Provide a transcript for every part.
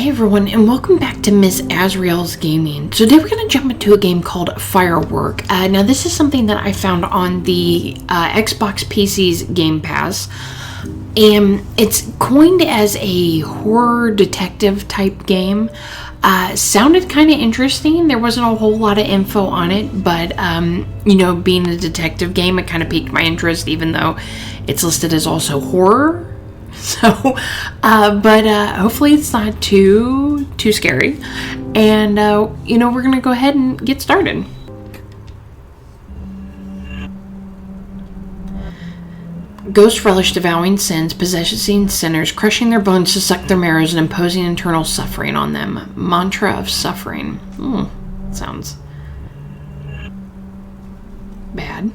Hey everyone, and welcome back to Miss Azriel's Gaming. So today we're going to jump into a game called Firework. Now this is something that I found on the Xbox PC's Game Pass. And it's coined as a horror detective type game. Sounded kind of interesting. There wasn't a whole lot of info on it, but being a detective game, it kind of piqued my interest, even though it's listed as also horror. So, but hopefully it's not too scary. And, we're going to go ahead and get started. Ghosts relish devouring sins, possessing sinners, crushing their bones to suck their marrows, and imposing internal suffering on them. Mantra of suffering. Sounds bad.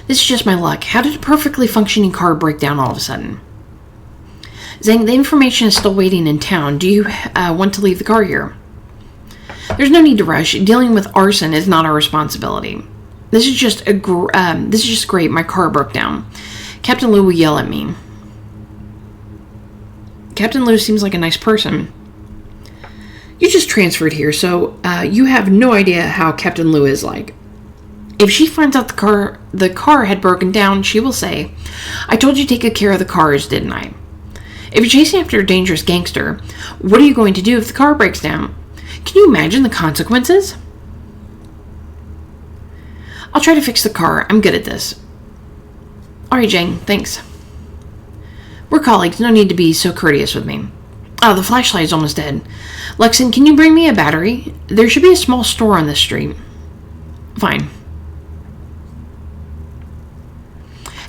This is just my luck. How did a perfectly functioning car break down all of a sudden? Zhang, the information is still waiting in town. Do you want to leave the car here? There's no need to rush. Dealing with arson is not our responsibility. This is just great. My car broke down. Captain Lou will yell at me. Captain Lou seems like a nice person. You just transferred here, so you have no idea how Captain Lou is like. If she finds out the car had broken down, she will say, I told you to take good care of the cars, didn't I? If you're chasing after a dangerous gangster, what are you going to do if the car breaks down? Can you imagine the consequences? I'll try to fix the car. I'm good at this. Alright, Jane, thanks. We're colleagues. No need to be so courteous with me. Oh, the flashlight is almost dead. Lexon, can you bring me a battery? There should be a small store on this street. Fine.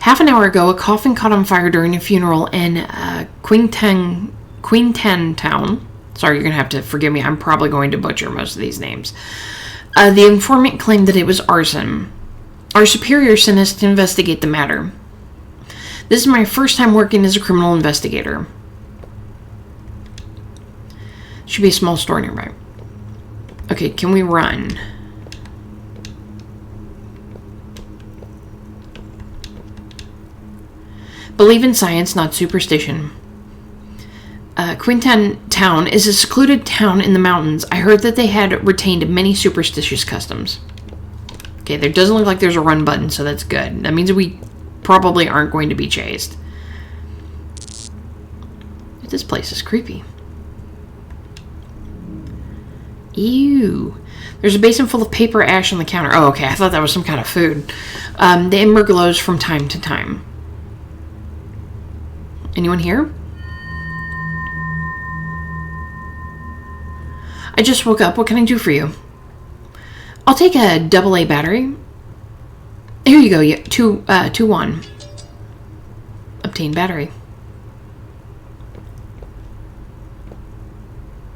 Half an hour ago, a coffin caught on fire during a funeral in Queentown. Sorry, you're going to have to forgive me. I'm probably going to butcher most of these names. The informant claimed that it was arson. Our superior sent us to investigate the matter. This is my first time working as a criminal investigator. Should be a small store nearby. Okay, can we run? Believe in science, not superstition. Queentown Town is a secluded town in the mountains. I heard that they had retained many superstitious customs. Okay, there doesn't look like there's a run button, so that's good. That means we probably aren't going to be chased. This place is creepy. Ew. There's a basin full of paper ash on the counter. Oh, okay, I thought that was some kind of food. The ember glows from time to time. Anyone here? I just woke up. What can I do for you? I'll take a AA battery. Here you go. Yeah, 2-1. Obtain battery.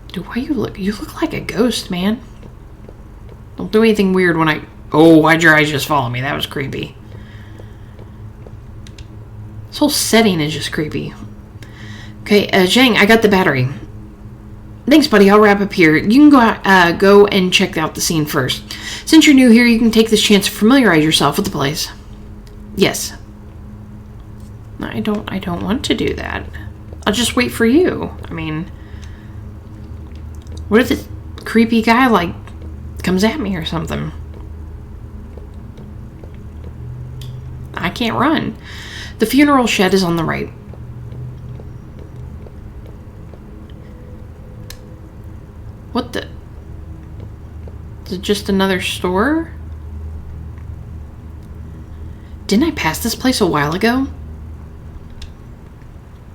Dude, why you look like a ghost, man. Don't do anything weird when I... Oh, why'd your eyes just follow me? That was creepy. This whole setting is just creepy. Okay, Zhang, I got the battery. Thanks, buddy. I'll wrap up here. You can go and check out the scene first. Since you're new here, you can take this chance to familiarize yourself with the place. Yes. I don't want to do that. I'll just wait for you. I mean, what if this creepy guy, comes at me or something? I can't run. The funeral shed is on the right. What the? Is it just another store? Didn't I pass this place a while ago?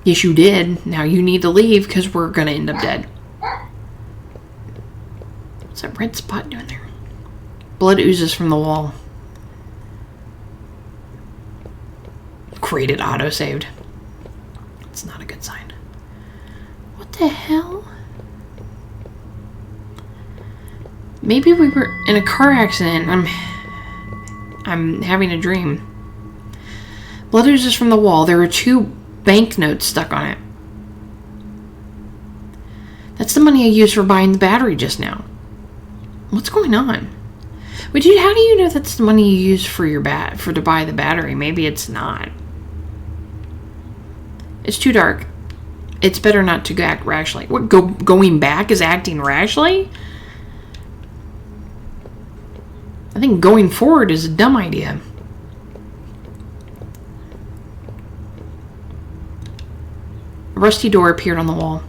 Yes, you did. Now you need to leave because we're going to end up dead. What's that red spot doing there? Blood oozes from the wall. Great, it auto-saved. It's not a good sign. What the hell? Maybe we were in a car accident. I'm having a dream. Blood oozes from the wall. There are 2 banknotes stuck on it. That's the money I used for buying the battery just now. What's going on? Wait, dude, how do you know that's the money you use for your to buy the battery? Maybe it's not. It's too dark. It's better not to act rashly. What, going back is acting rashly? I think going forward is a dumb idea. A rusty door appeared on the wall.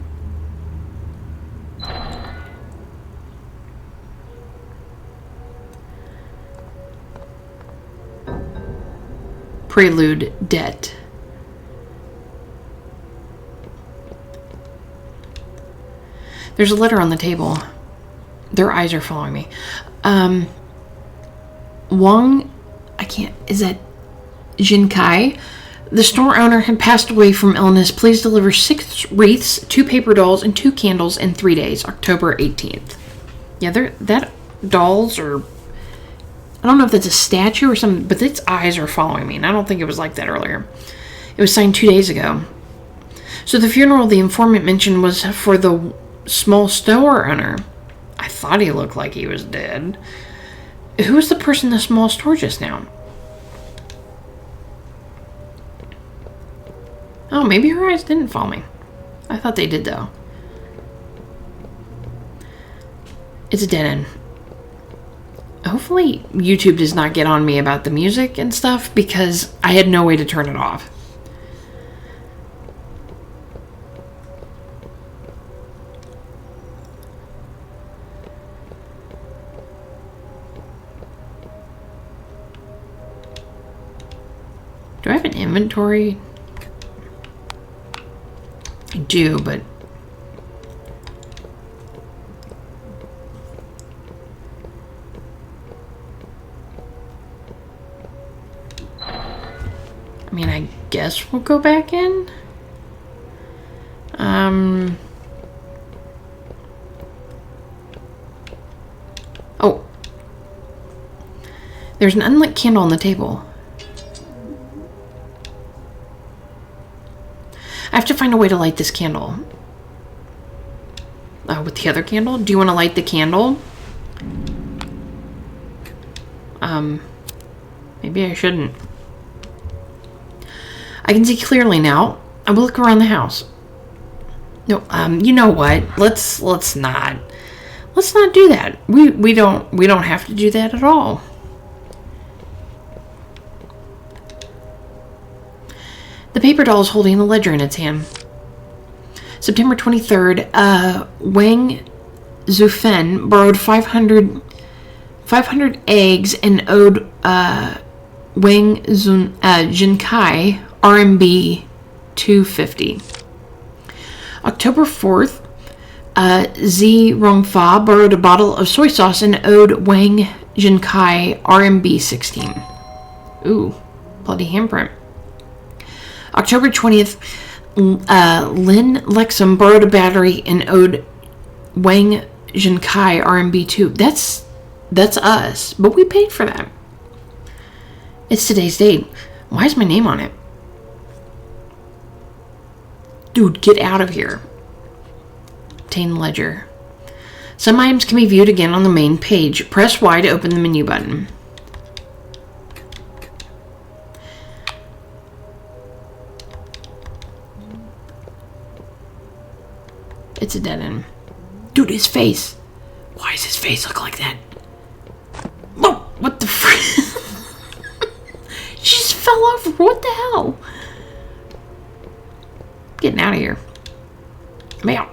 Prelude, debt. There's a letter on the table. Their eyes are following me. Wang, is that Jinkai? The store owner had passed away from illness. Please deliver 6 wreaths, 2 paper dolls, and 2 candles in 3 days, October 18th. Yeah, that dolls are... I don't know if that's a statue or something, but its eyes are following me, and I don't think it was like that earlier. It was signed 2 days ago. So the funeral the informant mentioned was for the small store owner. I thought he looked like he was dead. Who was the person in the small store just now? Oh, maybe her eyes didn't follow me. I thought they did, though. It's a dead end. Hopefully YouTube does not get on me about the music and stuff, because I had no way to turn it off. Do I have an inventory? I do, but... I mean, I guess we'll go back in. Oh. There's an unlit candle on the table. I have to find a way to light this candle. With the other candle? Do you want to light the candle? Maybe I shouldn't. I can see clearly now. I will look around the house. No, you know what? Let's not do that. We don't have to do that at all. The paper doll is holding a ledger in its hand. September 23rd, Wang Zufen borrowed 500 eggs and owed Wang Jinkai RMB 250. October 4th, Zi Rongfa borrowed a bottle of soy sauce and owed Wang Jinkai RMB 16. Ooh, bloody handprint. October 20th, Lin Lexum borrowed a battery and owed Wang Jinkai RMB 2. That's us, but we paid for that. It's today's date. Why is my name on it? Dude, get out of here. Obtain ledger. Some items can be viewed again on the main page. Press Y to open the menu button. It's a dead end. Dude, his face. Why does his face look like that? Whoa, what the frick? He just fell over. What the hell? Getting out of here. I'm out.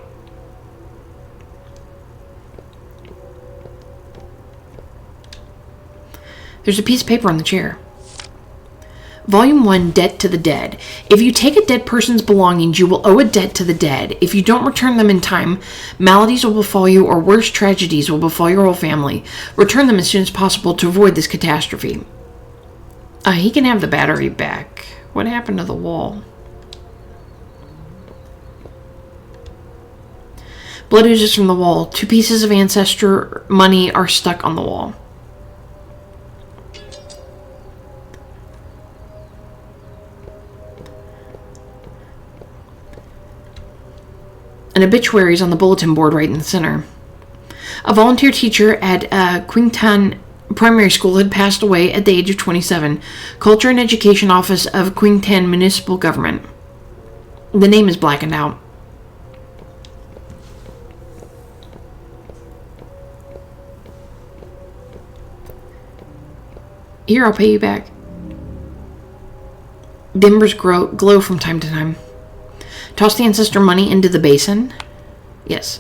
There's a piece of paper on the chair. Volume 1, Debt to the Dead. If you take a dead person's belongings, you will owe a debt to the dead. If you don't return them in time, maladies will befall you, or worse, tragedies will befall your whole family. Return them as soon as possible to avoid this catastrophe. He can have the battery back. What happened to the wall? Blood oozes from the wall. 2 pieces of ancestor money are stuck on the wall. An obituary is on the bulletin board right in the center. A volunteer teacher at Qingtan primary school had passed away at the age of 27. Culture and Education Office of Quington Municipal Government. The name is blackened out. Here, I'll pay you back. The embers glow from time to time. Toss the ancestor money into the basin? Yes.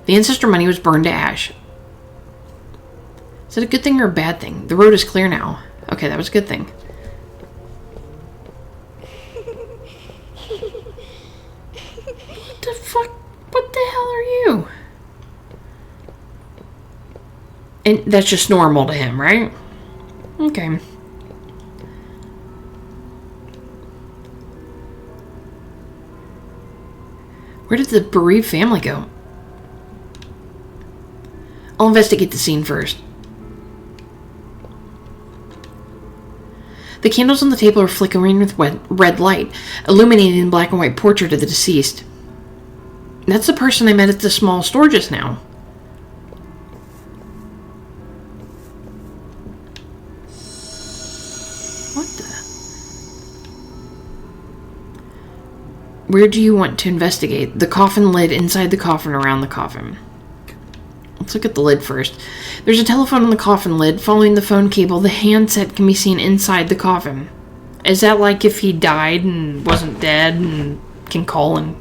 The ancestor money was burned to ash. Is it a good thing or a bad thing? The road is clear now. Okay, that was a good thing. What the fuck? What the hell are you? And that's just normal to him, right? Okay. Where did the bereaved family go? I'll investigate the scene first. The candles on the table are flickering with red light, illuminating the black and white portrait of the deceased. That's the person I met at the small store just now. What the? Where do you want to investigate? The coffin lid, inside the coffin, around the coffin. Let's look at the lid first. There's a telephone on the coffin lid. Following the phone cable, the handset can be seen inside the coffin. Is that like if he died and wasn't dead and can call and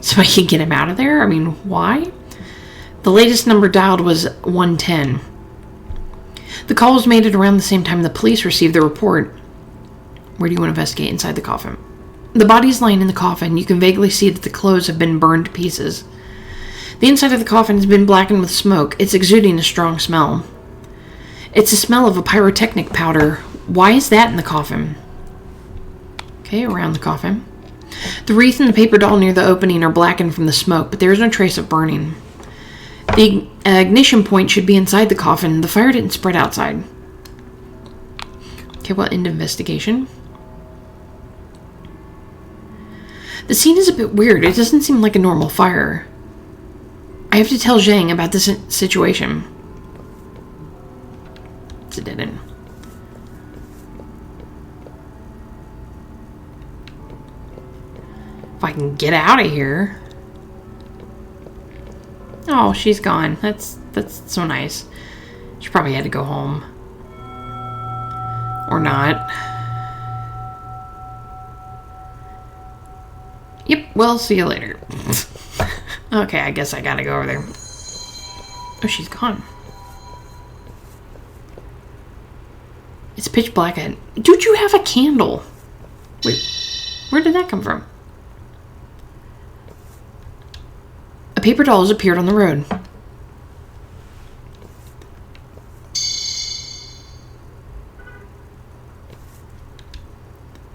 somebody can get him out of there? I mean, why? The latest number dialed was 110. The call was made at around the same time the police received the report. Where do you want to investigate? Inside the coffin. The body is lying in the coffin. You can vaguely see that the clothes have been burned to pieces. The inside of the coffin has been blackened with smoke. It's exuding a strong smell. It's the smell of a pyrotechnic powder. Why is that in the coffin? Okay, around the coffin. The wreath and the paper doll near the opening are blackened from the smoke, but there is no trace of burning. The ignition point should be inside the coffin. The fire didn't spread outside. Okay, well, end investigation. The scene is a bit weird. It doesn't seem like a normal fire. I have to tell Zhang about this situation. It's a dead end. If I can get out of here. Oh, she's gone. That's so nice. She probably had to go home. Or not. Yep, well, see you later. Okay, I guess I gotta go over there. Oh, she's gone. It's pitch black ahead. Dude, you have a candle. Wait, where did that come from? A paper doll has appeared on the road.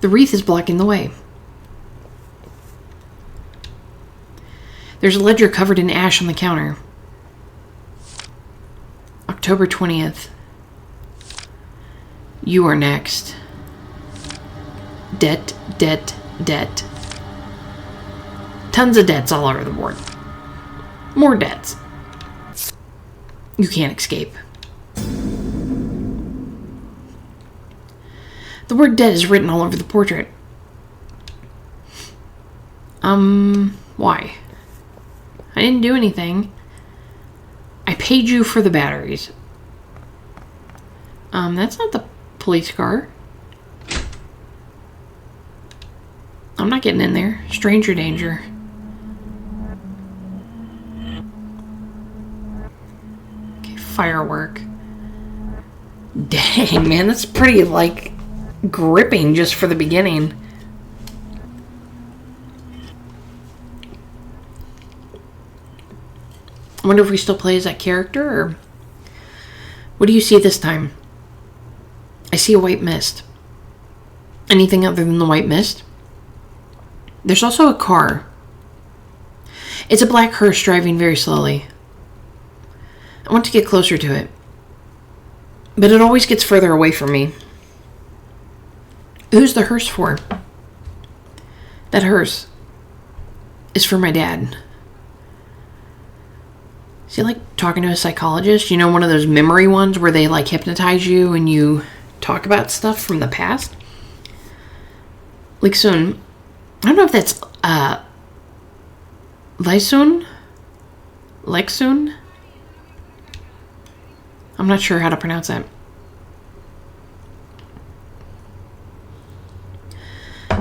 The wreath is blocking the way. There's a ledger covered in ash on the counter. October 20th. You are next. Debt, debt, debt. Tons of debts all over the board. More debts. You can't escape. The word debt is written all over the portrait. Why? I didn't do anything. I paid you for the batteries. That's not the police car. I'm not getting in there. Stranger danger. Okay, firework. Dang, man, that's pretty, like, gripping just for the beginning. I wonder if we still play as that character, or... What do you see this time? I see a white mist. Anything other than the white mist? There's also a car. It's a black hearse driving very slowly. I want to get closer to it. But it always gets further away from me. Who's the hearse for? That hearse is for my dad. Is he like talking to a psychologist? You know, one of those memory ones where they like hypnotize you and you talk about stuff from the past? Lixun. I don't know if that's Lexun? I'm not sure how to pronounce that.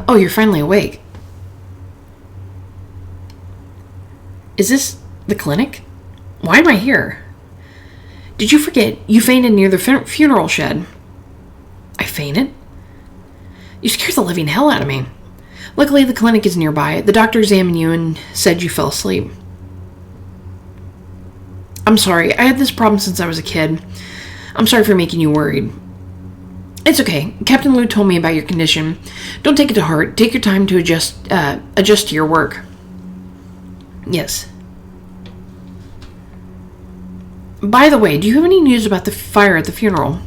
Oh, you're finally awake. Is this the clinic? Why am I here? Did you forget you fainted near the funeral shed? I fainted? You scared the living hell out of me. Luckily, the clinic is nearby. The doctor examined you and said you fell asleep. I'm sorry. I had this problem since I was a kid. I'm sorry for making you worried. It's okay. Captain Liu told me about your condition. Don't take it to heart. Take your time to adjust to your work. Yes. By the way, do you have any news about the fire at the funeral?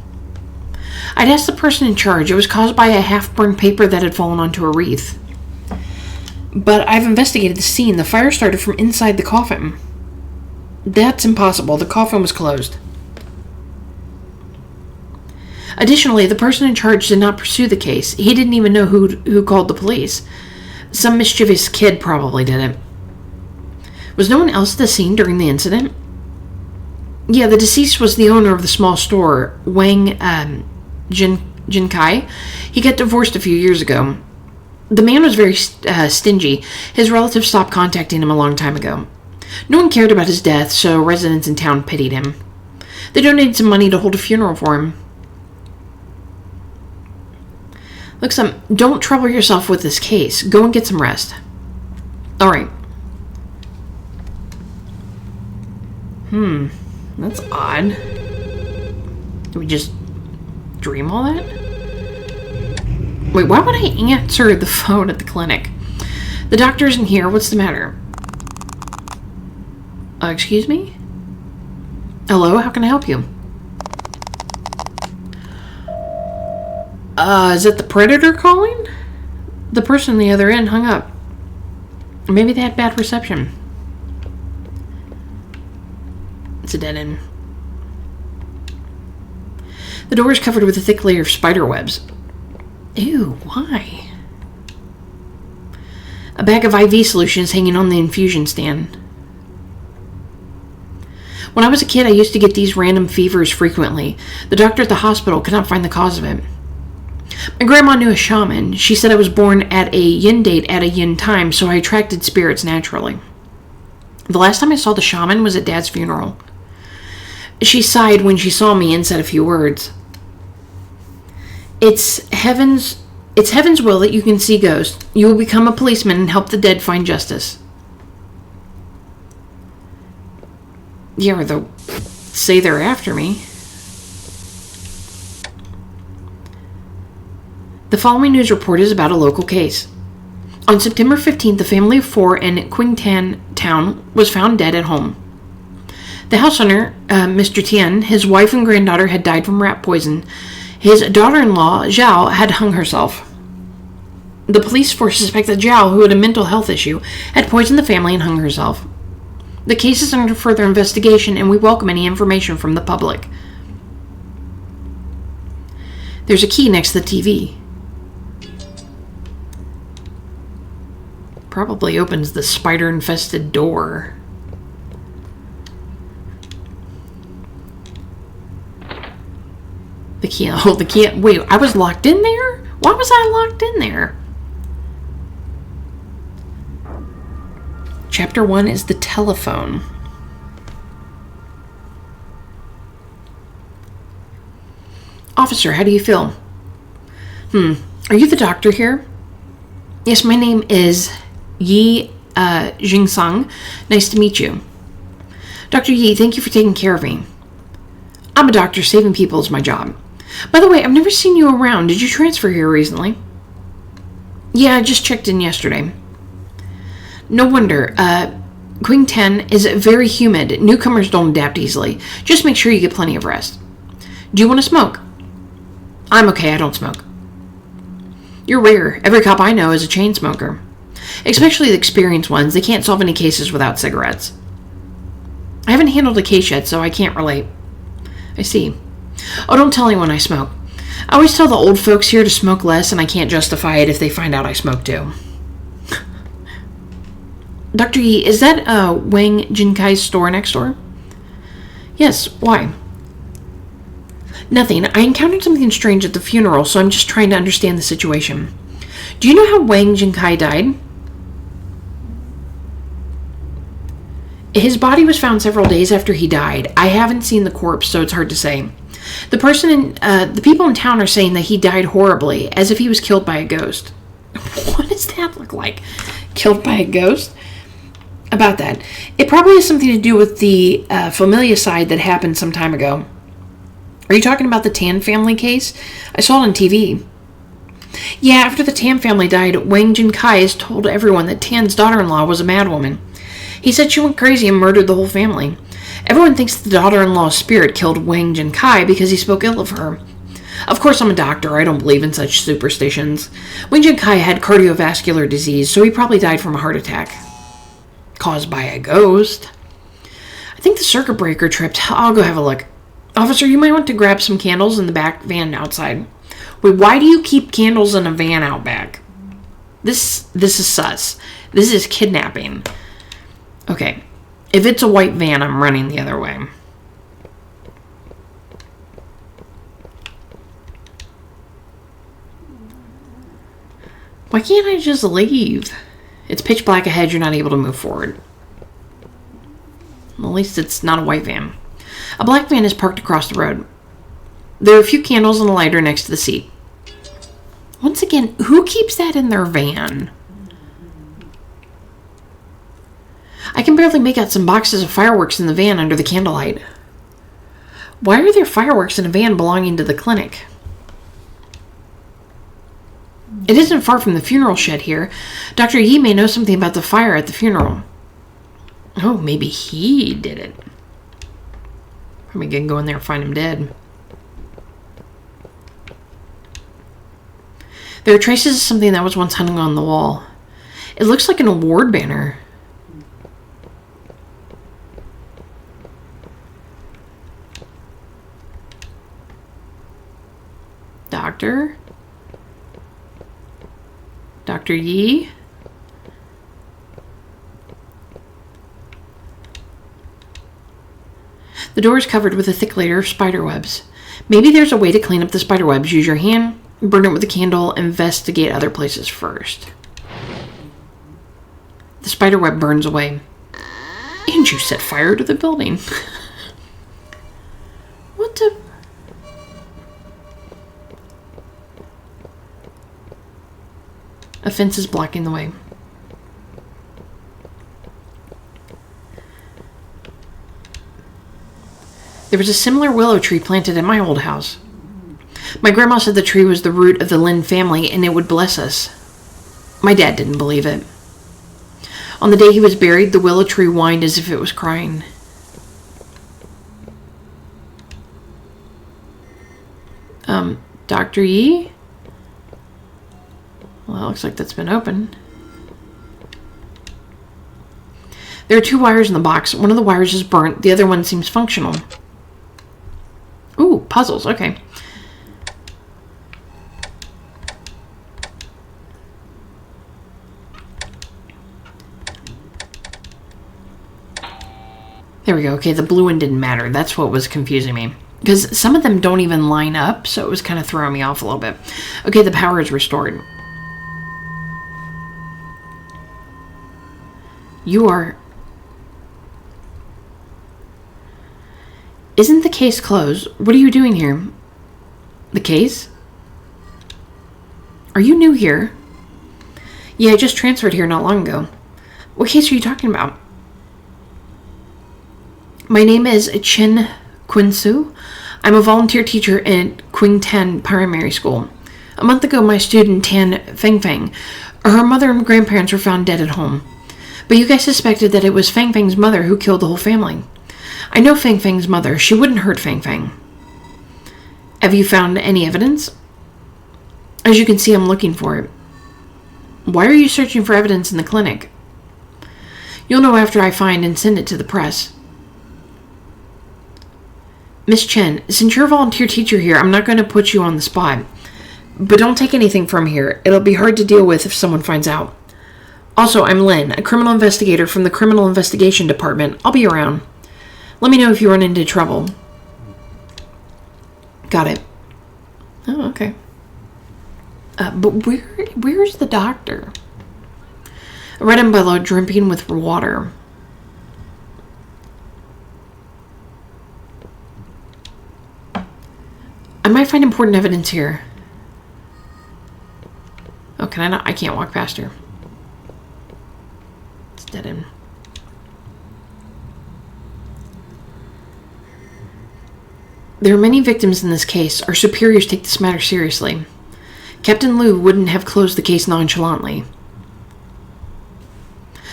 I'd asked the person in charge. It was caused by a half-burned paper that had fallen onto a wreath. But I've investigated the scene. The fire started from inside the coffin. That's impossible. The coffin was closed. Additionally, the person in charge did not pursue the case. He didn't even know who called the police. Some mischievous kid probably did it. Was no one else at the scene during the incident? Yeah, the deceased was the owner of the small store, Wang Jinkai. He got divorced a few years ago. The man was very stingy. His relatives stopped contacting him a long time ago. No one cared about his death, so residents in town pitied him. They donated some money to hold a funeral for him. Look, don't trouble yourself with this case. Go and get some rest. All right. That's odd. Did we just dream all that? Wait, why would I answer the phone at the clinic? The doctor isn't here. What's the matter? Excuse me? Hello, how can I help you? Is it the predator calling? The person on the other end hung up. Maybe they had bad reception. It's a dead end. The door is covered with a thick layer of spider webs. Ew, why? A bag of IV solution is hanging on the infusion stand. When I was a kid, I used to get these random fevers frequently. The doctor at the hospital could not find the cause of it. My grandma knew a shaman. She said I was born at a yin date at a yin time, so I attracted spirits naturally. The last time I saw the shaman was at Dad's funeral. She sighed when she saw me and said a few words. It's heaven's will that you can see ghosts. You will become a policeman and help the dead find justice. Yeah, or they'll say they're after me. The following news report is about a local case. On September 15th, the family of 4 in Qingtan town was found dead at home. The house owner, Mr. Tian, his wife and granddaughter had died from rat poison. His daughter-in-law, Zhao, had hung herself. The police force suspect that Zhao, who had a mental health issue, had poisoned the family and hung herself. The case is under further investigation, and we welcome any information from the public. There's a key next to the TV. Probably opens the spider-infested door. The key. Oh, the key. Wait, I was locked in there? Why was I locked in there? Chapter 1 is the telephone. Officer, how do you feel? Are you the doctor here? Yes, my name is Yi Jingsang. Nice to meet you. Dr. Yi, thank you for taking care of me. I'm a doctor. Saving people is my job. By the way, I've never seen you around. Did you transfer here recently? Yeah, I just checked in yesterday. No wonder. Qingtan is very humid. Newcomers don't adapt easily. Just make sure you get plenty of rest. Do you want to smoke? I'm okay. I don't smoke. You're rare. Every cop I know is a chain smoker. Especially the experienced ones. They can't solve any cases without cigarettes. I haven't handled a case yet, so I can't relate. I see. Oh, don't tell anyone I smoke. I always tell the old folks here to smoke less, and I can't justify it if they find out I smoke too. Dr. Yi, is that Wang Jinkai's store next door? Yes, why? Nothing. I encountered something strange at the funeral, so I'm just trying to understand the situation. Do you know how Wang Jinkai died? His body was found several days after he died. I haven't seen the corpse, so it's hard to say. The people in town are saying that he died horribly, as if he was killed by a ghost. What does that look like? Killed by a ghost? About that. It probably has something to do with the familicide that happened some time ago. Are you talking about the Tan family case? I saw it on TV. Yeah, after the Tan family died, Wang Jinkai has told everyone that Tan's daughter-in-law was a madwoman. He said she went crazy and murdered the whole family. Everyone thinks the daughter-in-law's spirit killed Wang Jinkai because he spoke ill of her. Of course, I'm a doctor. I don't believe in such superstitions. Wang Jinkai had cardiovascular disease, so he probably died from a heart attack. Caused by a ghost. I think the circuit breaker tripped. I'll go have a look. Officer, you might want to grab some candles in the back van outside. Wait, why do you keep candles in a van out back? This is sus. This is kidnapping. Okay. If it's a white van, I'm running the other way. Why can't I just leave? It's pitch black ahead. You're not able to move forward. Well, at least it's not a white van. A black van is parked across the road. There are a few candles and a lighter next to the seat. Once again, who keeps that in their van? I can barely make out some boxes of fireworks in the van under the candlelight. Why are there fireworks in a van belonging to the clinic? It isn't far from the funeral shed here. Dr. Yi may know something about the fire at the funeral. Oh, maybe he did it. Probably gonna go in there and find him dead. There are traces of something that was once hung on the wall. It looks like an award banner. Doctor? Dr. Yi? The door is covered with a thick layer of spider webs. Maybe there's a way to clean up the spider webs. Use your hand, burn it with a candle, investigate other places first. The spider web burns away. And you set fire to the building. What the... A fence is blocking the way. There was a similar willow tree planted at my old house. My grandma said the tree was the root of the Lin family and it would bless us. My dad didn't believe it. On the day he was buried, the willow tree whined as if it was crying. Dr. Yi? Well, it looks like that's been opened. There are 2 wires in the box. One of the wires is burnt. The other one seems functional. Ooh, puzzles. Okay. There we go. Okay, the blue one didn't matter. That's what was confusing me. Because some of them don't even line up, so it was kind of throwing me off a little bit. Okay, the power is restored. You are... Isn't the case closed? What are you doing here? The case? Are you new here? Yeah, I just transferred here not long ago. What case are you talking about? My name is Chen Quinsu. I'm a volunteer teacher at Qingtan Primary School. A month ago, my student Tan Fengfeng, her mother and grandparents were found dead at home. But you guys suspected that it was Fengfeng's mother who killed the whole family. I know Fengfeng's mother. She wouldn't hurt Fengfeng. Have you found any evidence? As you can see, I'm looking for it. Why are you searching for evidence in the clinic? You'll know after I find and send it to the press. Miss Chen, since you're a volunteer teacher here, I'm not going to put you on the spot. But don't take anything from here. It'll be hard to deal with if someone finds out. Also, I'm Lynn, a criminal investigator from the Criminal Investigation Department. I'll be around. Let me know if you run into trouble. Got it. Oh, okay. But where's the doctor? I read him below, dripping with water. I might find important evidence here. Oh, can I not? I can't walk past her. It's dead end. There are many victims in this case. Our superiors take this matter seriously. Captain Liu wouldn't have closed the case nonchalantly.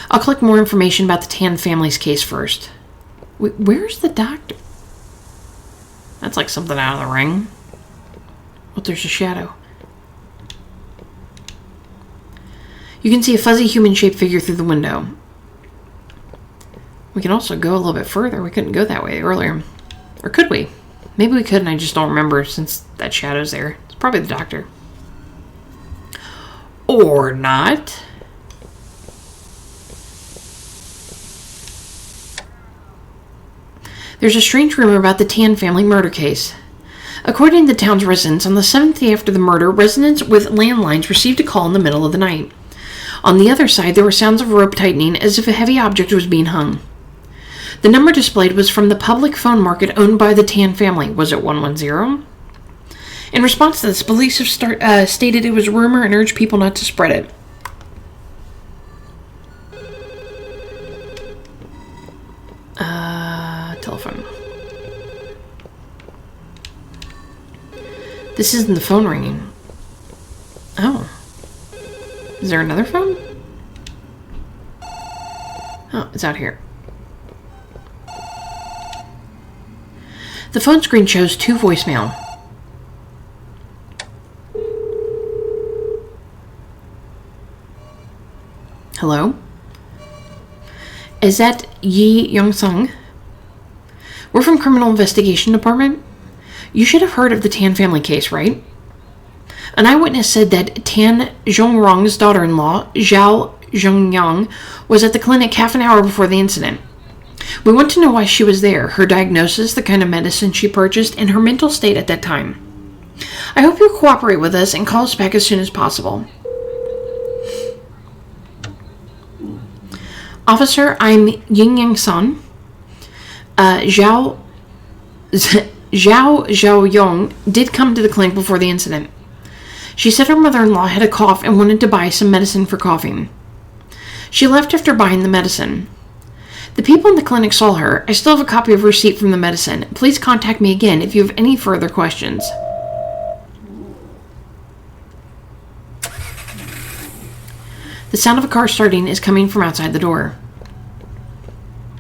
I'll collect more information about the Tan family's case first. Where's the doctor? That's like something out of The Ring. Oh, there's a shadow. You can see a fuzzy human-shaped figure through the window. We can also go a little bit further. We couldn't go that way earlier. Or could we? Maybe we could and I just don't remember since that shadow's there. It's probably the doctor. Or not. There's a strange rumor about the Tan family murder case. According to the town's residents, on the 7th day after the murder, residents with landlines received a call in the middle of the night. On the other side, there were sounds of rope tightening as if a heavy object was being hung. The number displayed was from the public phone market owned by the Tan family. Was it 110? In response to this, police have stated it was a rumor and urged people not to spread it. Telephone. This isn't the phone ringing. Oh. Is there another phone? Oh, it's out here. The phone screen shows 2 voicemail. Hello? Is that Yi Young-sung? We're from Criminal Investigation Department. You should have heard of the Tan family case, right? An eyewitness said that Tan Zhongrong's daughter-in-law, Zhao Zhongyang, was at the clinic half an hour before the incident. We want to know why she was there, her diagnosis, the kind of medicine she purchased, and her mental state at that time. I hope you'll cooperate with us and call us back as soon as possible. Officer, I'm Ying Yang Sun. Zhao Zhaoyong did come to the clinic before the incident. She said her mother-in-law had a cough and wanted to buy some medicine for coughing. She left after buying the medicine. The people in the clinic saw her. I still have a copy of her receipt from the medicine. Please contact me again if you have any further questions. The sound of a car starting is coming from outside the door.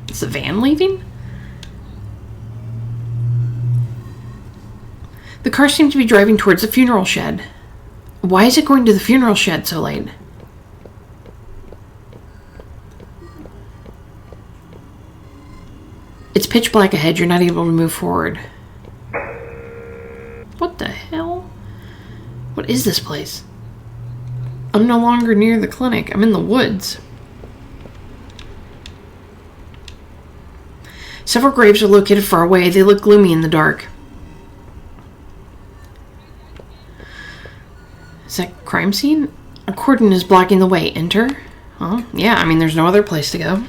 Is the van leaving? The car seems to be driving towards the funeral shed. Why is it going to the funeral shed so late? It's pitch black ahead. You're not able to move forward. What the hell? What is this place? I'm no longer near the clinic. I'm in the woods. Several graves are located far away. They look gloomy in the dark. Is that crime scene? A cordon is blocking the way. Enter? Oh, yeah, I mean, there's no other place to go.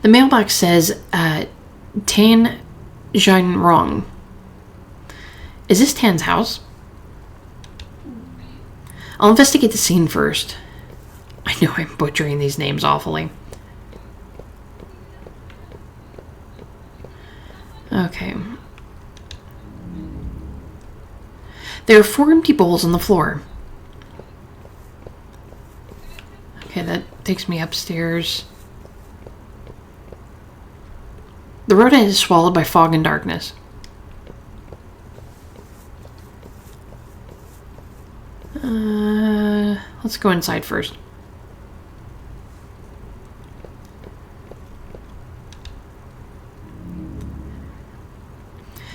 The mailbox says, Tan Zhanrong. Is this Tan's house? I'll investigate the scene first. I know I'm butchering these names awfully. Okay. There are 4 empty bowls on the floor. Okay, that Takes me upstairs. The road is swallowed by fog and darkness. Let's go inside first.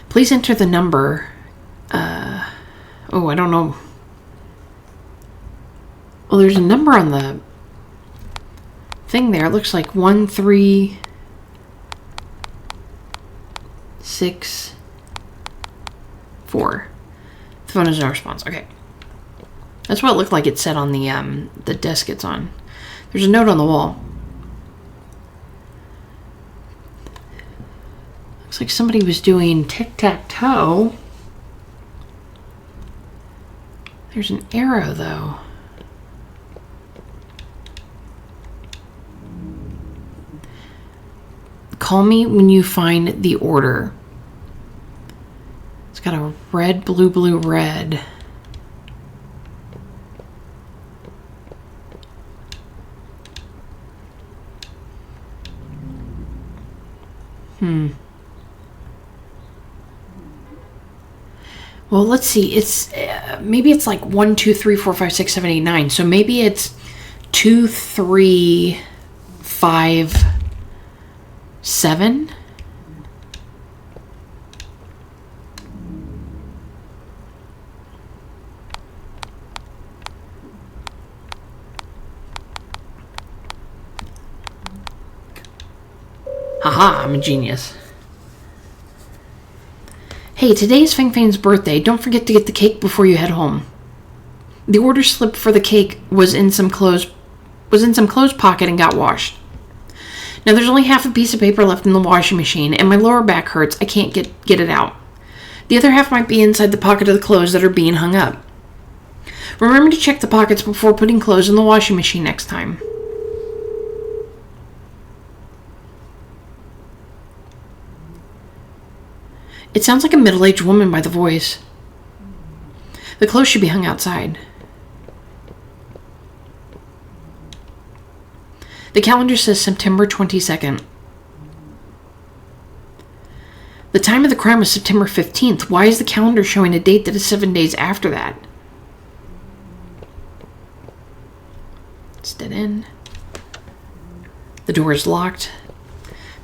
Please enter the number. Oh, I don't know. Well, there's a number on the thing there. It looks like 13664. The phone has no response. Okay. That's what it looked like it said on the desk it's on. There's a note on the wall. Looks like somebody was doing tic-tac-toe. There's an arrow, though. Call me when you find the order. It's got a red, blue, blue, red. Well, let's see. It's maybe it's like 1, 2, 3, 4, 5, 6, 7, 8, 9. So maybe it's 2, 3, 5, 7. Haha, I'm a genius. Hey, today is Feng Feng's birthday. Don't forget to get the cake before you head home. The order slip for the cake was in some clothes pocket and got washed. Now there's only half a piece of paper left in the washing machine, and my lower back hurts. I can't get it out. The other half might be inside the pocket of the clothes that are being hung up. Remember to check the pockets before putting clothes in the washing machine next time. It sounds like a middle-aged woman by the voice. The clothes should be hung outside. The calendar says September 22nd. The time of the crime was September 15th. Why is the calendar showing a date that is 7 days after that? It's dead end. The door is locked.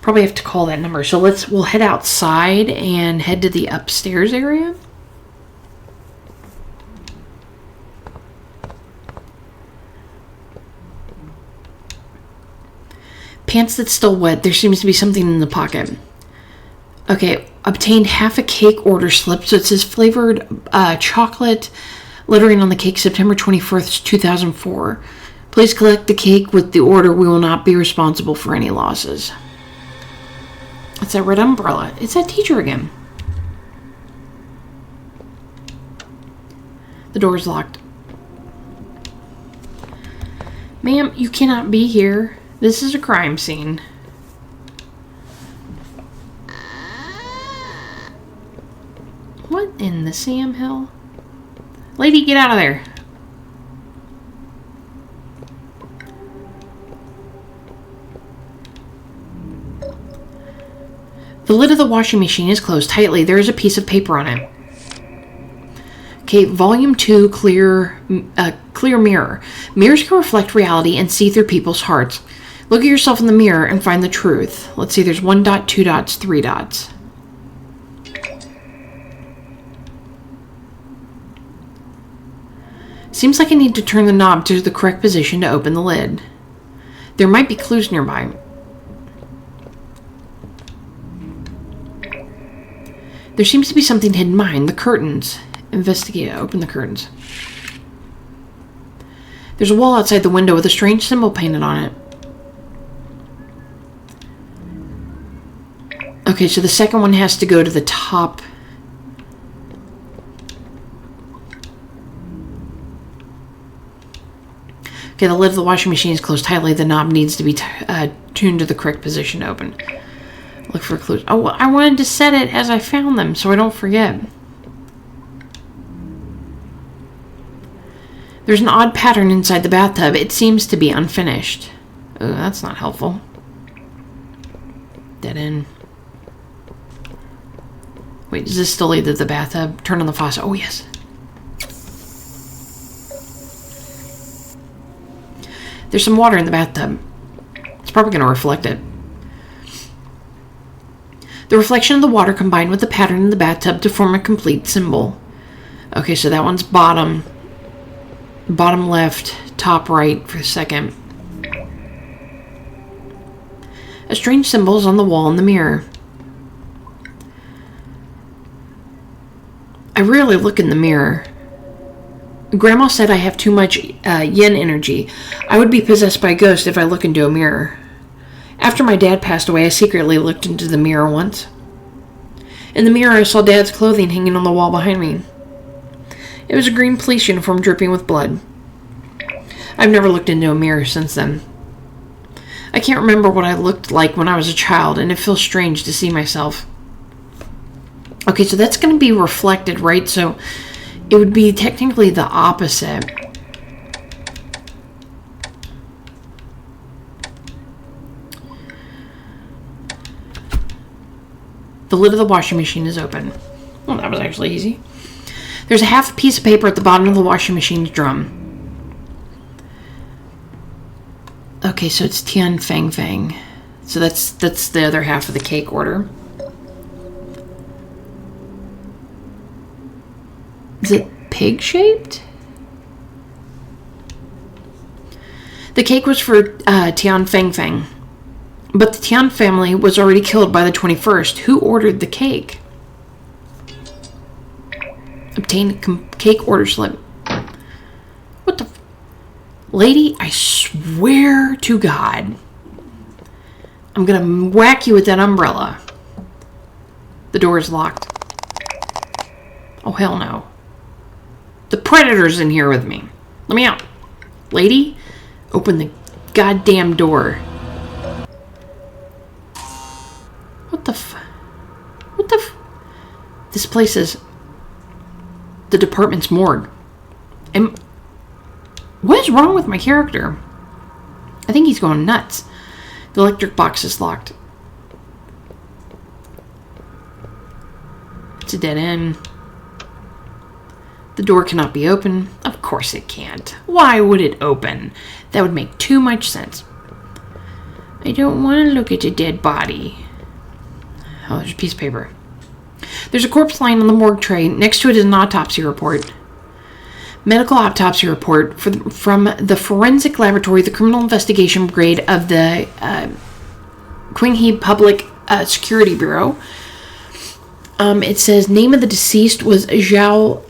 Probably have to call that number. So we'll head outside and head to the upstairs area. Pants that's still wet. There seems to be something in the pocket. Okay, obtained half a cake order slip. So it says flavored chocolate, lettering on the cake, September 21st, 2004. Please collect the cake with the order. We will not be responsible for any losses. It's that red umbrella. It's that teacher again. The door is locked. Ma'am, you cannot be here. This is a crime scene. What in the Sam Hill? Lady, get out of there. The lid of the washing machine is closed tightly. There is a piece of paper on it. Okay, volume 2, clear mirror. Mirrors can reflect reality and see through people's hearts. Look at yourself in the mirror and find the truth. Let's see, there's 1 dot, 2 dots, 3 dots. Seems like I need to turn the knob to the correct position to open the lid. There might be clues nearby. There seems to be something hidden behind the curtains. Investigate. Open the curtains. There's a wall outside the window with a strange symbol painted on it. Okay, so the second one has to go to the top. Okay, the lid of the washing machine is closed tightly. The knob needs to be tuned to the correct position to open. Look for clues. Oh, I wanted to set it as I found them so I don't forget. There's an odd pattern inside the bathtub. It seems to be unfinished. Oh, that's not helpful. Dead end. Wait, does this still lead to the bathtub? Turn on the faucet. Oh, yes. There's some water in the bathtub. It's probably going to reflect it. The reflection of the water combined with the pattern in the bathtub to form a complete symbol. Okay, so that one's bottom left, top right for a second. A strange symbol is on the wall in the mirror. I rarely look in the mirror. Grandma said I have too much yin energy. I would be possessed by a ghost if I look into a mirror. After my dad passed away, I secretly looked into the mirror once. In the mirror, I saw Dad's clothing hanging on the wall behind me. It was a green police uniform dripping with blood. I've never looked into a mirror since then. I can't remember what I looked like when I was a child, and it feels strange to see myself. Okay, so that's going to be reflected, right? So it would be technically the opposite. The lid of the washing machine is open. Well, that was actually easy. There's a half piece of paper at the bottom of the washing machine's drum. Okay, so it's Tian Fang Fang. So that's the other half of the cake order. Is it pig-shaped? The cake was for Tian Fang Fang. But the Tian family was already killed by the 21st. Who ordered the cake? Obtain a cake order slip. What the... Lady, I swear to God, I'm going to whack you with that umbrella. The door is locked. Oh, hell no. The predator's in here with me. Let me out. Lady, open the goddamn door. What the This place is the department's morgue. And what is wrong with my character? I think he's going nuts. The electric box is locked. It's a dead end. The door cannot be opened. Of course it can't. Why would it open? That would make too much sense. I don't want to look at a dead body. Oh, there's a piece of paper. There's a corpse lying on the morgue tray. Next to it is an autopsy report. Medical autopsy report from the Forensic Laboratory, the Criminal Investigation Brigade of the Qinghai Public Security Bureau. It says name of the deceased was Zhao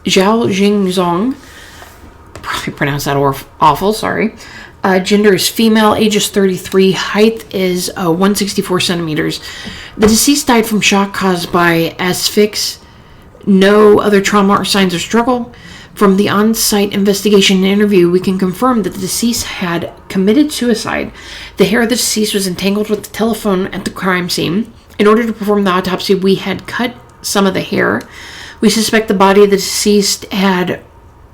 Jingzong. Probably pronounced that awful, sorry. Gender is female, age is 33, height is 164 centimeters. The deceased died from shock caused by asphyxia. No other trauma or signs of struggle. From the on-site investigation and interview, we can confirm that the deceased had committed suicide. The hair of the deceased was entangled with the telephone at the crime scene. In order to perform the autopsy, we had cut some of the hair. We suspect the body of the deceased had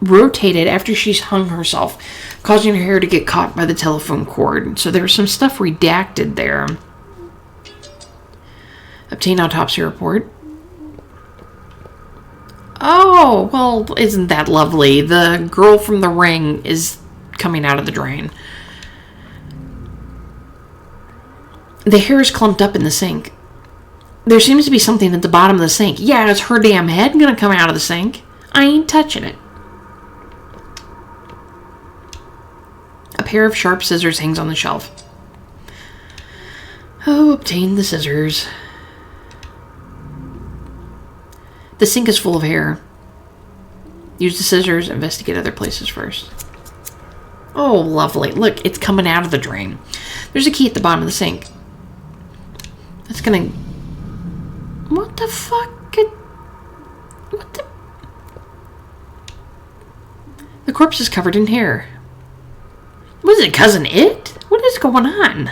rotated after she's hung herself, causing her hair to get caught by the telephone cord. So there was some stuff redacted there. Obtain autopsy report. Oh, well, isn't that lovely? The girl from The Ring is coming out of the drain. The hair is clumped up in the sink. There seems to be something at the bottom of the sink. Yeah, is her damn head gonna come out of the sink? I ain't touching it. A pair of sharp scissors hangs on the shelf. Oh, obtain the scissors. The sink is full of hair. Use the scissors, investigate other places first. Oh, lovely. Look, it's coming out of the drain. There's a key at the bottom of the sink. That's gonna... What the fuck? What the... The corpse is covered in hair. Was it Cousin It? What is going on?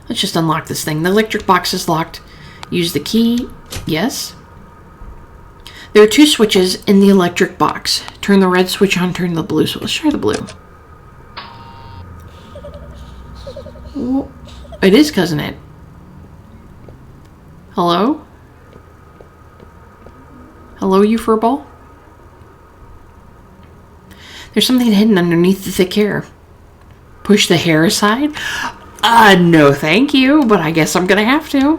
Let's just unlock this thing. The electric box is locked. Use the key. Yes. There are two switches in the electric box. Turn the red switch on, turn the blue switch. Let's try the blue. Well, it is Cousin Ed. Hello? Hello, you furball? There's something hidden underneath the thick hair. Push the hair aside? No thank you, but I guess I'm gonna have to.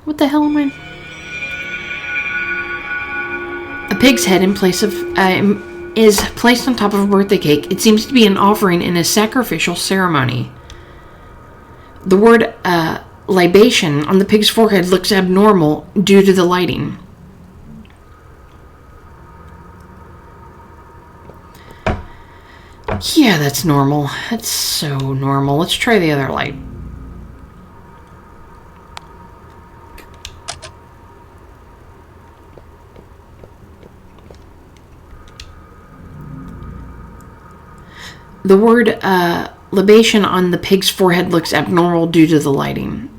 What the hell am I? A pig's head in place of is placed on top of a birthday cake. It seems to be an offering in a sacrificial ceremony. The word libation on the pig's forehead looks abnormal due to the lighting. Yeah, that's normal. That's so normal. Let's try the other light. The word libation on the pig's forehead looks abnormal due to the lighting.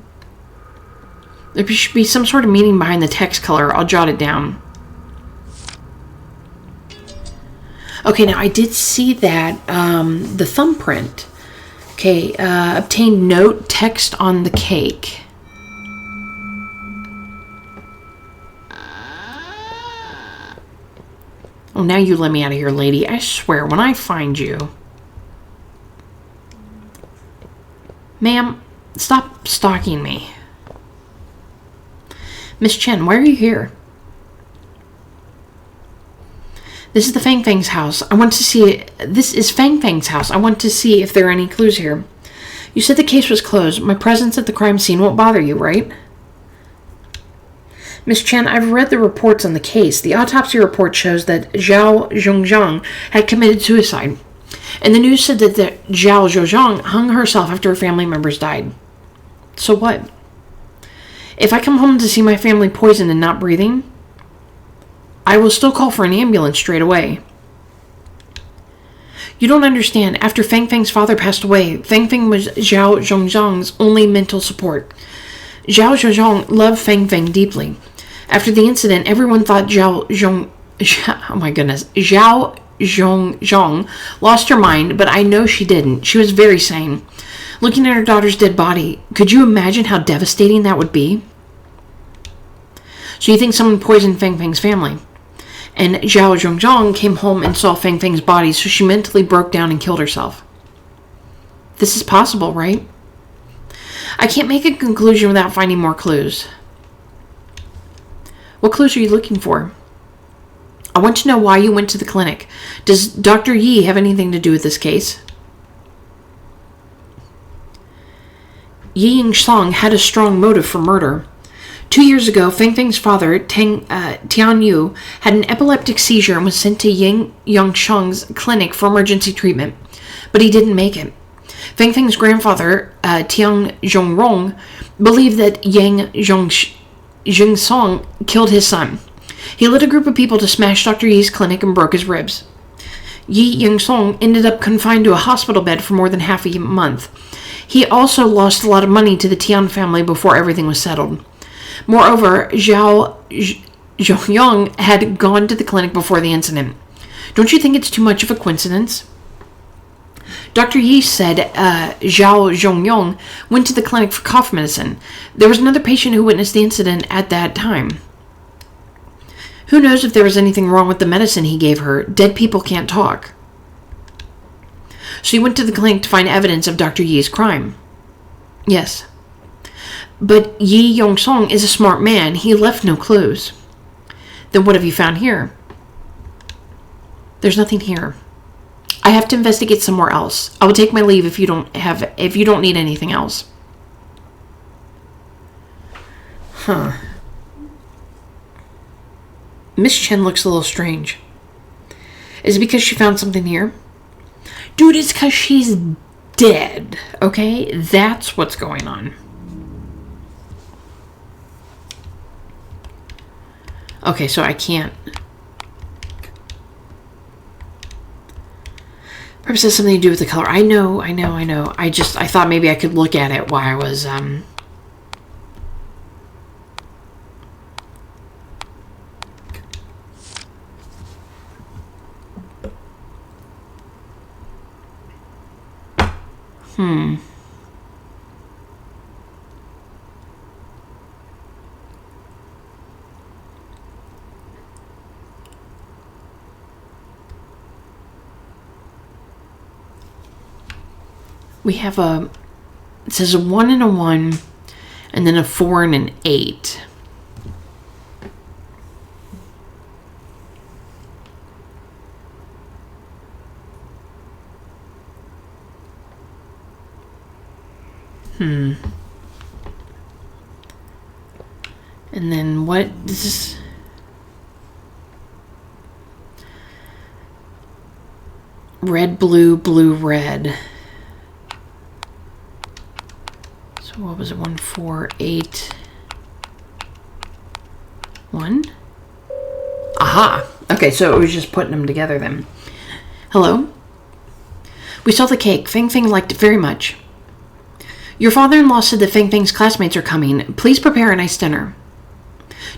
There should be some sort of meaning behind the text color. I'll jot it down. Okay, now I did see that the thumbprint. Okay, obtained note text on the cake. Oh, now you let me out of here, lady. I swear, when I find you... Ma'am, stop stalking me. Miss Chen, why are you here? This is the Fang Fang's house. I want to see... This is Fang Fang's house. I want to see if there are any clues here. You said the case was closed. My presence at the crime scene won't bother you, right? Miss Chen, I've read the reports on the case. The autopsy report shows that Zhao Zhongzhang had committed suicide. And the news said that Zhao Zhongzhang hung herself after her family members died. So what? If I come home to see my family poisoned and not breathing, I will still call for an ambulance straight away. You don't understand. After Fang Fang's father passed away, Fang Fang was Zhao Zhongzhang's only mental support. Zhao Zhongzhang loved Fang Fang deeply. After the incident, everyone thought Zhao Zhongzhang lost her mind, but I know she didn't. She was very sane. Looking at her daughter's dead body, could you imagine how devastating that would be? So you think someone poisoned Fang Fang's family? And Zhao Zhongzhang came home and saw Fang Fang's body, so she mentally broke down and killed herself. This is possible, right? I can't make a conclusion without finding more clues. What clues are you looking for? I want to know why you went to the clinic. Does Dr. Yi have anything to do with this case? Yi Yingsong had a strong motive for murder. 2 years ago, Fang Fang's father, Tian Yu, had an epileptic seizure and was sent to Ying Yongshang's clinic for emergency treatment, but he didn't make it. Fang Fang's grandfather, Tian Zhongrong, believed that Yang Jingsong killed his son. He led a group of people to smash Dr. Yi's clinic and broke his ribs. Yi Yingsong ended up confined to a hospital bed for more than half a month. He also lost a lot of money to the Tian family before everything was settled. Moreover, Zhao Zhongyang had gone to the clinic before the incident. Don't you think it's too much of a coincidence? Dr. Yi said Zhao Zhongyang went to the clinic for cough medicine. There was another patient who witnessed the incident at that time. Who knows if there was anything wrong with the medicine he gave her? Dead people can't talk. So you went to the clinic to find evidence of Dr. Yi's crime? Yes. But Yi Yongsong is a smart man. He left no clues. Then what have you found here? There's nothing here. I have to investigate somewhere else. I will take my leave if you don't need anything else. Huh. Miss Chen looks a little strange. Is it because she found something here? Dude, it's because she's dead, okay? That's what's going on. Okay, so I can't. Perhaps it has something to do with the color. I know. I thought maybe I could look at it while I was, We have it says a 1 and a 1, and then a 4 and an 8. And then what is this? Red, blue, blue, red. So what was it? 1, 4, 8, 1? Aha! Okay, so it was just putting them together then. Hello? We saw the cake. Feng Feng liked it very much. Your father-in-law said that Feng Feng's classmates are coming. Please prepare a nice dinner.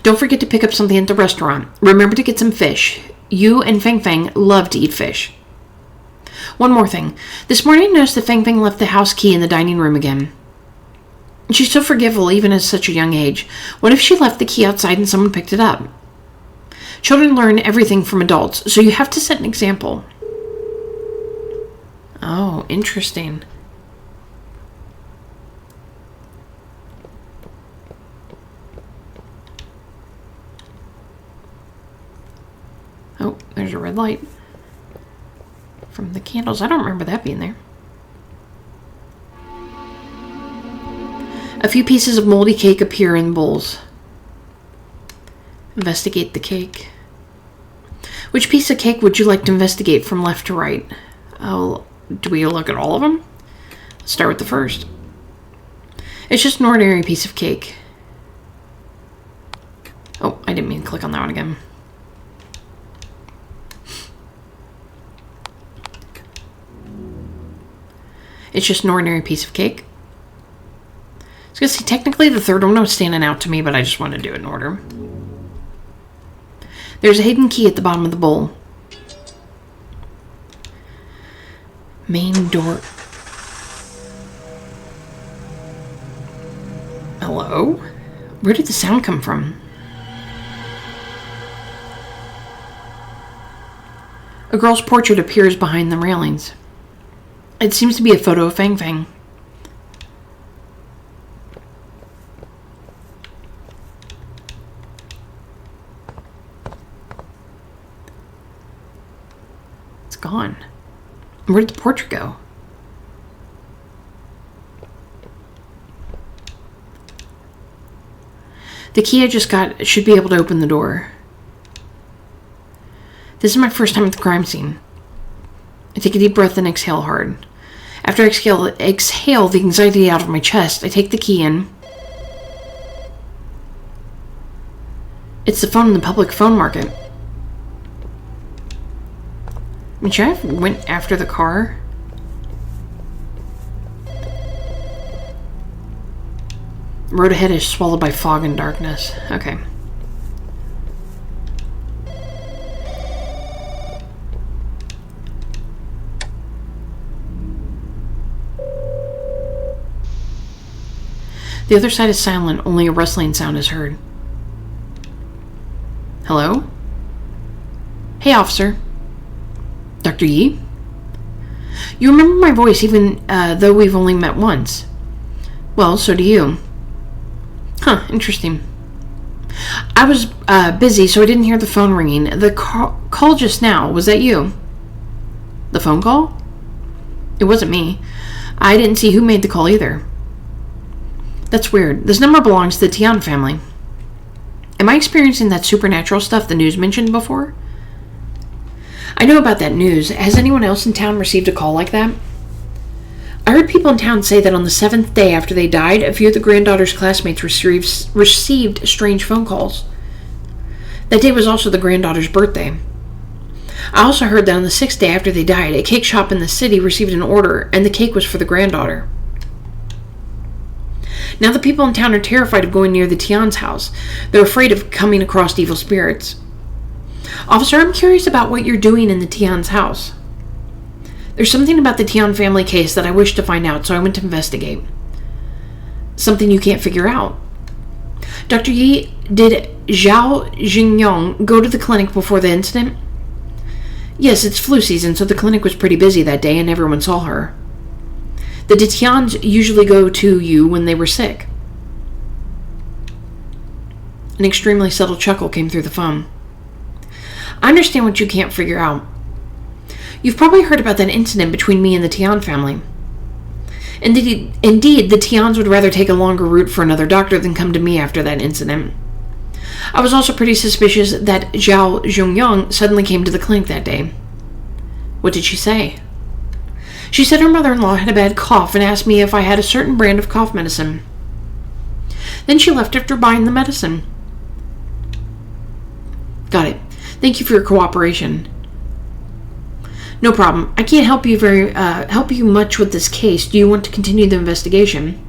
Don't forget to pick up something at the restaurant. Remember to get some fish. You and Feng Feng love to eat fish. One more thing. This morning I noticed that Feng Feng left the house key in the dining room again. She's so forgiveful even at such a young age. What if she left the key outside and someone picked it up? Children learn everything from adults, so you have to set an example. Oh, interesting. Oh, there's a red light from the candles. I don't remember that being there. A few pieces of moldy cake appear in bowls. Investigate the cake. Which piece of cake would you like to investigate from left to right? Oh, do we look at all of them? Let's start with the first. It's just an ordinary piece of cake. Oh, I didn't mean to click on that one again. It's just an ordinary piece of cake. I was going to say, technically the third one was standing out to me, but I just want to do it in order. There's a hidden key at the bottom of the bowl. Main door. Hello? Where did the sound come from? A girl's portrait appears behind the railings. It seems to be a photo of Feng Feng. It's gone. Where did the portrait go? The key I just got should be able to open the door. This is my first time at the crime scene. I take a deep breath and exhale hard. After I exhale the anxiety out of my chest, I take the key in. It's the phone in the public phone market. I mean, should I have went after the car? Road ahead is swallowed by fog and darkness. Okay. The other side is silent, only a rustling sound is heard. Hello? Hey, officer. Dr. Yi? You remember my voice even though we've only met once. Well, so do you. Huh, interesting. I was busy, so I didn't hear the phone ringing. The call just now, was that you? The phone call? It wasn't me. I didn't see who made the call either. That's weird. This number belongs to the Tian family. Am I experiencing that supernatural stuff the news mentioned before? I know about that news. Has anyone else in town received a call like that? I heard people in town say that on the 7th day after they died, a few of the granddaughter's classmates received strange phone calls. That day was also the granddaughter's birthday. I also heard that on the 6th day after they died, a cake shop in the city received an order, and the cake was for the granddaughter. Now the people in town are terrified of going near the Tian's house. They're afraid of coming across evil spirits. Officer, I'm curious about what you're doing in the Tian's house. There's something about the Tian family case that I wish to find out, so I went to investigate. Something you can't figure out. Dr. Yi, did Zhao Jingyong go to the clinic before the incident? Yes, it's flu season, so the clinic was pretty busy that day and everyone saw her. The Tians usually go to you when they were sick. An extremely subtle chuckle came through the phone. I understand what you can't figure out. You've probably heard about that incident between me and the Tian family. Indeed, the Tians would rather take a longer route for another doctor than come to me after that incident. I was also pretty suspicious that Zhao Zhongyang suddenly came to the clinic that day. What did she say? She said her mother-in-law had a bad cough and asked me if I had a certain brand of cough medicine. Then she left after buying the medicine. Got it. Thank you for your cooperation. No problem. I can't help you much with this case. Do you want to continue the investigation?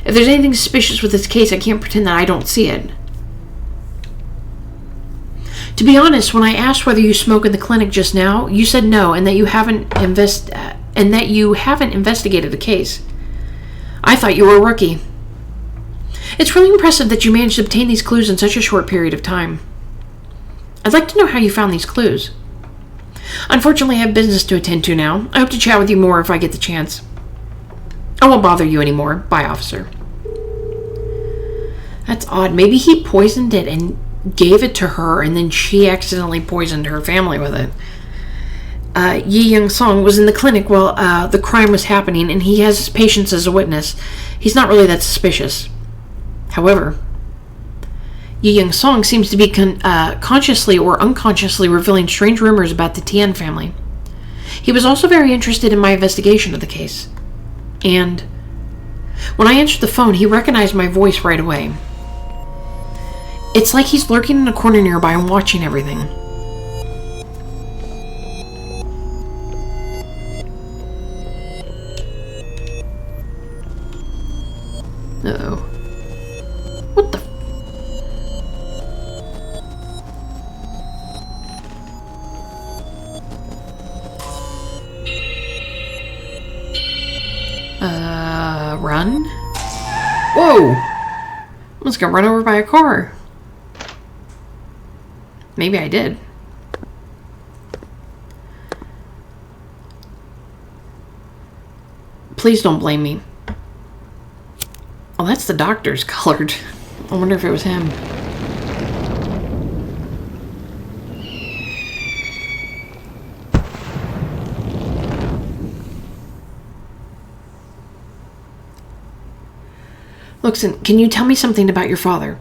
If there's anything suspicious with this case, I can't pretend that I don't see it. To be honest, when I asked whether you smoke in the clinic just now, you said no, and that you haven't investigated the case. I thought you were a rookie. It's really impressive that you managed to obtain these clues in such a short period of time. I'd like to know how you found these clues. Unfortunately, I have business to attend to now. I hope to chat with you more if I get the chance. I won't bother you anymore. Bye, officer. That's odd. Maybe he poisoned it and gave it to her, and then she accidentally poisoned her family with it. Yi Young Song was in the clinic while the crime was happening, and he has his patients as a witness. He's not really that suspicious. However, Yi Young Song seems to be consciously or unconsciously revealing strange rumors about the Tian family. He was also very interested in my investigation of the case. And when I answered the phone, he recognized my voice right away. It's like he's lurking in a corner nearby and watching everything. Uh-oh. What the... Run? Whoa! Almost got run over by a car. Maybe I did. Please don't blame me. Oh, that's the doctor's colored. I wonder if it was him. Listen, can you tell me something about your father?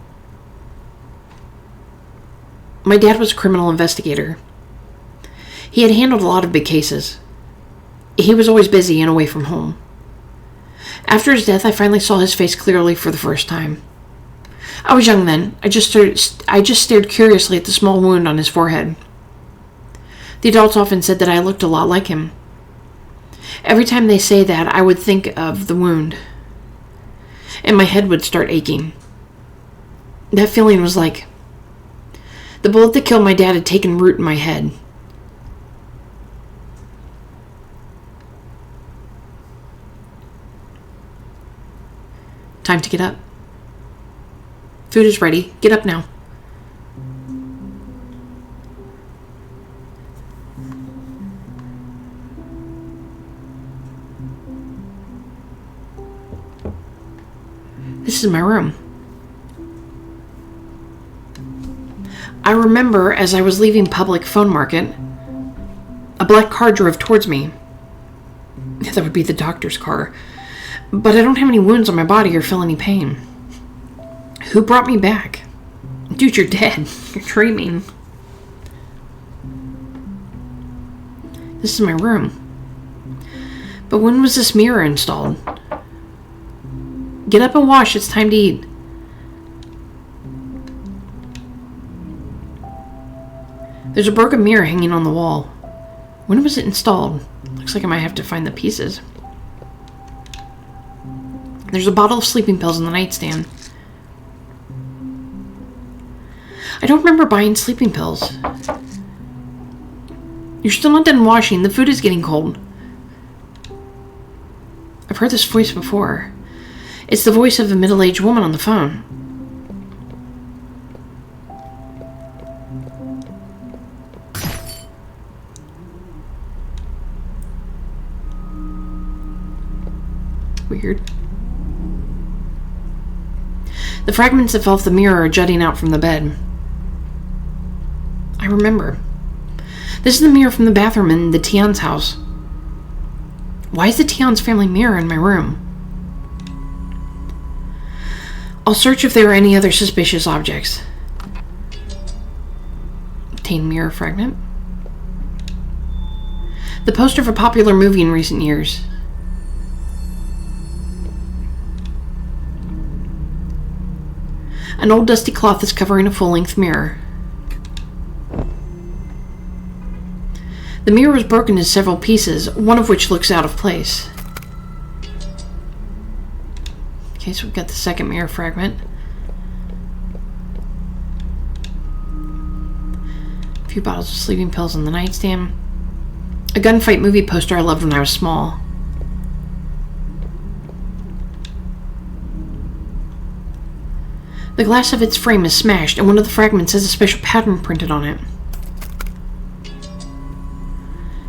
My dad was a criminal investigator. He had handled a lot of big cases. He was always busy and away from home. After his death, I finally saw his face clearly for the first time. I was young then. I just stared curiously at the small wound on his forehead. The adults often said that I looked a lot like him. Every time they say that, I would think of the wound, and my head would start aching. That feeling was like the bullet that killed my dad had taken root in my head. Time to get up. Food is ready. Get up now. This is my room. I remember as I was leaving Public Phone Market, a black car drove towards me. That would be the doctor's car. But I don't have any wounds on my body or feel any pain. Who brought me back? Dude, you're dead. You're dreaming. This is my room. But when was this mirror installed? Get up and wash. It's time to eat. There's a broken mirror hanging on the wall. When was it installed? Looks like I might have to find the pieces. There's a bottle of sleeping pills in the nightstand. I don't remember buying sleeping pills. You're still not done washing. The food is getting cold. heard this voice before. It's the voice of a middle-aged woman on the phone. Weird. The fragments that fell off the mirror are jutting out from the bed. I remember. This is the mirror from the bathroom in the Tian's house. Why is the Tian's family mirror in my room? I'll search if there are any other suspicious objects. Obtain mirror fragment. The poster of a popular movie in recent years. An old dusty cloth is covering a full-length mirror. The mirror was broken into several pieces, one of which looks out of place. Okay, so we've got the second mirror fragment. A few bottles of sleeping pills on the nightstand. A gunfight movie poster I loved when I was small. The glass of its frame is smashed, and one of the fragments has a special pattern printed on it.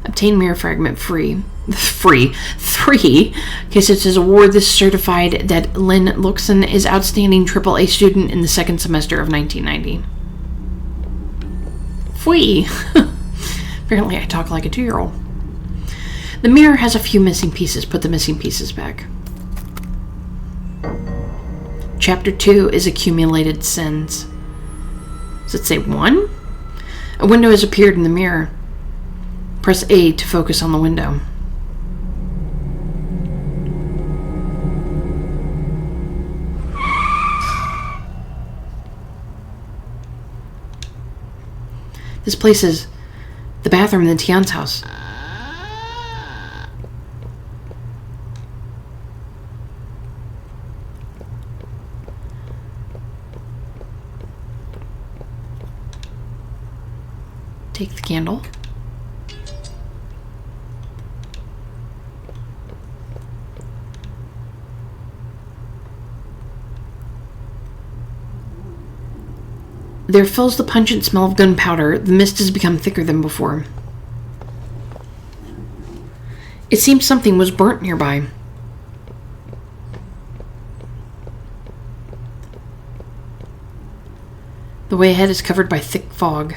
Obtain mirror fragment free. 3. Okay, so it says award this certified that Lynn Luxon is outstanding AAA student in the second semester of 1990. Free. Apparently I talk like a 2-year-old. The mirror has a few missing pieces. Put the missing pieces back. Chapter 2 is accumulated sins. Does it say 1? A window has appeared in the mirror. Press A to focus on the window. This place is the bathroom in the Tian's house. Take the candle. There fills the pungent smell of gunpowder. The mist has become thicker than before. It seems something was burnt nearby. The way ahead is covered by thick fog.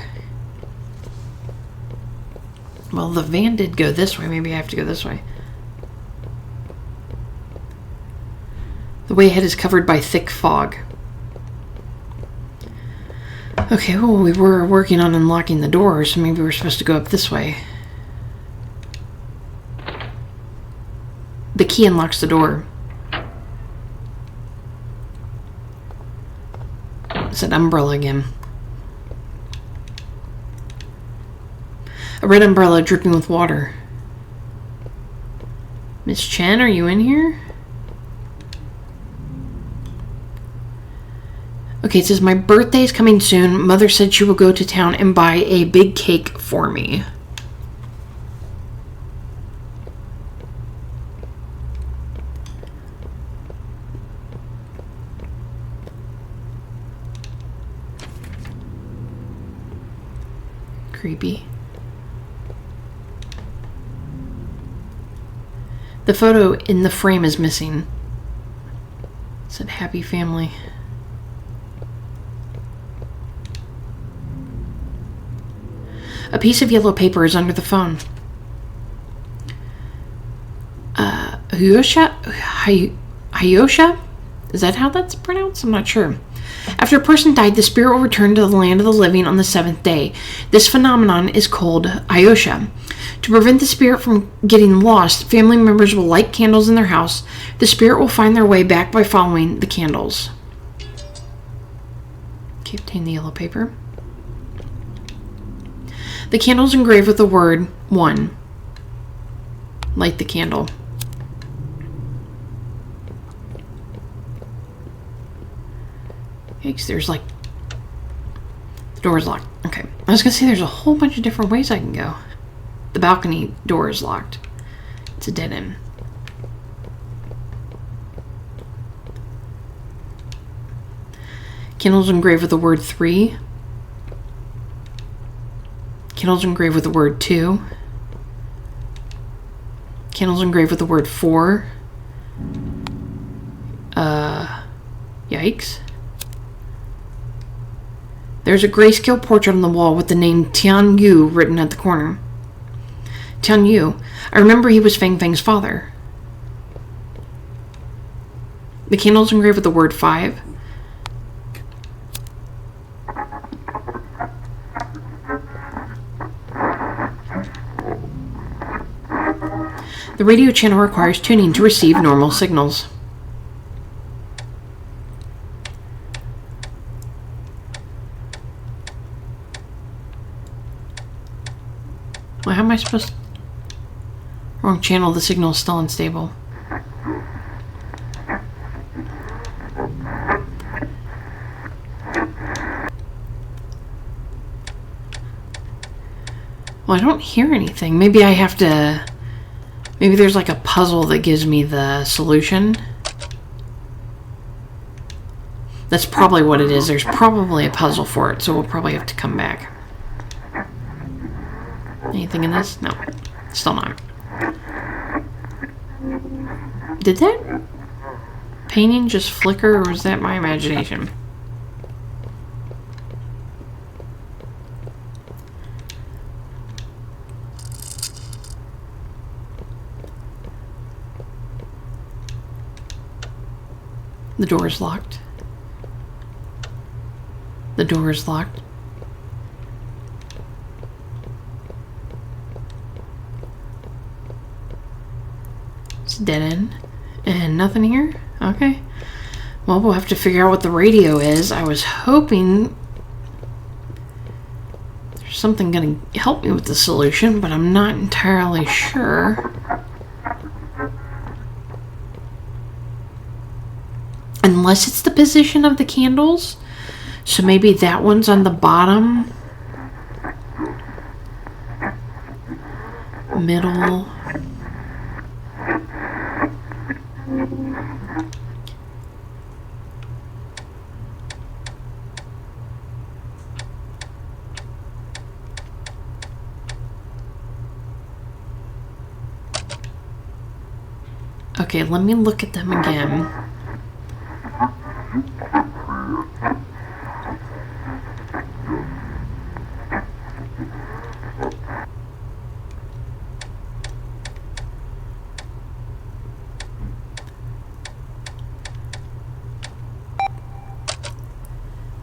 Well, the van did go this way. Maybe I have to go this way. The way ahead is covered by thick fog. Okay, well, we were working on unlocking the door, so maybe we're supposed to go up this way. The key unlocks the door. It's an umbrella again. A red umbrella dripping with water. Miss Chen, are you in here? Okay, it says, my birthday's coming soon. Mother said she will go to town and buy a big cake for me. Creepy. The photo in the frame is missing. It said happy family. A piece of yellow paper is under the phone. Hyosha? Is that how that's pronounced? I'm not sure. After a person died, the spirit will return to the land of the living on the 7th day. This phenomenon is called Hyosha. To prevent the spirit from getting lost, family members will light candles in their house. The spirit will find their way back by following the candles. Okay, obtain the yellow paper. The candle is engraved with the word 1. Light the candle. Okay, 'cause there's like... The door is locked. Okay. I was going to say there's a whole bunch of different ways I can go. The balcony door is locked. It's a dead end. Candles engraved with the word 3. Candles engraved with the word 2. Candles engraved with the word 4. Yikes. There's a grayscale portrait on the wall with the name Tian Yu written at the corner. Tian Yu. I remember he was Feng Feng's father. The candles engraved with the word 5. The radio channel requires tuning to receive normal signals. Well, how am I supposed to... Wrong channel, the signal is still unstable. Well, I don't hear anything. Maybe I have to... Maybe there's like a puzzle that gives me the solution. That's probably what it is. There's probably a puzzle for it, so we'll probably have to come back. Anything in this? No. Still not. Did that painting just flicker, or was that my imagination? The door is locked. The door is locked. It's dead end. And nothing here? Okay. Well, we'll have to figure out what the radio is. I was hoping there's something going to help me with the solution, but I'm not entirely sure. Unless it's the position of the candles. So maybe that one's on the bottom. Middle. Okay, let me look at them again.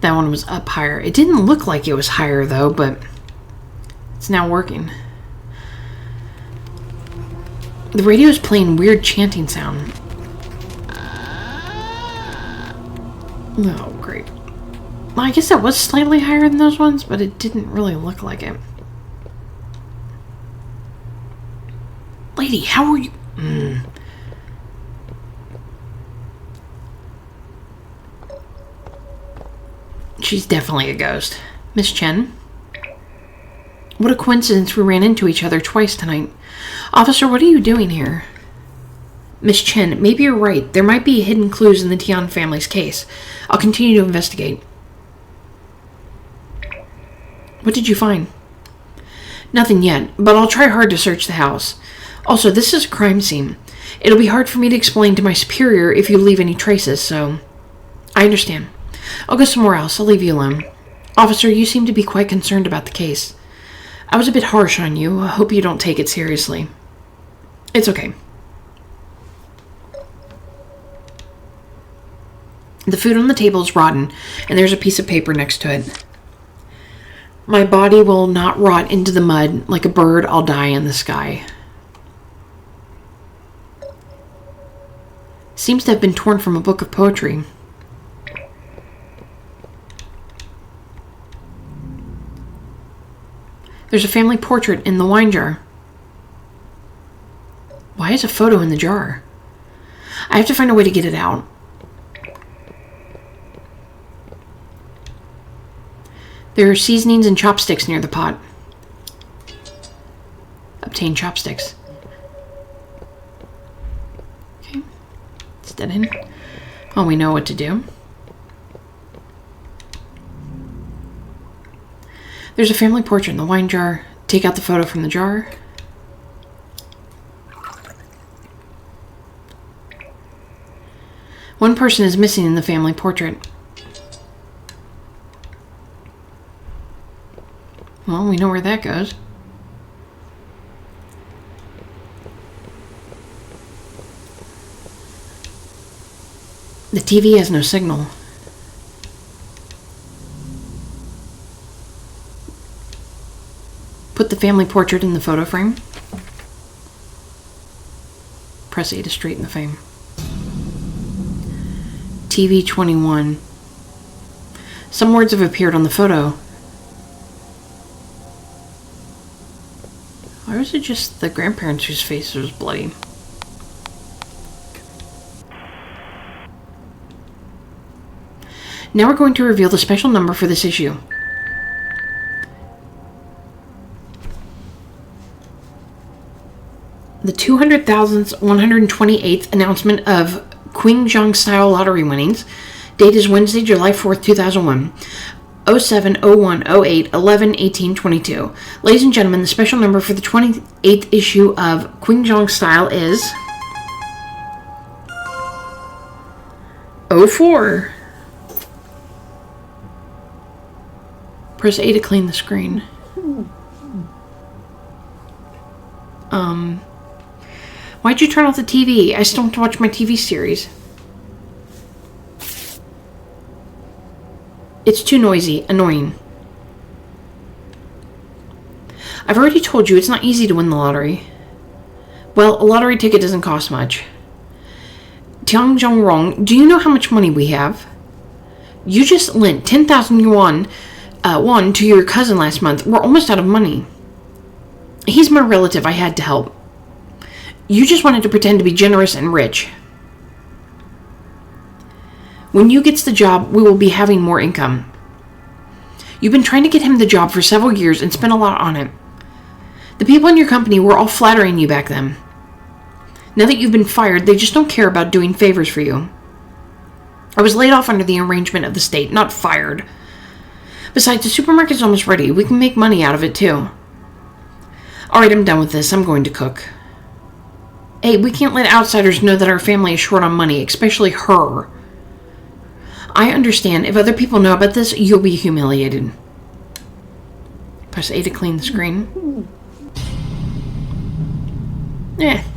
That one was up higher. It didn't look like it was higher though, but it's now working. The radio is playing weird chanting sound. Oh, great. Well, I guess that was slightly higher than those ones, but it didn't really look like it. Lady, how are you? She's definitely a ghost. Miss Chen? What a coincidence we ran into each other twice tonight. Officer, what are you doing here? Miss Chen, maybe you're right. There might be hidden clues in the Tian family's case. I'll continue to investigate. What did you find? Nothing yet, but I'll try hard to search the house. Also, this is a crime scene. It'll be hard for me to explain to my superior if you leave any traces, so... I understand. I'll go somewhere else. I'll leave you alone. Officer, you seem to be quite concerned about the case. I was a bit harsh on you. I hope you don't take it seriously. It's okay. The food on the table is rotten, and there's a piece of paper next to it. My body will not rot into the mud. Like a bird, I'll die in the sky. Seems to have been torn from a book of poetry. There's a family portrait in the wine jar. Why is a photo in the jar? I have to find a way to get it out. There are seasonings and chopsticks near the pot. Obtain chopsticks. Okay. It's dead end. Well, we know what to do. There's a family portrait in the wine jar. Take out the photo from the jar. One person is missing in the family portrait. Well, we know where that goes. The TV has no signal. Put the family portrait in the photo frame. Press A to straighten the frame. TV 21. Some words have appeared on the photo. Or is it just the grandparents whose face was bloody? Now we're going to reveal the special number for this issue. The 200,128th announcement of Qingzhong style lottery winnings. Date is Wednesday, July 4th, 2001. 07, 01, 08, 11, 18, 22. Ladies and gentlemen, the special number for the 28th issue of Qingzhong style is 04. Press A to clean the screen. Why'd you turn off the TV? I still want to watch my TV series. It's too noisy. Annoying. I've already told you it's not easy to win the lottery. Well, a lottery ticket doesn't cost much. Tiang Zhongrong, do you know how much money we have? You just lent 10,000 yuan to your cousin last month. We're almost out of money. He's my relative. I had to help. You just wanted to pretend to be generous and rich. When you gets the job, we will be having more income. You've been trying to get him the job for several years and spent a lot on it. The people in your company were all flattering you back then. Now that you've been fired, they just don't care about doing favors for you. I was laid off under the arrangement of the state, not fired. Besides, the supermarket's almost ready. We can make money out of it, too. Alright, I'm done with this. I'm going to cook. Hey, we can't let outsiders know that our family is short on money, especially her. I understand. If other people know about this, you'll be humiliated. Press A to clean the screen.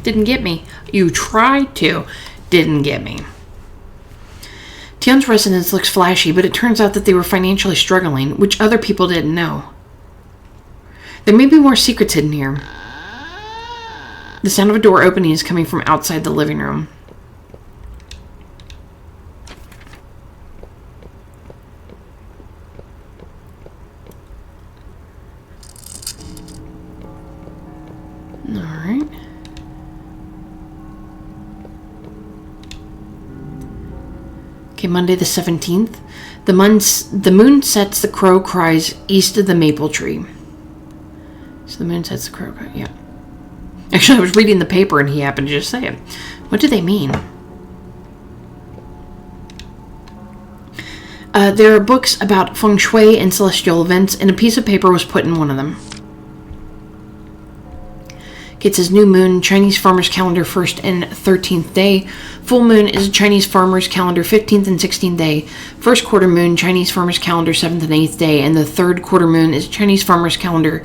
Didn't get me. You tried to. Didn't get me. Tian's residence looks flashy, but it turns out that they were financially struggling, which other people didn't know. There may be more secrets hidden here. The sound of a door opening is coming from outside the living room. Alright. Okay, Monday the 17th. The moon sets, the crow cries east of the maple tree. So the moon sets, the crow cries, yeah. Actually, I was reading the paper and he happened to just say it. What do they mean? There are books about feng shui and celestial events, and a piece of paper was put in one of them. It says new moon, Chinese farmer's calendar 1st and 13th day. Full moon is a Chinese farmer's calendar 15th and 16th day. First quarter moon, Chinese farmer's calendar 7th and 8th day. And the third quarter moon is Chinese farmer's calendar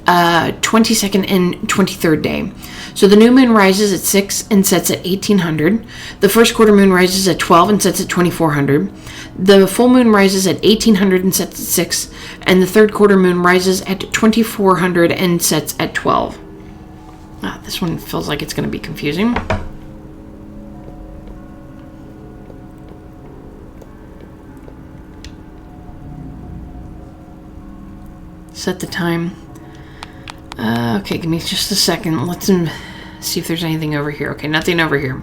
22nd and 23rd day. So the new moon rises at 6 and sets at 1800. The first quarter moon rises at 12 and sets at 2400. The full moon rises at 1800 and sets at 6. And the third quarter moon rises at 2400 and sets at 12. This one feels like it's going to be confusing. Set the time. Okay, give me just a second. Let's see if there's anything over here. Okay, nothing over here.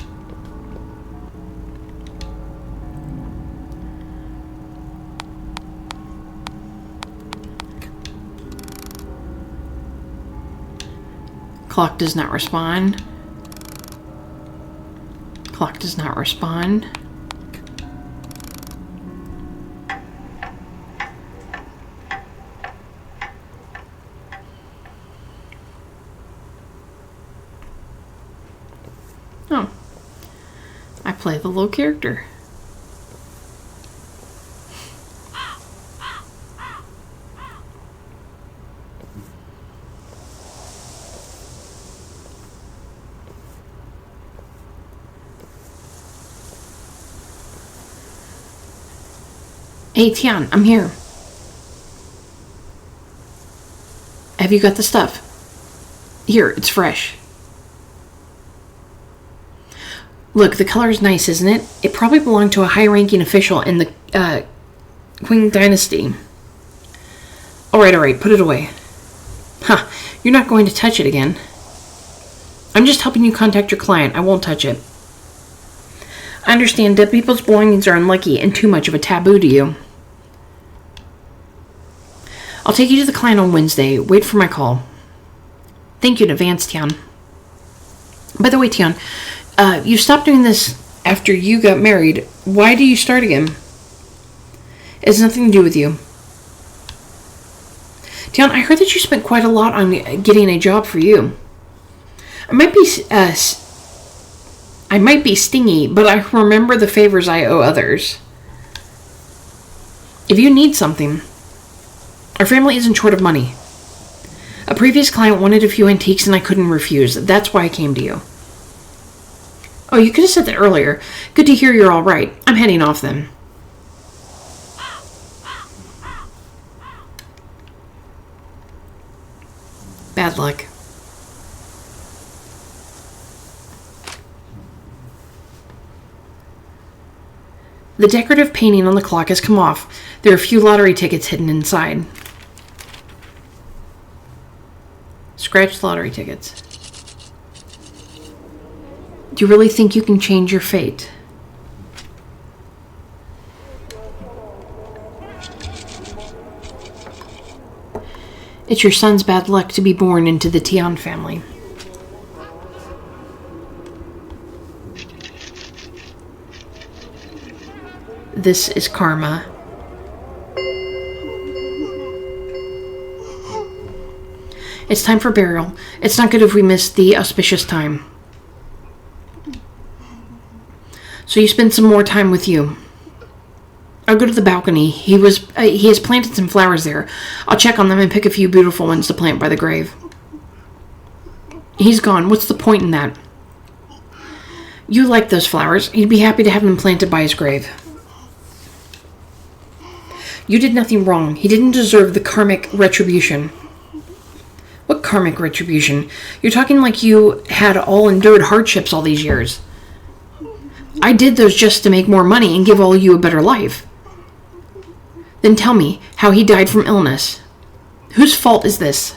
Clock does not respond. Clock does not respond. Oh. I play the little character. Hey, Tian, I'm here. Have you got the stuff? Here, it's fresh. Look, the color is nice, isn't it? It probably belonged to a high-ranking official in the Qing dynasty. Alright, put it away. Huh, you're not going to touch it again. I'm just helping you contact your client. I won't touch it. I understand dead people's belongings are unlucky and too much of a taboo to you. I'll take you to the client on Wednesday. Wait for my call. Thank you in advance, Tian. By the way, Tian, you stopped doing this after you got married. Why do you start again? It has nothing to do with you. Tian, I heard that you spent quite a lot on getting a job for you. I might be stingy, but I remember the favors I owe others. If you need something, our family isn't short of money. A previous client wanted a few antiques and I couldn't refuse. That's why I came to you. Oh, you could have said that earlier. Good to hear you're all right. I'm heading off then. Bad luck. The decorative painting on the clock has come off. There are a few lottery tickets hidden inside. Scratched lottery tickets. Do you really think you can change your fate? It's your son's bad luck to be born into the Tian family. This is karma. It's time for burial. It's not good if we miss the auspicious time. So you spend some more time with you. I'll go to the balcony. He has planted some flowers there. I'll check on them and pick a few beautiful ones to plant by the grave. He's gone. What's the point in that? You like those flowers. He'd be happy to have them planted by his grave. You did nothing wrong. He didn't deserve the karmic retribution. What karmic retribution? You're talking like you had all endured hardships all these years. I did those just to make more money and give all you a better life. Then tell me how he died from illness. Whose fault is this?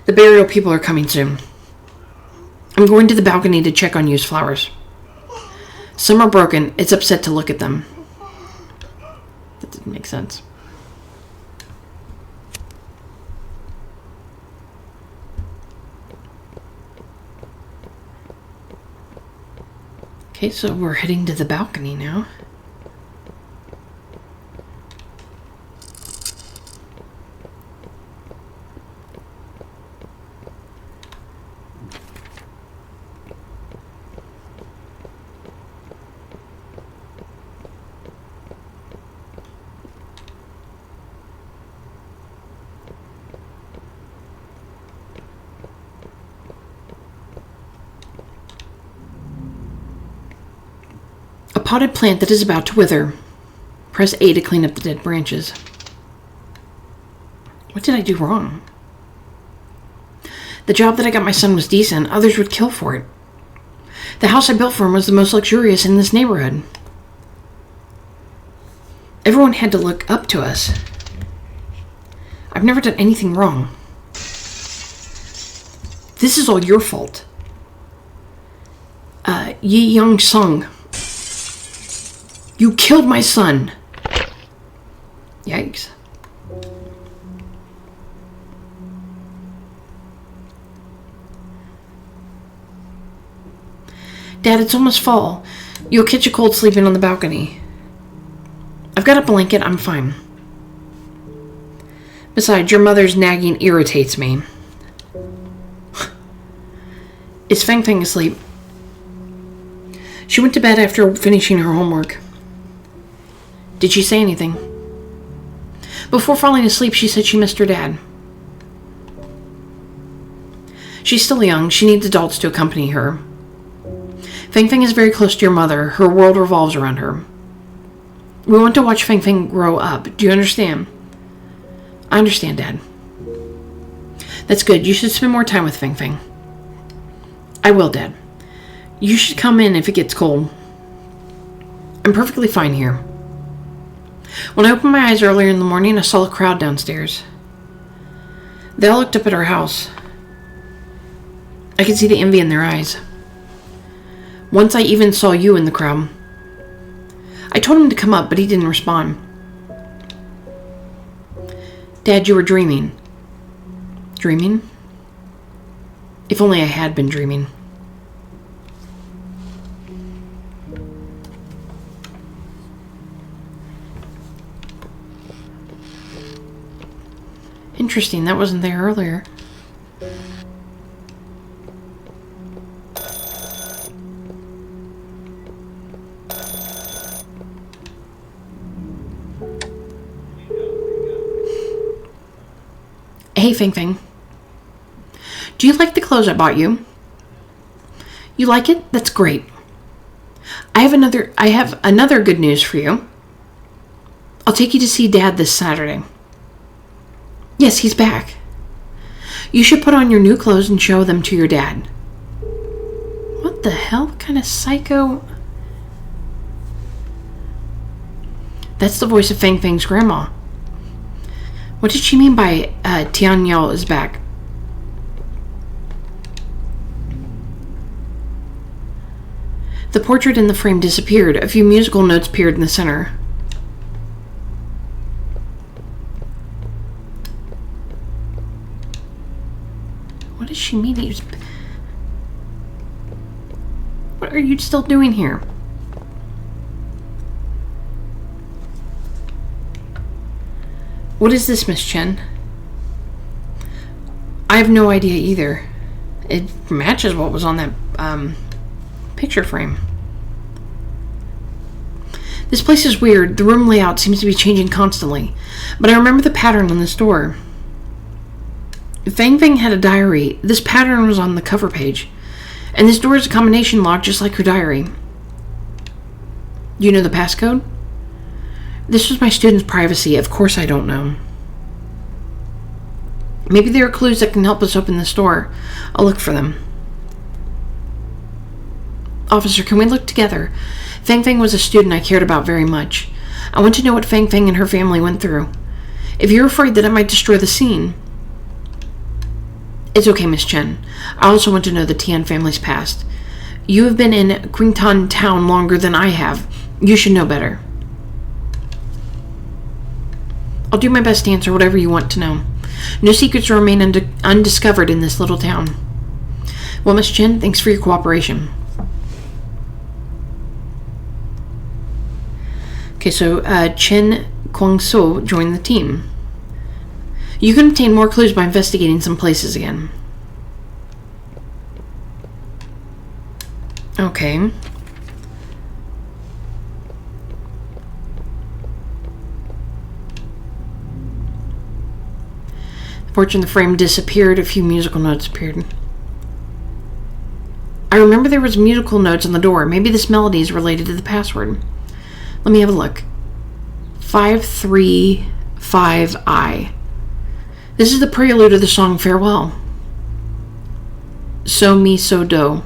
The burial people are coming soon. I'm going to the balcony to check on used flowers. Some are broken. It's upset to look at them. That didn't make sense. Okay, so we're heading to the balcony now. Potted plant that is about to wither. Press A to clean up the dead branches. What did I do wrong? The job that I got my son was decent. Others would kill for it. The house I built for him was the most luxurious in this neighborhood. Everyone had to look up to us. I've never done anything wrong. This is all your fault. Yi Young Sung. You killed my son. Yikes. Dad, it's almost fall. You'll catch a cold sleeping on the balcony. I've got a blanket. I'm fine. Besides, your mother's nagging irritates me. Is Feng Feng asleep? She went to bed after finishing her homework. Did she say anything? Before falling asleep, she said she missed her dad. She's still young. She needs adults to accompany her. Feng Feng is very close to your mother. Her world revolves around her. We want to watch Feng Feng grow up. Do you understand? I understand, Dad. That's good. You should spend more time with Feng Feng. I will, Dad. You should come in if it gets cold. I'm perfectly fine here. When I opened my eyes earlier in the morning, I saw a crowd downstairs. They all looked up at our house. I could see the envy in their eyes. Once I even saw you in the crowd. I told him to come up, but he didn't respond. Dad, you were dreaming. Dreaming? If only I had been dreaming. Interesting, that wasn't there earlier. Hey, Feng Feng. Do you like the clothes I bought you? You like it? That's great. I have another good news for you. I'll take you to see Dad this Saturday. Yes, he's back. You should put on your new clothes and show them to your dad. What the hell? What kind of psycho? That's the voice of Feng Feng's grandma. What did she mean by Tian Yao is back? The portrait in the frame disappeared. A few musical notes appeared in the center. What does she mean? What are you still doing here? What is this, Miss Chen? I have no idea either. It matches what was on that picture frame. This place is weird. The room layout seems to be changing constantly, but I remember the pattern on this door. Feng Feng had a diary. This pattern was on the cover page, and this door is a combination lock just like her diary. You know the passcode? This was my student's privacy. Of course I don't know. Maybe there are clues that can help us open this door. I'll look for them. Officer, can we look together? Feng Feng was a student I cared about very much. I want to know what Feng Feng and her family went through. If you're afraid that it might destroy the scene... It's okay, Miss Chen. I also want to know the Tian family's past. You have been in Qingtan town longer than I have. You should know better. I'll do my best to answer whatever you want to know. No secrets remain undiscovered in this little town. Well, Miss Chen, thanks for your cooperation. Okay, so Chen Guangzhou joined the team. You can obtain more clues by investigating some places again. Okay. The portrait in the frame disappeared. A few musical notes appeared. I remember there was musical notes on the door. Maybe this melody is related to the password. Let me have a look. 535I. This is the prelude of the song Farewell. So, mi, so, do.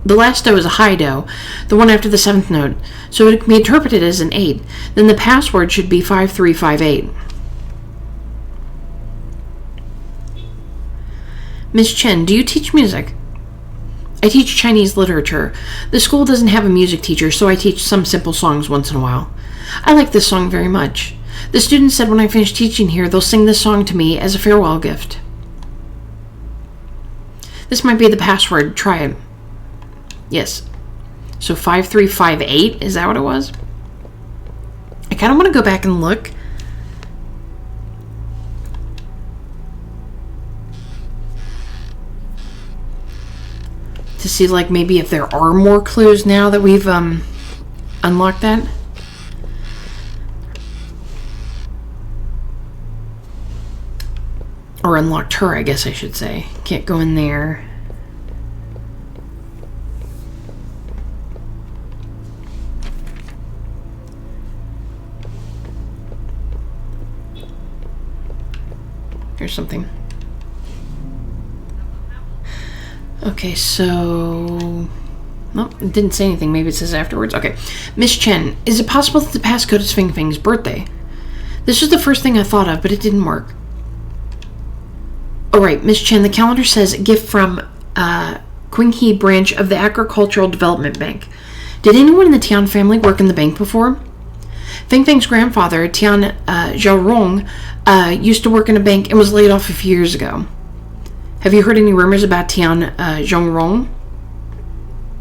The last do is a high do, the one after the seventh note, so it can be interpreted as an 8. Then the password should be 5358. Miss Chen, do you teach music? I teach Chinese literature. The school doesn't have a music teacher, so I teach some simple songs once in a while. I like this song very much. The students said when I finish teaching here, they'll sing this song to me as a farewell gift. This might be the password. Try it. Yes. So 5358, is that what it was? I kind of want to go back and look. to see, like, maybe if there are more clues now that we've unlocked that. Or unlocked her, I guess I should say. Can't go in there. Here's something. Okay, so... Nope, it didn't say anything. Maybe it says afterwards. Okay. Miss Chen, is it possible that the passcode is Fing Fing's birthday? This was the first thing I thought of, but it didn't work. Alright, Miss Chen, the calendar says gift from Qinghe branch of the Agricultural Development Bank. Did anyone in the Tian family work in the bank before? Fing Fing's grandfather, Tian Zhaorong, used to work in a bank and was laid off a few years ago. Have you heard any rumors about Tian Zhaorong?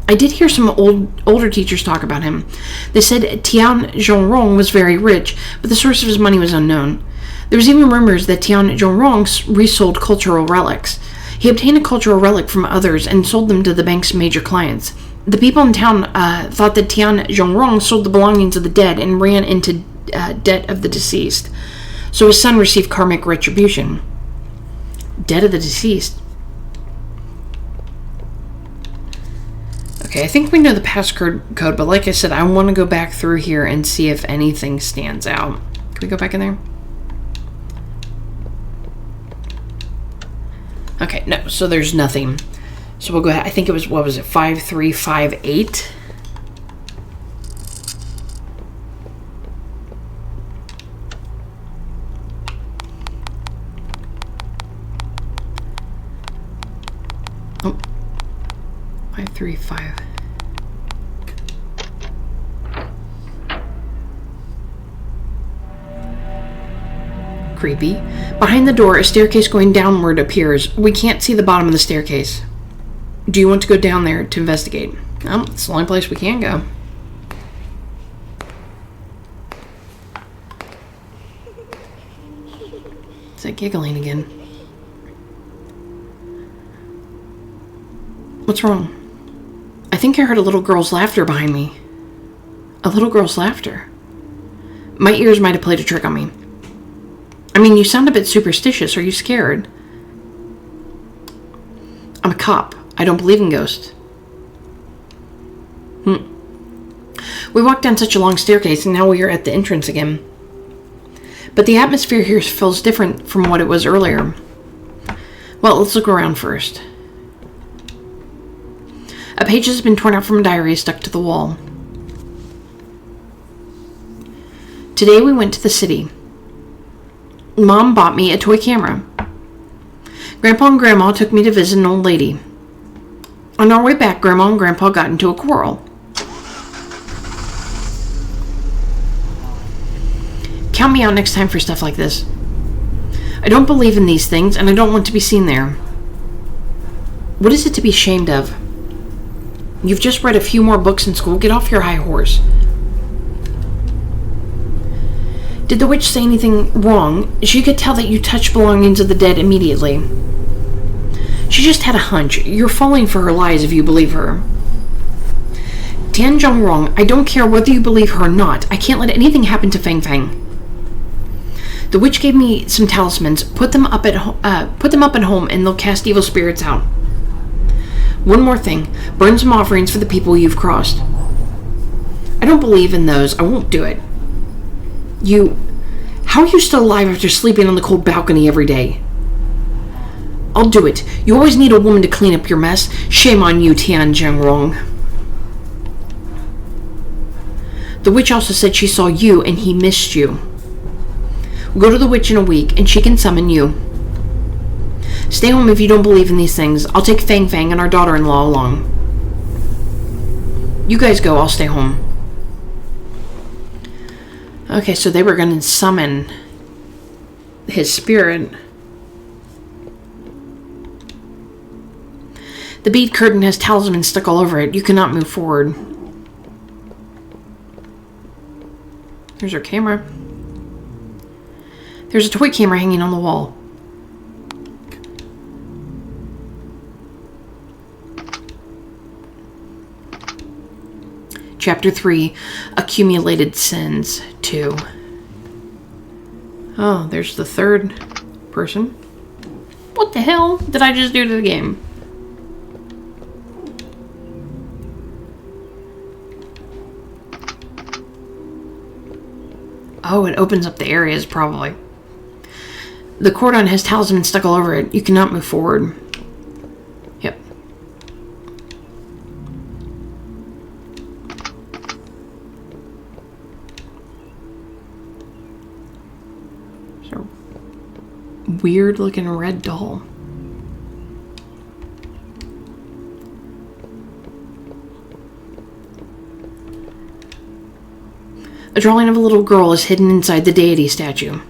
I did hear some older teachers talk about him. They said Tian Zhaorong was very rich, but the source of his money was unknown. There was even rumors that Tian Zhaorong resold cultural relics. He obtained a cultural relic from others and sold them to the bank's major clients. The people in town thought that Tian Zhaorong sold the belongings of the dead and ran into debt of the deceased. So his son received karmic retribution. Debt of the deceased. Okay, I think we know the passcode code, but like I said, I want to go back through here and see if anything stands out. Can we go back in there? Okay, no, so there's nothing. So we'll go ahead. I think it was, what was it, 5358? Oh, 535. Creepy. Behind the door, a staircase going downward appears. We can't see the bottom of the staircase. Do you want to go down there to investigate? Oh, it's the only place we can go. Is that giggling again? What's wrong? I think I heard a little girl's laughter behind me. A little girl's laughter. My ears might have played a trick on me. I mean, you sound a bit superstitious. Are you scared? I'm a cop. I don't believe in ghosts. We walked down such a long staircase, and now we are at the entrance again. But the atmosphere here feels different from what it was earlier. Well, let's look around first. A page has been torn out from a diary stuck to the wall. Today we went to the city. Mom bought me a toy camera. Grandpa and Grandma took me to visit an old lady. On our way back, Grandma and Grandpa got into a quarrel. Count me out next time for stuff like this. I don't believe in these things, and I don't want to be seen there. What is it to be ashamed of? You've just read a few more books in school. Get off your high horse. Did the witch say anything wrong? She could tell that you touched belongings of the dead immediately. She just had a hunch. You're falling for her lies if you believe her. Tian Zhaorong, I don't care whether you believe her or not. I can't let anything happen to Fang Fang. The witch gave me some talismans. Put them up at home, and they'll cast evil spirits out. One more thing. Burn some offerings for the people you've crossed. I don't believe in those. I won't do it. How are you still alive after sleeping on the cold balcony every day? I'll do it. You always need a woman to clean up your mess. Shame on you, Tian Zhaorong. The witch also said she saw you and he missed you. We'll go to the witch in a week and she can summon you. Stay home if you don't believe in these things. I'll take Fang Fang and our daughter-in-law along. You guys go, I'll stay home. Okay, so they were going to summon his spirit. The bead curtain has talismans stuck all over it. You cannot move forward. There's our camera. There's a toy camera hanging on the wall. Chapter 3, Accumulated Sins 2. Oh, there's the third person. What the hell did I just do to the game? Oh, it opens up the areas, probably. The cordon has talisman stuck all over it. You cannot move forward. Yep. So, weird looking red doll. A drawing of a little girl is hidden inside the deity statue.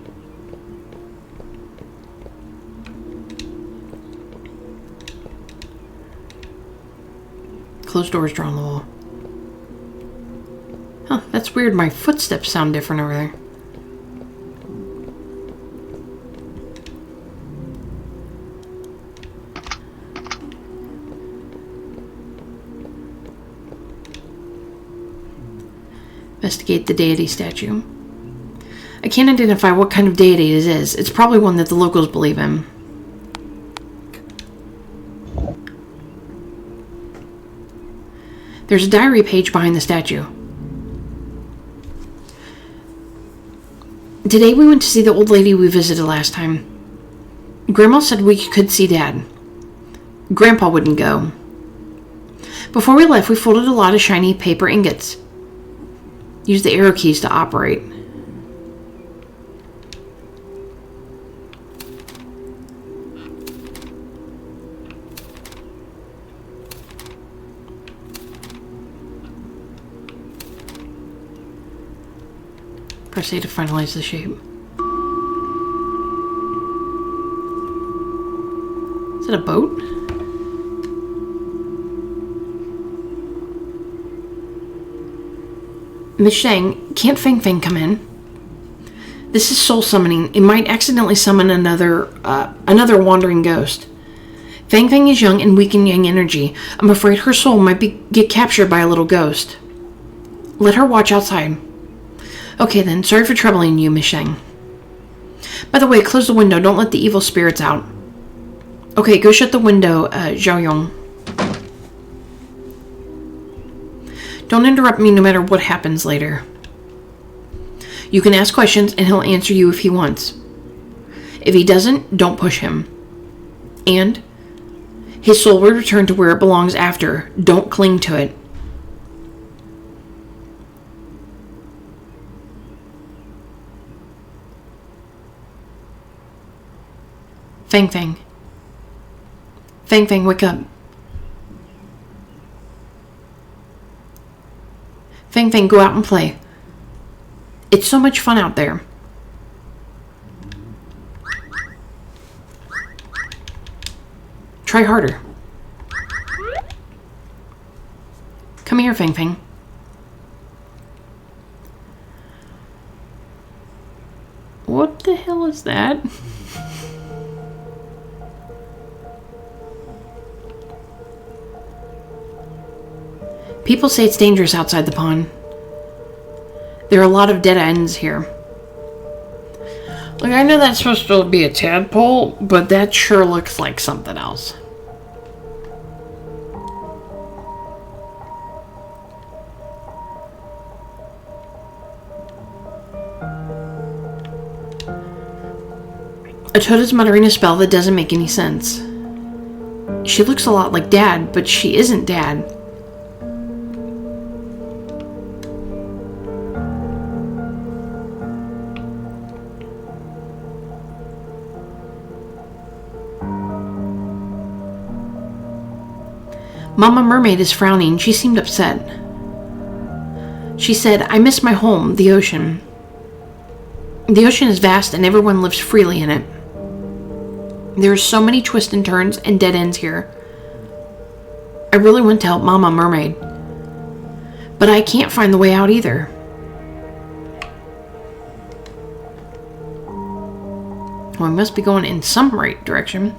Closed doors drawn on the wall. Huh, that's weird. My footsteps sound different over there. Investigate the deity statue. I can't identify what kind of deity it is. It's probably one that the locals believe in. There's a diary page behind the statue. Today we went to see the old lady we visited last time. Grandma said we could see Dad. Grandpa wouldn't go. Before we left, we folded a lot of shiny paper ingots. Use the arrow keys to operate. Press A to finalize the shape. Is it a boat? Miss Shang, can't Feng Feng come in? This is soul summoning. It might accidentally summon another wandering ghost. Feng Feng is young and weak in yang energy. I'm afraid her soul might get captured by a little ghost. Let her watch outside. Okay then, sorry for troubling you, Miss Shang. By the way, close the window. Don't let the evil spirits out. Okay, go shut the window, Zhao Yong. Don't interrupt me no matter what happens later. You can ask questions and he'll answer you if he wants. If he doesn't, don't push him. And his soul will return to where it belongs after. Don't cling to it. Feng Feng. Feng Feng, wake up. Feng Feng, go out and play. It's so much fun out there. Try harder. Come here, Feng Feng. What the hell is that? People say it's dangerous outside the pond. There are a lot of dead ends here. Like, I know that's supposed to be a tadpole, but that sure looks like something else. A toad is muttering a spell that doesn't make any sense. She looks a lot like Dad, but she isn't Dad. Mama Mermaid is frowning. She seemed upset. She said, I miss my home, the ocean. The ocean is vast and everyone lives freely in it. There are so many twists and turns and dead ends here. I really want to help Mama Mermaid. But I can't find the way out either. Well, I must be going in some right direction.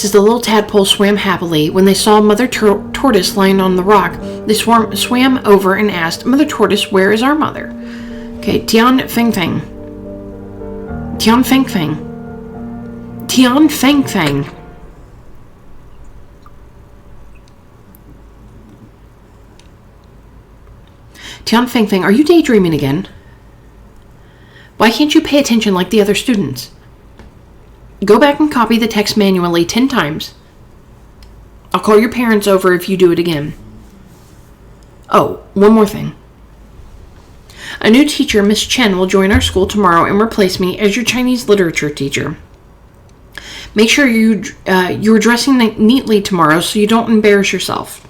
says the little tadpole swam happily. When they saw Mother Tortoise lying on the rock, they swam over and asked, Mother Tortoise, where is our mother? Okay, Tian Feng Feng. Tian Feng Feng. Tian Feng Feng. Tian Feng Feng, are you daydreaming again? Why can't you pay attention like the other students? Go back and copy the text manually 10 times. I'll call your parents over if you do it again. Oh, one more thing. A new teacher, Miss Chen, will join our school tomorrow and replace me as your Chinese literature teacher. Make sure you're dressing neatly tomorrow so you don't embarrass yourself.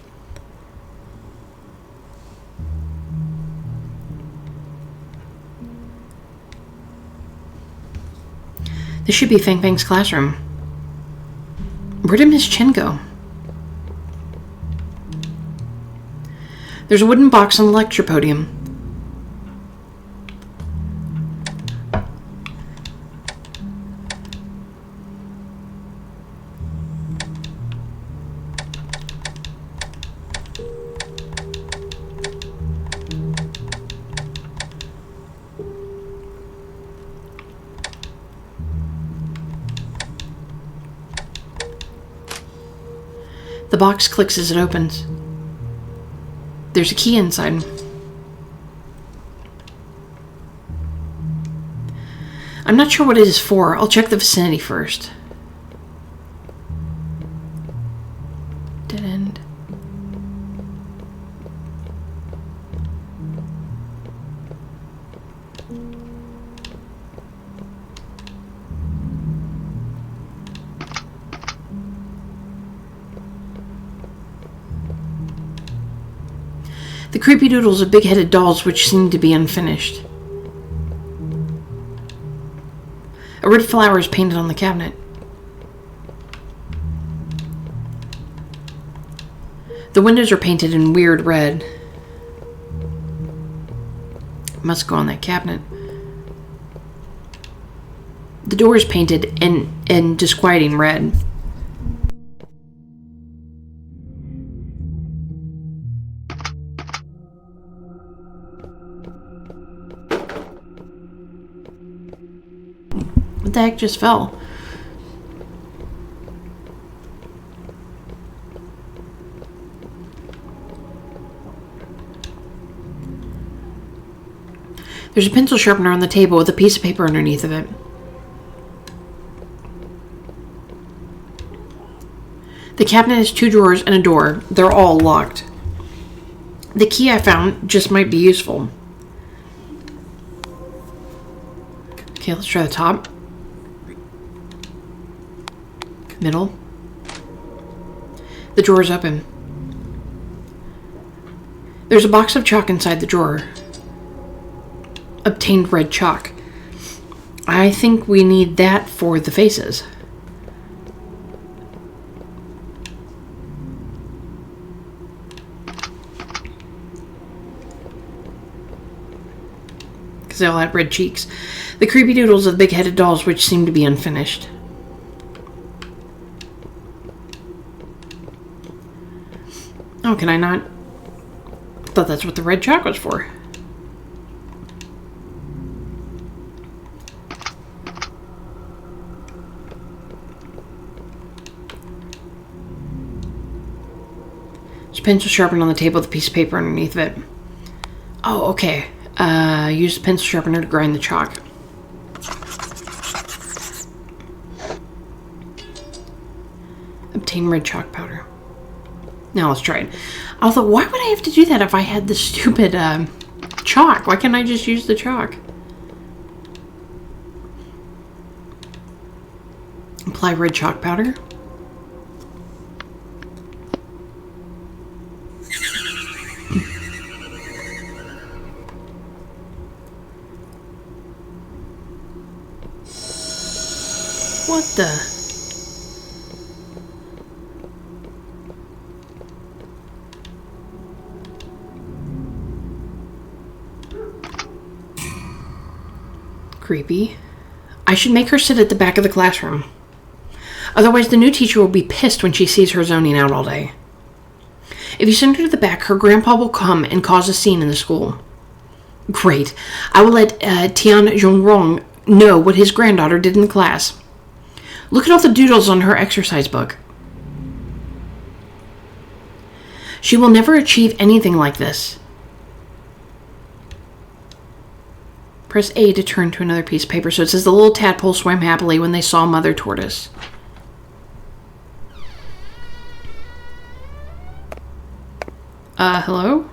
This should be Feng Feng's classroom. Where did Miss Chen go? There's a wooden box on the lecture podium. The box clicks as it opens. There's a key inside. I'm not sure what it is for. I'll check the vicinity first. Dead end. The creepy doodles of big-headed dolls which seem to be unfinished. A red flower is painted on the cabinet. The windows are painted in weird red. It must go on that cabinet. The door is painted in disquieting red. What the heck just fell? There's a pencil sharpener on the table with a piece of paper underneath of it. The cabinet has 2 drawers and a door. They're all locked. The key I found just might be useful. Okay, let's try the top. Middle. The drawer is open. There's a box of chalk inside the drawer. Obtained red chalk. I think we need that for the faces. Because they all had red cheeks. The creepy doodles of the big-headed dolls which seem to be unfinished. Oh, can I not? I thought that's what the red chalk was for. There's a pencil sharpened on the table with a piece of paper underneath of it. Oh, okay. Use the pencil sharpener to grind the chalk. Obtain red chalk powder. Now let's try it. I thought, why would I have to do that if I had the stupid chalk? Why can't I just use the chalk? Apply red chalk powder. What the? Creepy. I should make her sit at the back of the classroom. Otherwise, the new teacher will be pissed when she sees her zoning out all day. If you send her to the back, her grandpa will come and cause a scene in the school. Great. I will let Tian Zhongrong know what his granddaughter did in the class. Look at all the doodles on her exercise book. She will never achieve anything like this. Press A to turn to another piece of paper. So it says the little tadpole swam happily when they saw Mother Tortoise. Hello?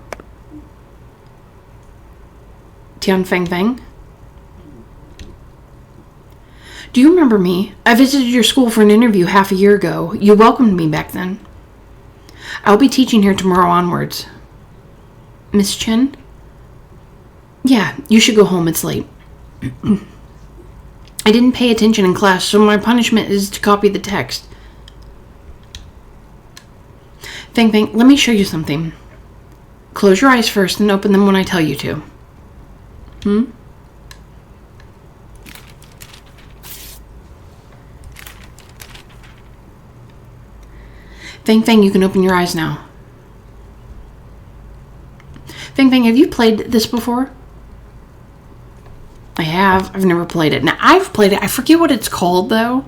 Tian Feng Feng? Do you remember me? I visited your school for an interview half a year ago. You welcomed me back then. I'll be teaching here tomorrow onwards. Miss Chen? Yeah, you should go home. It's late. I didn't pay attention in class, so my punishment is to copy the text. Feng Feng, let me show you something. Close your eyes first and open them when I tell you to. Feng Feng, you can open your eyes now. Feng Feng, have you played this before? I have. I've never played it. Now, I've played it. I forget what it's called, though.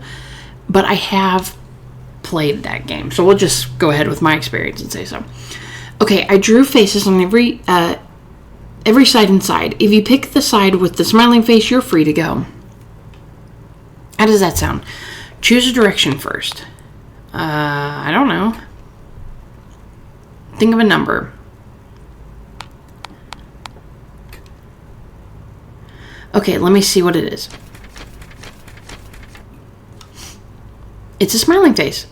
But I have played that game. So we'll just go ahead with my experience and say so. Okay, I drew faces on every side and side. If you pick the side with the smiling face, you're free to go. How does that sound? Choose a direction first. I don't know. Think of a number. Okay, let me see what it is. It's a smiling face.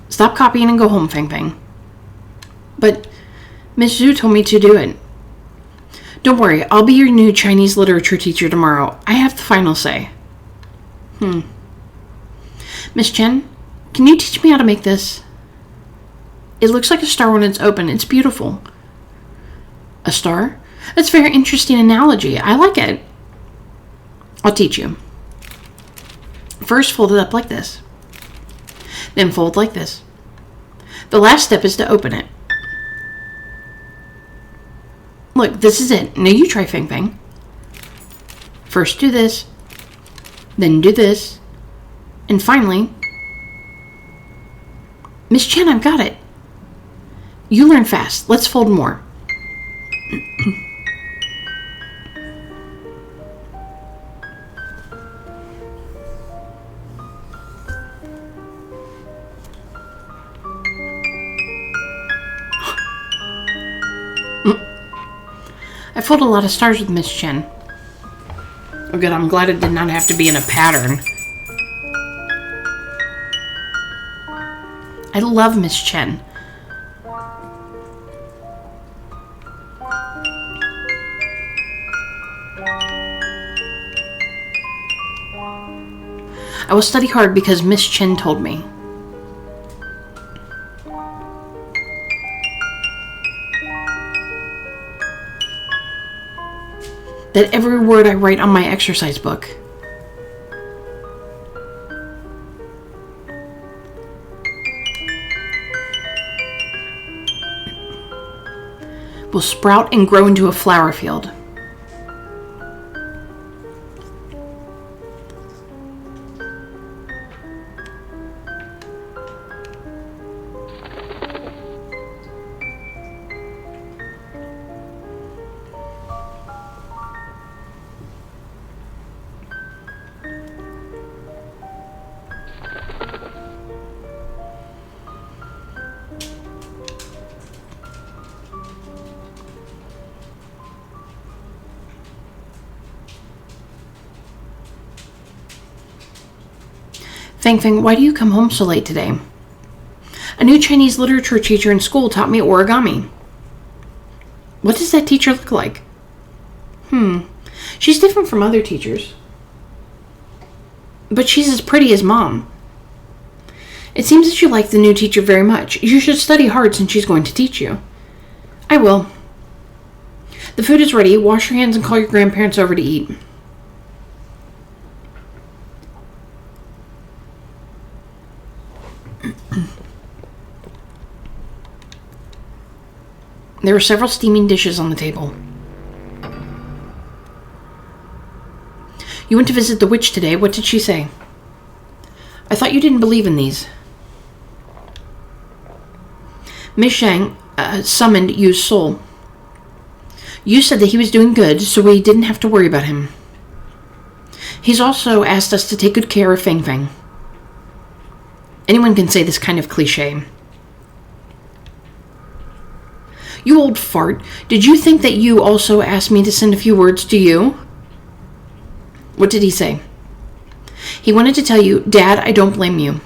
Stop copying and go home, Feng Feng. But Miss Zhu told me to do it. Don't worry, I'll be your new Chinese literature teacher tomorrow. I have the final say. Miss Chen, can you teach me how to make this? It looks like a star when it's open. It's beautiful. A star? That's a very interesting analogy. I like it. I'll teach you. First, fold it up like this. Then fold like this. The last step is to open it. Look, this is it. Now you try, Feng Feng. First do this. Then do this. And finally... Miss Chen, I've got it. You learn fast. Let's fold more. I fold a lot of stars with Miss Chen. Oh good, I'm glad it did not have to be in a pattern. I love Miss Chen. I will study hard because Miss Chen told me. That every word I write on my exercise book will sprout and grow into a flower field. Feng Feng, why do you come home so late today? A new Chinese literature teacher in school taught me origami. What does that teacher look like? She's different from other teachers. But she's as pretty as Mom. It seems that you like the new teacher very much. You should study hard since she's going to teach you. I will. The food is ready. Wash your hands and call your grandparents over to eat. There were several steaming dishes on the table. You went to visit the witch today. What did she say? I thought you didn't believe in these. Miss Shang summoned Yu's soul. Yu said that he was doing good, so we didn't have to worry about him. He's also asked us to take good care of Feng Feng. Anyone can say this kind of cliche. You old fart. Did you think that you also asked me to send a few words to you? What did he say? He wanted to tell you, Dad, I don't blame you.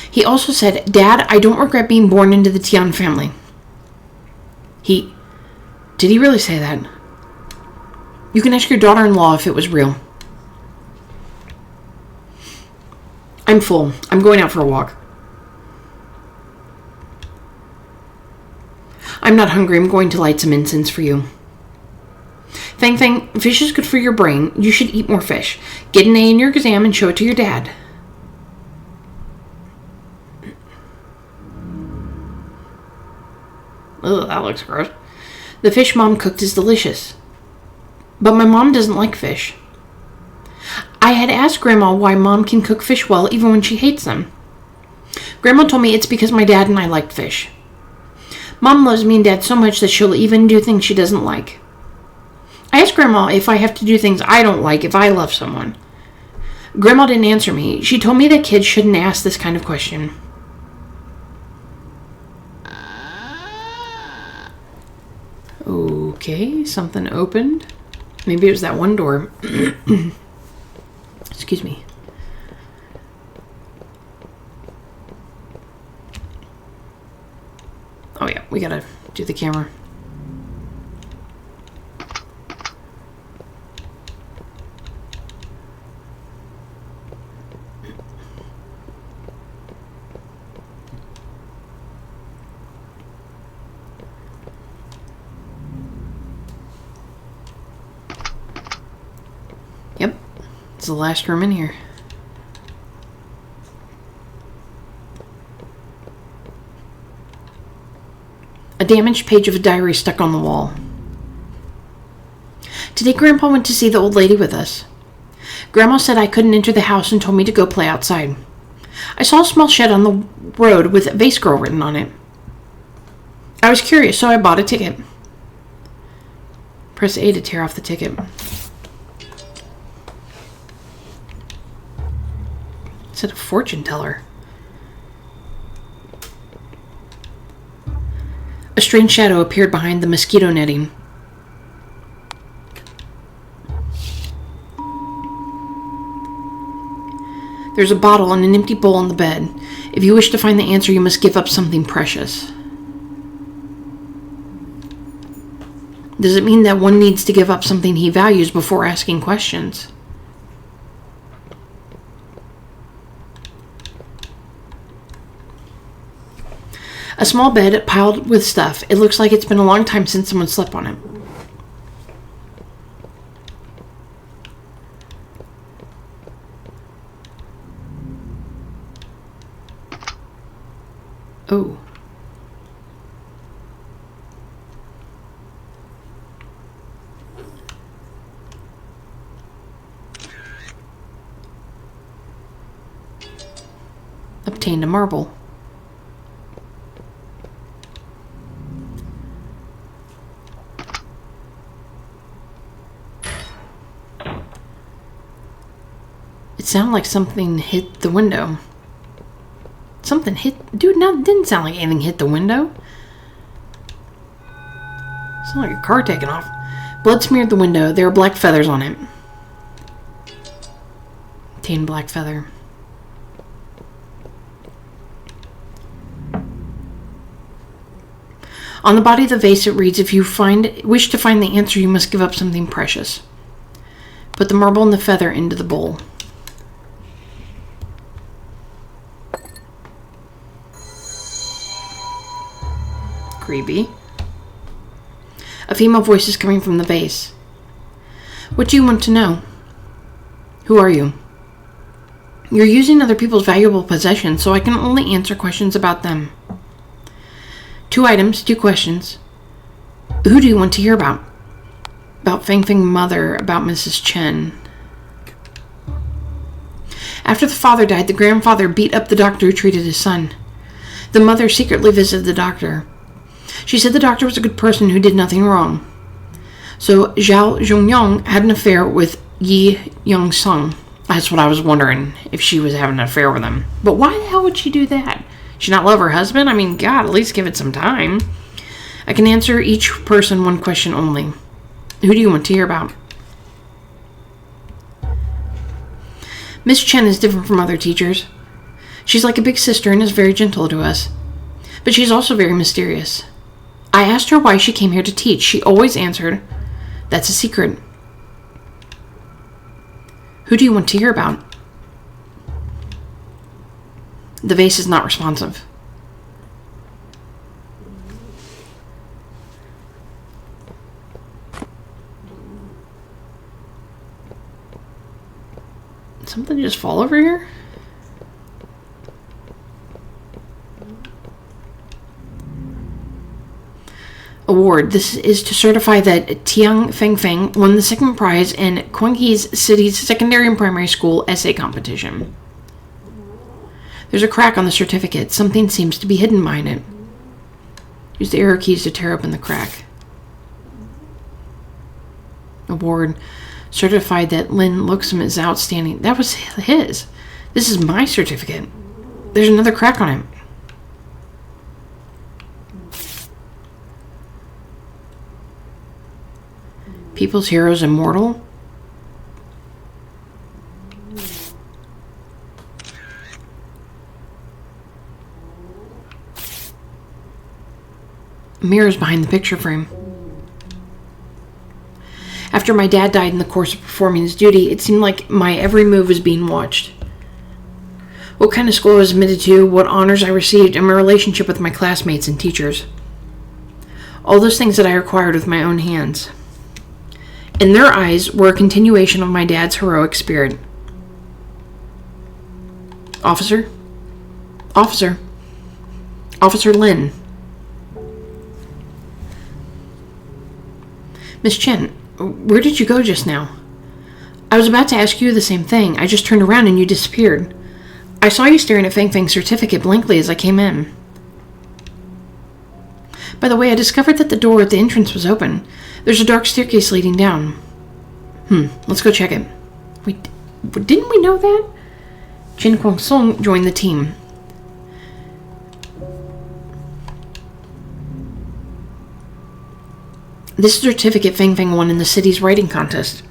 He also said, Dad, I don't regret being born into the Tian family. Did he really say that? You can ask your daughter-in-law if it was real. I'm full. I'm going out for a walk. I'm not hungry. I'm going to light some incense for you. Feng Feng, fish is good for your brain. You should eat more fish. Get an A in your exam and show it to your dad. Ugh, that looks gross. The fish Mom cooked is delicious. But my mom doesn't like fish. I had asked Grandma why Mom can cook fish well even when she hates them. Grandma told me it's because my dad and I liked fish. Mom loves me and Dad so much that she'll even do things she doesn't like. I asked Grandma if I have to do things I don't like if I love someone. Grandma didn't answer me. She told me that kids shouldn't ask this kind of question. Okay, something opened. Maybe it was that one door. Excuse me. Oh yeah, we gotta do the camera. Yep, it's the last room in here. A damaged page of a diary stuck on the wall. Today Grandpa went to see the old lady with us. Grandma said I couldn't enter the house and told me to go play outside. I saw a small shed on the road with Vase Girl written on it. I was curious, so I bought a ticket. Press A to tear off the ticket. It said a fortune teller. A strange shadow appeared behind the mosquito netting. There's a bottle and an empty bowl on the bed. If you wish to find the answer, you must give up something precious. Does it mean that one needs to give up something he values before asking questions? A small bed piled with stuff. It looks like it's been a long time since someone slept on it. Oh. Obtained a marble. It sounded like something hit the window. Something hit... Dude, no, it didn't sound like anything hit the window. It sounded like a car taking off. Blood smeared the window. There were black feathers on it. Obtained black feather. On the body of the vase it reads, if you wish to find the answer, you must give up something precious. Put the marble and the feather into the bowl. Creepy. A female voice is coming from the vase. What do you want to know? Who are you? You're using other people's valuable possessions, so I can only answer questions about them. 2 items, 2 questions. Who do you want to hear about? About Feng Feng's mother, about Mrs. Chen. After the father died, the grandfather beat up the doctor who treated his son. The mother secretly visited the doctor. She said the doctor was a good person who did nothing wrong. So Zhao Zhongyang had an affair with Yi Young-sung. That's what I was wondering, if she was having an affair with him. But why the hell would she do that? She not love her husband? I mean, God, at least give it some time. I can answer each person 1 question only. Who do you want to hear about? Miss Chen is different from other teachers. She's like a big sister and is very gentle to us. But she's also very mysterious. I asked her why she came here to teach. She always answered, "That's a secret." Who do you want to hear about? The vase is not responsive. Did something just fall over here? Award. This is to certify that Tiang Fengfeng won the 2nd prize in Quanghe's city's secondary and primary school essay competition. There's a crack on the certificate. Something seems to be hidden behind it. Use the arrow keys to tear open the crack. Award. Certified that Lin Luxem is outstanding. That was his. This is my certificate. There's another crack on it. People's Heroes Immortal? Mirrors behind the picture frame. After my dad died in the course of performing his duty, it seemed like my every move was being watched. What kind of school I was admitted to, what honors I received, and my relationship with my classmates and teachers. All those things that I acquired with my own hands. In their eyes were a continuation of my dad's heroic spirit. Officer? Officer? Officer Lin. Miss Chen, where did you go just now? I was about to ask you the same thing. I just turned around and you disappeared. I saw you staring at Feng Feng's certificate blankly as I came in. By the way, I discovered that the door at the entrance was open. There's a dark staircase leading down. Let's go check it. Wait, didn't we know that? Chen Guangsong joined the team. This certificate Feng Feng won in the city's writing contest.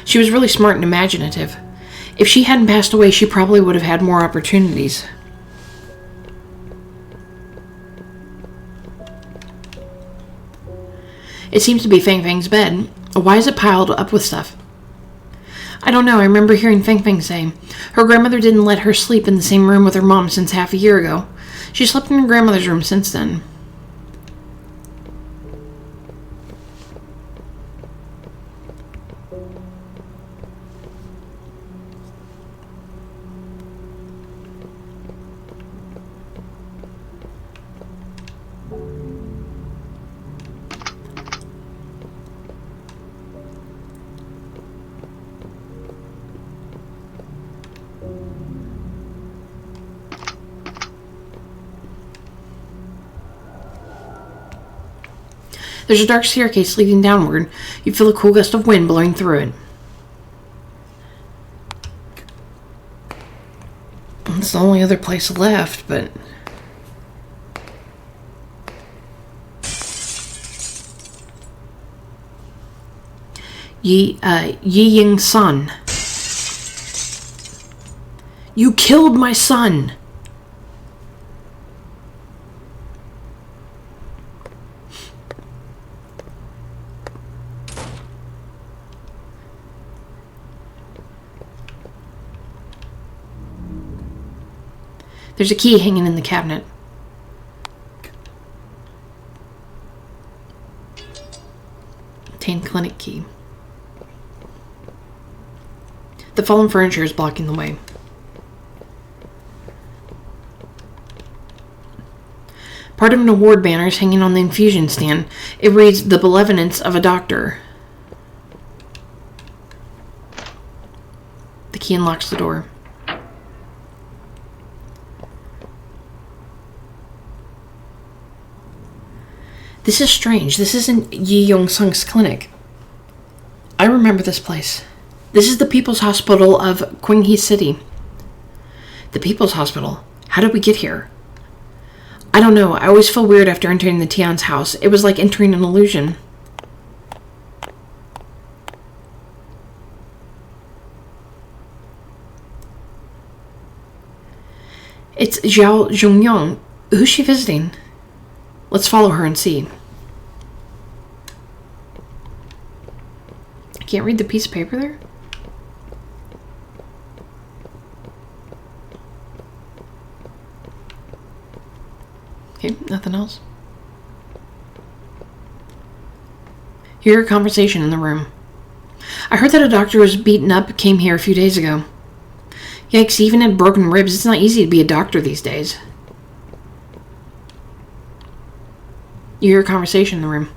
She was really smart and imaginative. If she hadn't passed away, she probably would have had more opportunities. It seems to be Feng Feng's bed. Why is it piled up with stuff? I don't know. I remember hearing Feng Feng say her grandmother didn't let her sleep in the same room with her mom since half a year ago. She slept in her grandmother's room since then. There's a dark staircase leading downward. You feel a cool gust of wind blowing through it. It's the only other place left, but... Yi Ying-sun. You killed my son! There's a key hanging in the cabinet. Obtain clinic key. The fallen furniture is blocking the way. Part of an award banner is hanging on the infusion stand. It reads, "The Benevolence of a Doctor." The key unlocks the door. This is strange. This isn't Yi Yong-sung's clinic. I remember this place. This is the People's Hospital of Qinghai City. The People's Hospital? How did we get here? I don't know. I always feel weird after entering the Tian's house. It was like entering an illusion. It's Zhao Zhongyong. Who's she visiting? Let's follow her and see. I can't read the piece of paper there. Okay, nothing else. Hear a conversation in the room. I heard that a doctor was beaten up came here a few days ago. Yikes, he even had broken ribs. It's not easy to be a doctor these days. You hear a conversation in the room.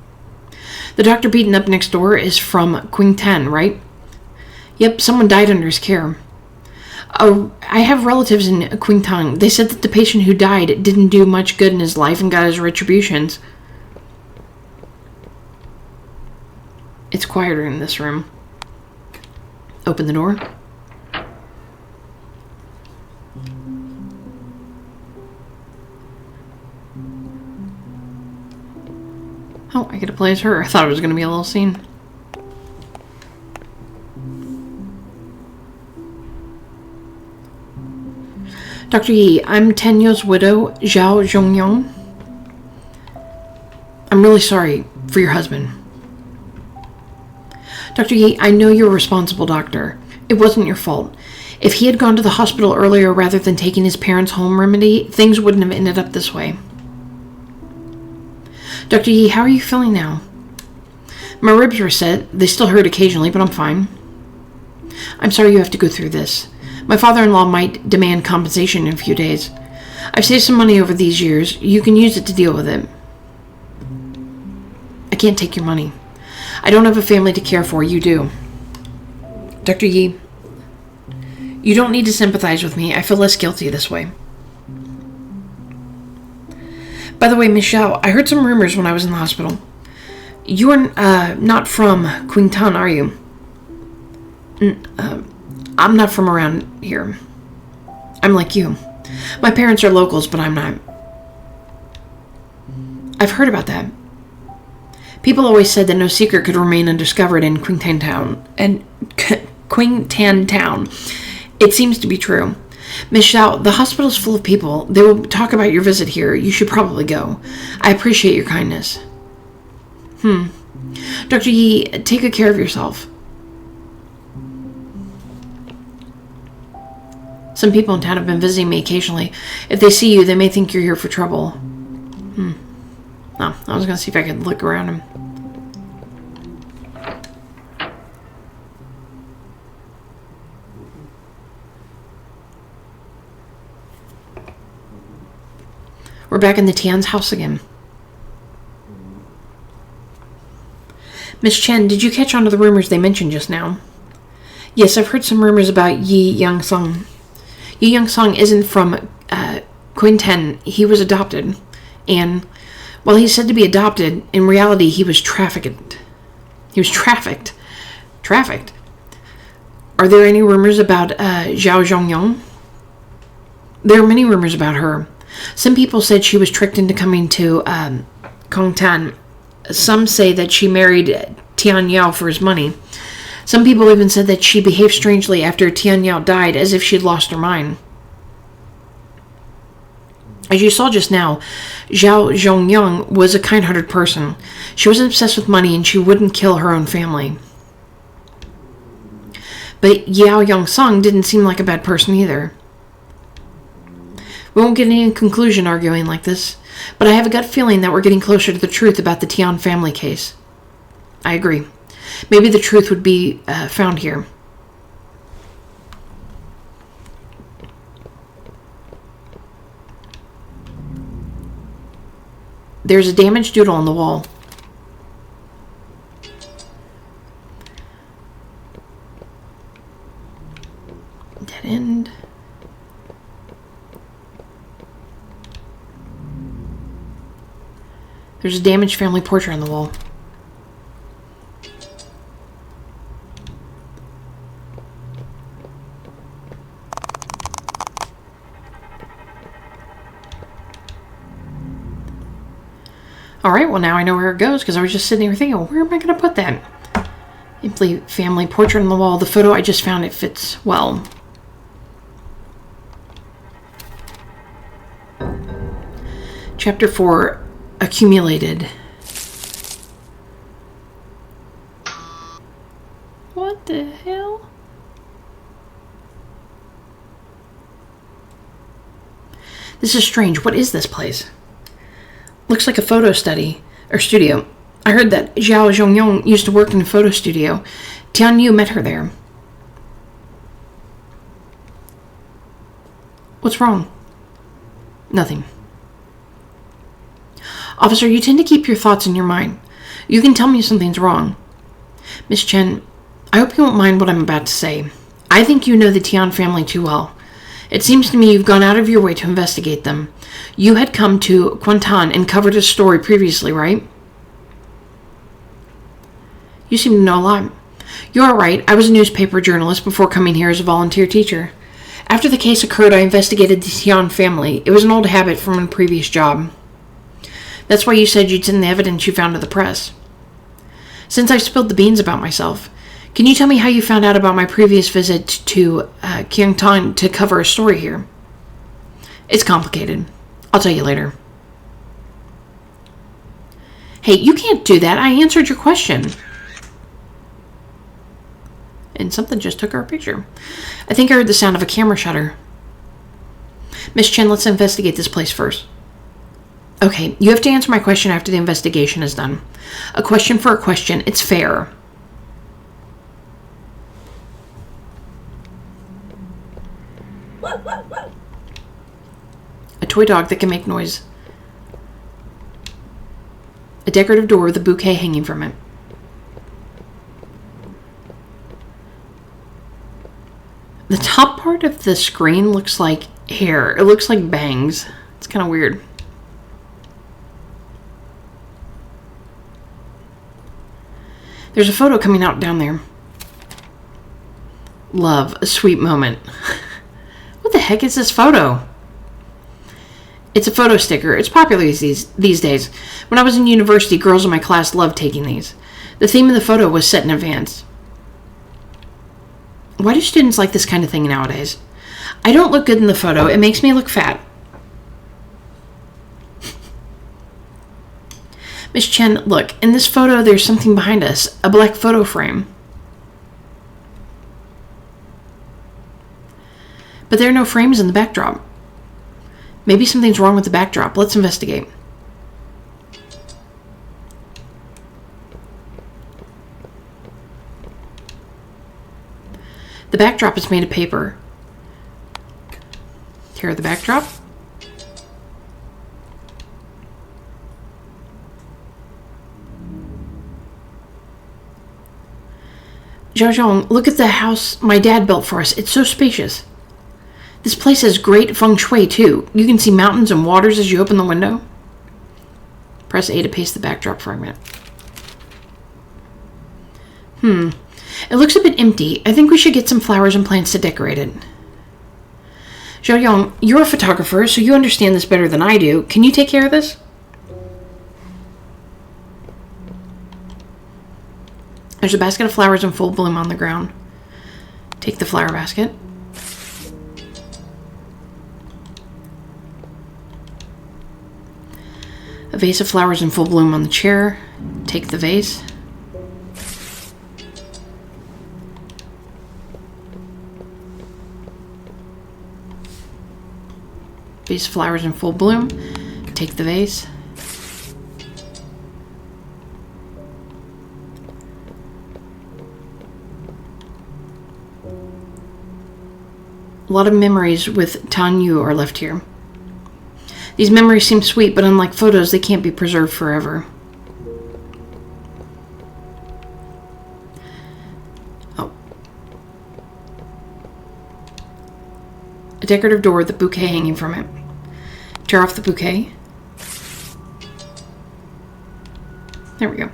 The doctor beaten up next door is from Qingtan, right? Yep, someone died under his care. Oh, I have relatives in Qingtan. They said that the patient who died didn't do much good in his life and got his retributions. It's quieter in this room. Open the door. Oh, I get to play as her. I thought it was going to be a little scene. Dr. Yi, I'm Tenyo's widow, Zhao Zhongyong. I'm really sorry for your husband. Dr. Yi, I know you're a responsible doctor. It wasn't your fault. If he had gone to the hospital earlier rather than taking his parents' home remedy, things wouldn't have ended up this way. Dr. Yi, how are you feeling now? My ribs were set. They still hurt occasionally, but I'm fine. I'm sorry you have to go through this. My father-in-law might demand compensation in a few days. I've saved some money over these years. You can use it to deal with it. I can't take your money. I don't have a family to care for. You do. Dr. Yi, you don't need to sympathize with me. I feel less guilty this way. By the way, Miss Zhao, I heard some rumors when I was in the hospital. You are not from Qingtan, are you? I'm not from around here. I'm like you. My parents are locals, but I'm not. I've heard about that. People always said that no secret could remain undiscovered in Qingtan Town. And Qingtan Town. It seems to be true. Miss Zhao, the hospital's full of people. They will talk about your visit here. You should probably go. I appreciate your kindness. Dr. Yi, take good care of yourself. Some people in town have been visiting me occasionally. If they see you, they may think you're here for trouble. Oh, I was going to see if I could look around him. We're back in the Tian's house again. Miss Chen, did you catch on to the rumors they mentioned just now? Yes, I've heard some rumors about Yi Yang-sung. Yi Yang-sung isn't from Qingtan. He was adopted. And while he's said to be adopted, in reality he was trafficked. He was trafficked. Trafficked. Are there any rumors about Zhao Zhongyong? There are many rumors about her. Some people said she was tricked into coming to Qingtan. Some say that she married Tian Yao for his money. Some people even said that she behaved strangely after Tian Yao died, as if she'd lost her mind. As you saw just now, Zhao Zhongyong was a kind-hearted person. She wasn't obsessed with money, and she wouldn't kill her own family. But Yao Yang-sung didn't seem like a bad person either. We won't get any conclusion arguing like this, but I have a gut feeling that we're getting closer to the truth about the Tian family case. I agree. Maybe the truth would be found here. There's a damaged doodle on the wall. Dead end. There's a damaged family portrait on the wall. Alright, well now I know where it goes because I was just sitting here thinking, well, where am I going to put that? Empty family portrait on the wall. The photo I just found, it fits well. Chapter 4, Accumulated. What the hell? This is strange. What is this place? Looks like a photo study or studio. I heard that Zhao Zhongyong used to work in a photo studio. Tian Yu met her there. What's wrong? Nothing. Officer, you tend to keep your thoughts in your mind. You can tell me if something's wrong. Miss Chen, I hope you won't mind what I'm about to say. I think you know the Tian family too well. It seems to me you've gone out of your way to investigate them. You had come to Kuantan and covered a story previously, right? You seem to know a lot. You're right. I was a newspaper journalist before coming here as a volunteer teacher. After the case occurred, I investigated the Tian family. It was an old habit from a previous job. That's why you said you'd send the evidence you found to the press. Since I've spilled the beans about myself, can you tell me how you found out about my previous visit to Kuantan to cover a story here? It's complicated. I'll tell you later. Hey, you can't do that. I answered your question. And something just took our picture. I think I heard the sound of a camera shutter. Miss Chen, let's investigate this place first. Okay, you have to answer my question after the investigation is done. A question for a question. It's fair. A toy dog that can make noise. A decorative door with a bouquet hanging from it. The top part of the screen looks like hair. It looks like bangs. It's kind of weird. There's a photo coming out down there. Love, a sweet moment. What the heck is this photo? It's a photo sticker. It's popular these days. When I was in university, girls in my class loved taking these. The theme of the photo was set in advance. Why do students like this kind of thing nowadays? I don't look good in the photo. It makes me look fat. Miss Chen, look, in this photo there's something behind us. A black photo frame. But there are no frames in the backdrop. Maybe something's wrong with the backdrop. Let's investigate. The backdrop is made of paper. Here, the backdrop. Zhao, look at the house my dad built for us. It's so spacious. This place has great feng shui, too. You can see mountains and waters as you open the window. Press A to paste the backdrop fragment. It looks a bit empty. I think we should get some flowers and plants to decorate it. Zhao, you're a photographer, so you understand this better than I do. Can you take care of this? There's a basket of flowers in full bloom on the ground. Take the flower basket. A vase of flowers in full bloom on the chair. Take the vase. Vase of flowers in full bloom. Take the vase. A lot of memories with Tan Yu are left here. These memories seem sweet, but unlike photos, they can't be preserved forever. Oh. A decorative door with a bouquet hanging from it. Tear off the bouquet. There we go.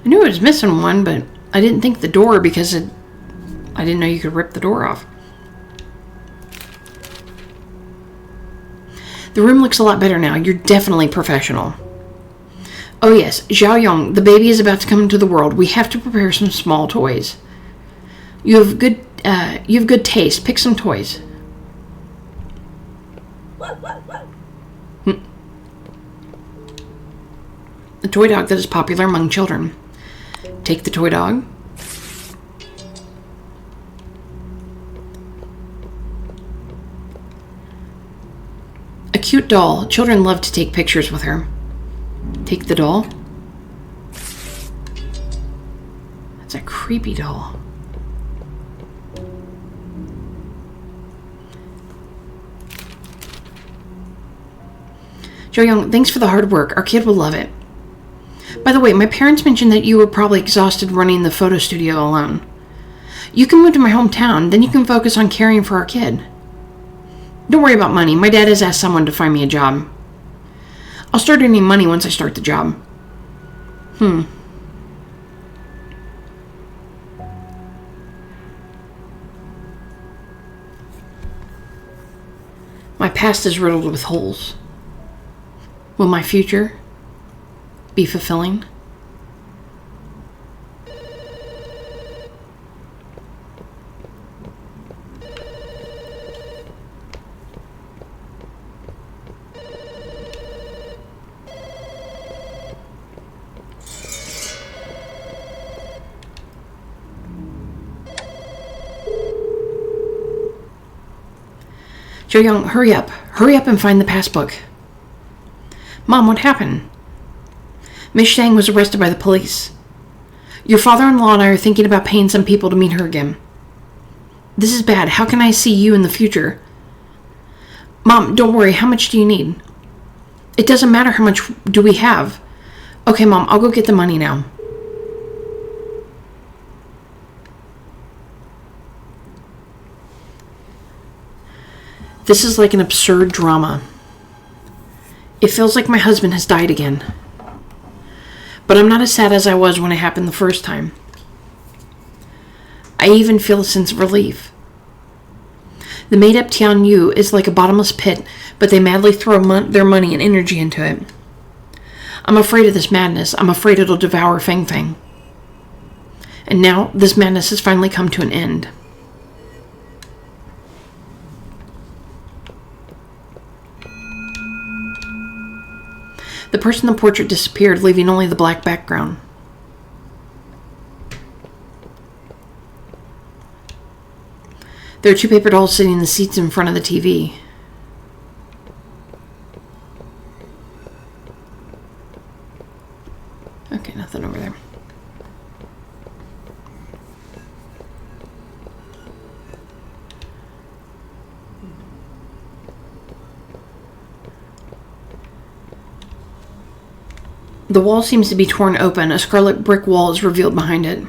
I knew I was missing one, but I didn't think the door because I didn't know you could rip the door off. The room looks a lot better now. You're definitely professional. Oh yes, Xiaoyong, the baby is about to come into the world. We have to prepare some small toys. You have good taste. Pick some toys. A toy dog that is popular among children. Take the toy dog. A cute doll. Children love to take pictures with her. Take the doll. That's a creepy doll. Jo-young, thanks for the hard work. Our kid will love it. By the way, my parents mentioned that you were probably exhausted running the photo studio alone. You can move to my hometown, then you can focus on caring for our kid. Don't worry about money. My dad has asked someone to find me a job. I'll start earning money once I start the job. My past is riddled with holes. Will my future be fulfilling? Jo-young, hurry up. Hurry up and find the passbook. Mom, what happened? Miss Shang was arrested by the police. Your father-in-law and I are thinking about paying some people to meet her again. This is bad. How can I see you in the future? Mom, don't worry. How much do you need? It doesn't matter how much do we have. Okay, Mom, I'll go get the money now. This is like an absurd drama. It feels like my husband has died again. But I'm not as sad as I was when it happened the first time. I even feel a sense of relief. The made-up Tian Yu is like a bottomless pit, but they madly throw their money and energy into it. I'm afraid of this madness. I'm afraid it'll devour Feng Feng. And now, this madness has finally come to an end. The person in the portrait disappeared, leaving only the black background. There are two paper dolls sitting in the seats in front of the TV. Okay, nothing over there. The wall seems to be torn open. A scarlet brick wall is revealed behind it.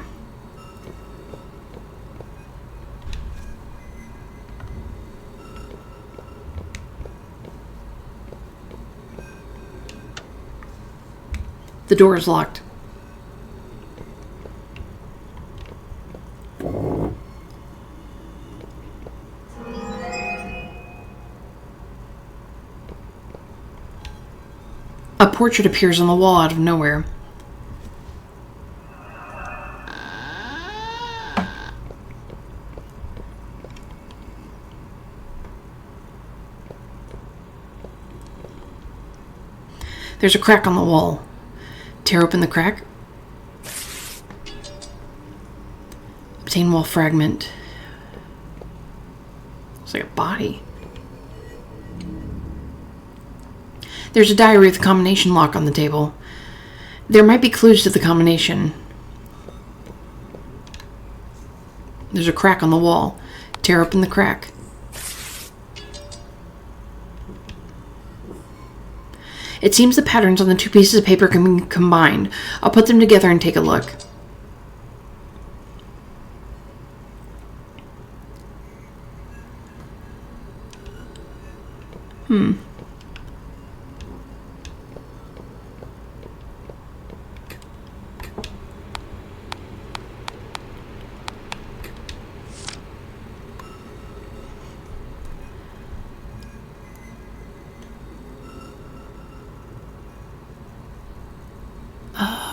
The door is locked. A portrait appears on the wall out of nowhere. There's a crack on the wall. Tear open the crack. Obtain wall fragment. It's like a body. There's a diary with a combination lock on the table. There might be clues to the combination. There's a crack on the wall. Tear open the crack. It seems the patterns on the two pieces of paper can be combined. I'll put them together and take a look.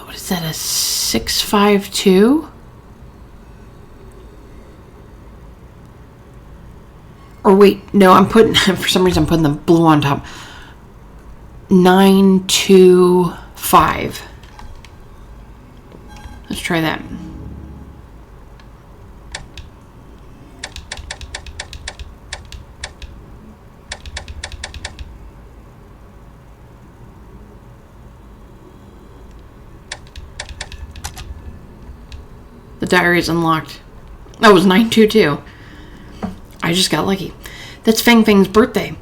What is that, a 652? Or wait, no, I'm putting, for some reason I'm putting the blue on top. 925. Let's try that. The diary is unlocked. That was 922. I just got lucky. That's Fang Fang's birthday.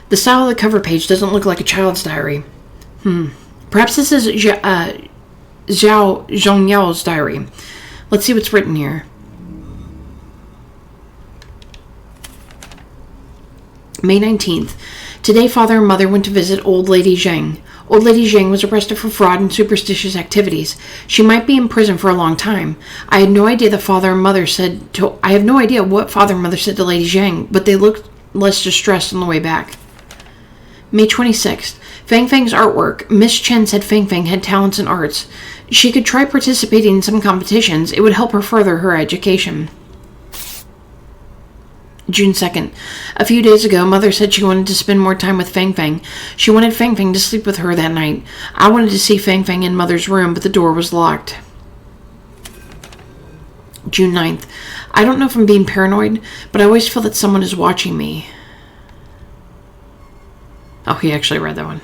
The style of the cover page doesn't look like a child's diary. Perhaps this is Zhao Zhongyao's diary. Let's see what's written here. May 19th. Today, Father and Mother went to visit Old Lady Zhang. Old Lady Zhang was arrested for fraud and superstitious activities. She might be in prison for a long time. I have no idea what Father and Mother said to Lady Zhang, but they looked less distressed on the way back. May 26th. Fang Fang's artwork. Miss Chen said Fang Fang had talents in arts. She could try participating in some competitions. It would help her further her education. June 2nd. A few days ago, Mother said she wanted to spend more time with Fang Fang. She wanted Fang Fang to sleep with her that night. I wanted to see Fang Fang in Mother's room, but the door was locked. June 9th. I don't know if I'm being paranoid, but I always feel that someone is watching me. Oh, he actually read that one.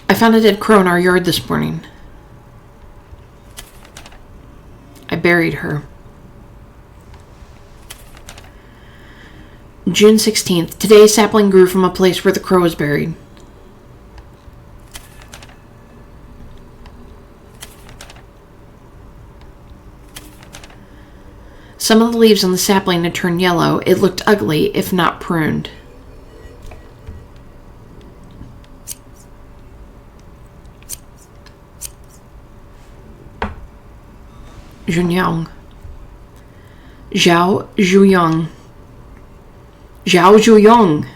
I found a dead crow in our yard this morning. I buried her. June 16th. Today a sapling grew from a place where the crow was buried. Some of the leaves on the sapling had turned yellow. It looked ugly, if not pruned. Zhunyang. Zhao Zhuyong. Zhao Zhuyong.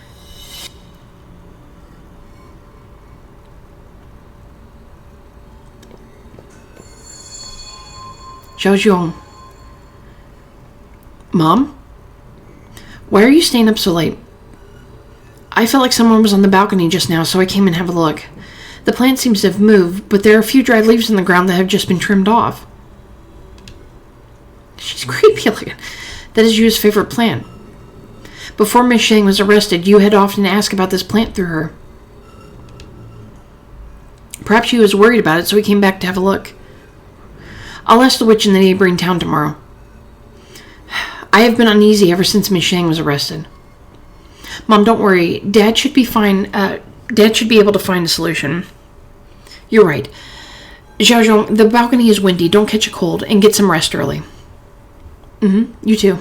Zhao Zhuyong. Mom? Why are you staying up so late? I felt like someone was on the balcony just now, so I came and have a look. The plant seems to have moved, but there are a few dried leaves on the ground that have just been trimmed off. She's creepy looking. That is Yu's favorite plant. Before Miss Shiying was arrested, Yu had often asked about this plant through her. Perhaps Yu was worried about it, so he came back to have a look. I'll ask the witch in the neighboring town tomorrow. I have been uneasy ever since Miss Shiying was arrested. Mom, don't worry. Dad should be fine. Dad should be able to find a solution. You're right. Zhaozhong, the balcony is windy. Don't catch a cold, and get some rest early. You too.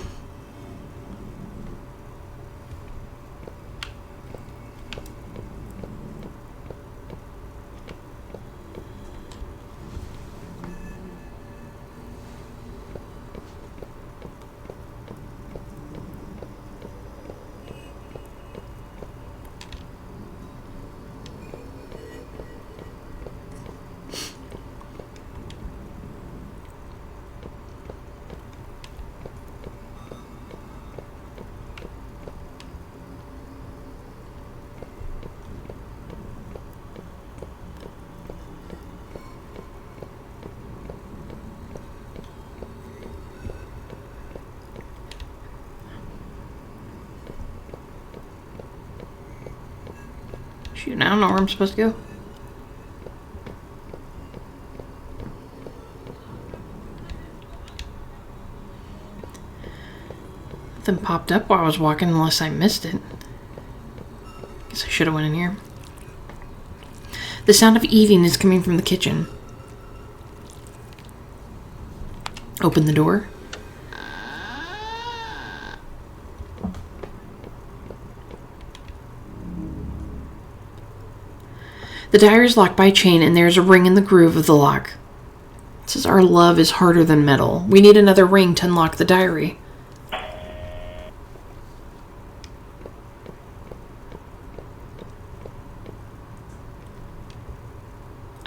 Shoot, I don't know where I'm supposed to go. Nothing popped up while I was walking unless I missed it. Guess I should have went in here. The sound of eating is coming from the kitchen. Open the door. The diary is locked by a chain, and there's a ring in the groove of the lock. It says, "Our love is harder than metal. We need another ring to unlock the diary."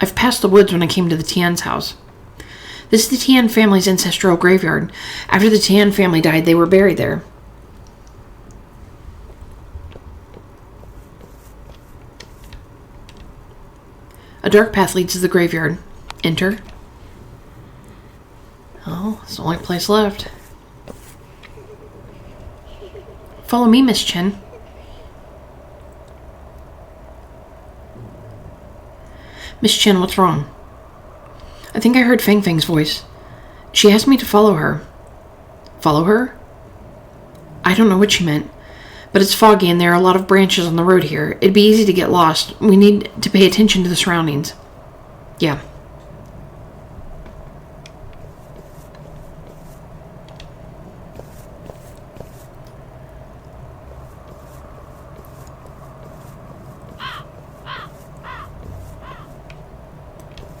I've passed the woods when I came to the Tian's house. This is the Tian family's ancestral graveyard. After the Tian family died, they were buried there. A dark path leads to the graveyard. Enter. Oh, it's the only place left. Follow me, Miss Chen. Miss Chen, what's wrong? I think I heard Fang Fang's voice. She asked me to follow her. Follow her? I don't know what she meant, but it's foggy and there are a lot of branches on the road here. It'd be easy to get lost. We need to pay attention to the surroundings. Yeah.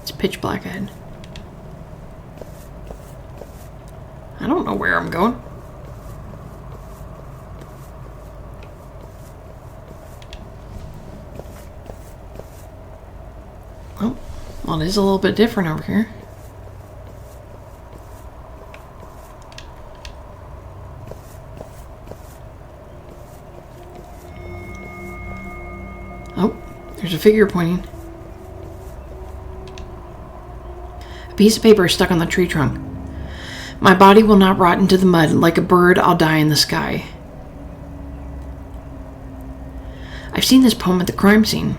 It's pitch black ahead. I don't know where I'm going. Oh, well, it is a little bit different over here. Oh, there's a figure pointing. A piece of paper is stuck on the tree trunk. My body will not rot into the mud. Like a bird, I'll die in the sky. I've seen this poem at the crime scene.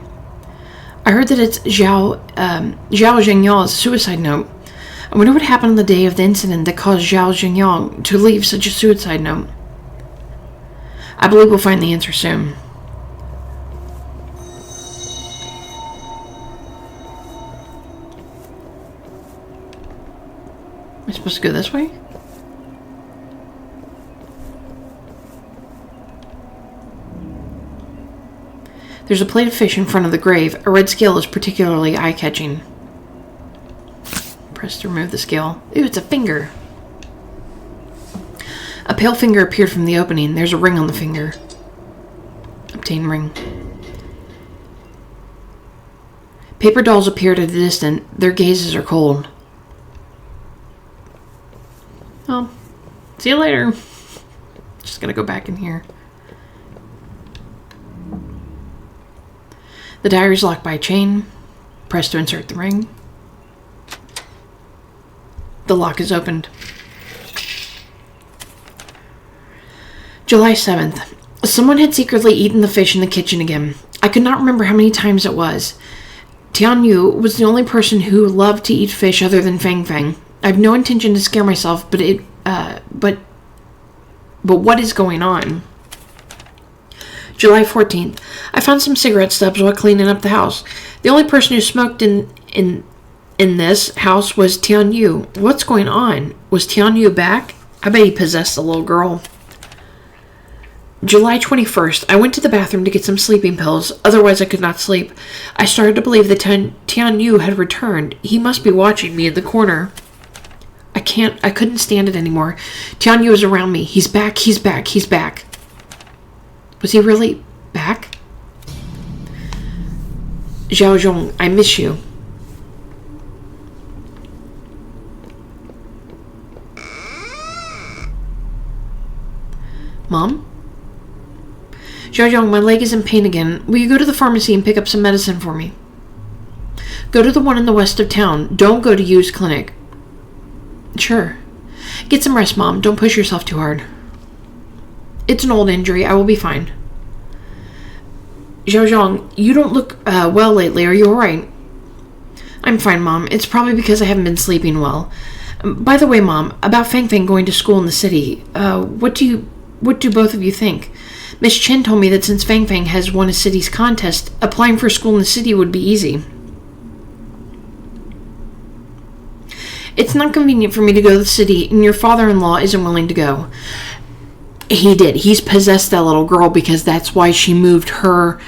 I heard that it's Zhao Zhengyang's suicide note. I wonder what happened on the day of the incident that caused Zhao Zhengyang to leave such a suicide note. I believe we'll find the answer soon. Am I supposed to go this way? There's a plate of fish in front of the grave. A red scale is particularly eye-catching. Press to remove the scale. Ooh, it's a finger. A pale finger appeared from the opening. There's a ring on the finger. Obtain ring. Paper dolls appeared at a distance. Their gazes are cold. Oh, see you later. Just gonna go back in here. The diary is locked by a chain. Press to insert the ring. The lock is opened. July 7th. Someone had secretly eaten the fish in the kitchen again. I could not remember how many times it was. Tian Yu was the only person who loved to eat fish other than Fang Fang. I have no intention to scare myself, but what is going on? July 14th. I found some cigarette stubs while cleaning up the house. The only person who smoked in this house was Tian Yu. What's going on? Was Tian Yu back? I bet he possessed the little girl. July 21st. I went to the bathroom to get some sleeping pills. Otherwise, I could not sleep. I started to believe that Tian Yu had returned. He must be watching me in the corner. I couldn't stand it anymore. Tian Yu is around me. He's back. He's back. He's back. Was he really back? Zhao Zhong, I miss you. Mom? Zhao Zhong, my leg is in pain again. Will you go to the pharmacy and pick up some medicine for me? Go to the one in the west of town. Don't go to Yu's clinic. Sure. Get some rest, Mom. Don't push yourself too hard. It's an old injury. I will be fine. Zhao Zhong, you don't look well lately. Are you alright? I'm fine, Mom. It's probably because I haven't been sleeping well. By the way, Mom, about Fang Fang going to school in the city, what do What do both of you think? Miss Chen told me that since Fang Fang has won a city's contest, applying for a school in the city would be easy. It's not convenient for me to go to the city, and your father-in-law isn't willing to go. He did. He's possessed that little girl because that's why she moved her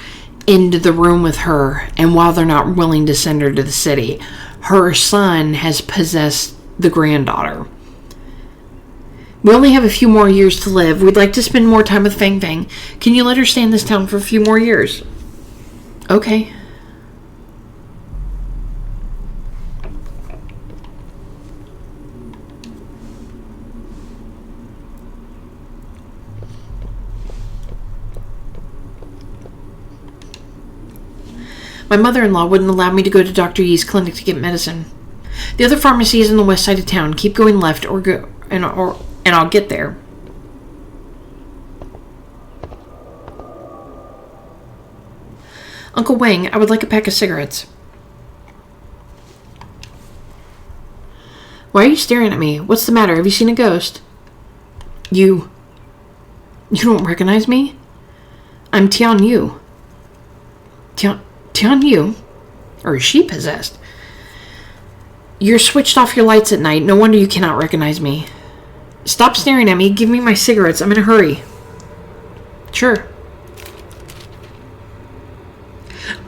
into the room with her. And while they're not willing to send her to the city, her son has possessed the granddaughter. We only have a few more years to live. We'd like to spend more time with Fang Fang. Can you let her stay in this town for a few more years? Okay. My mother-in-law wouldn't allow me to go to Dr. Yi's clinic to get medicine. The other pharmacy is in the west side of town. Keep going left or I'll get there. Uncle Wang, I would like a pack of cigarettes. Why are you staring at me? What's the matter? Have you seen a ghost? You don't recognize me? I'm Tian Yu. Tian Yu? Or is she possessed? You're switched off your lights at night. No wonder you cannot recognize me. Stop staring at me. Give me my cigarettes. I'm in a hurry. Sure.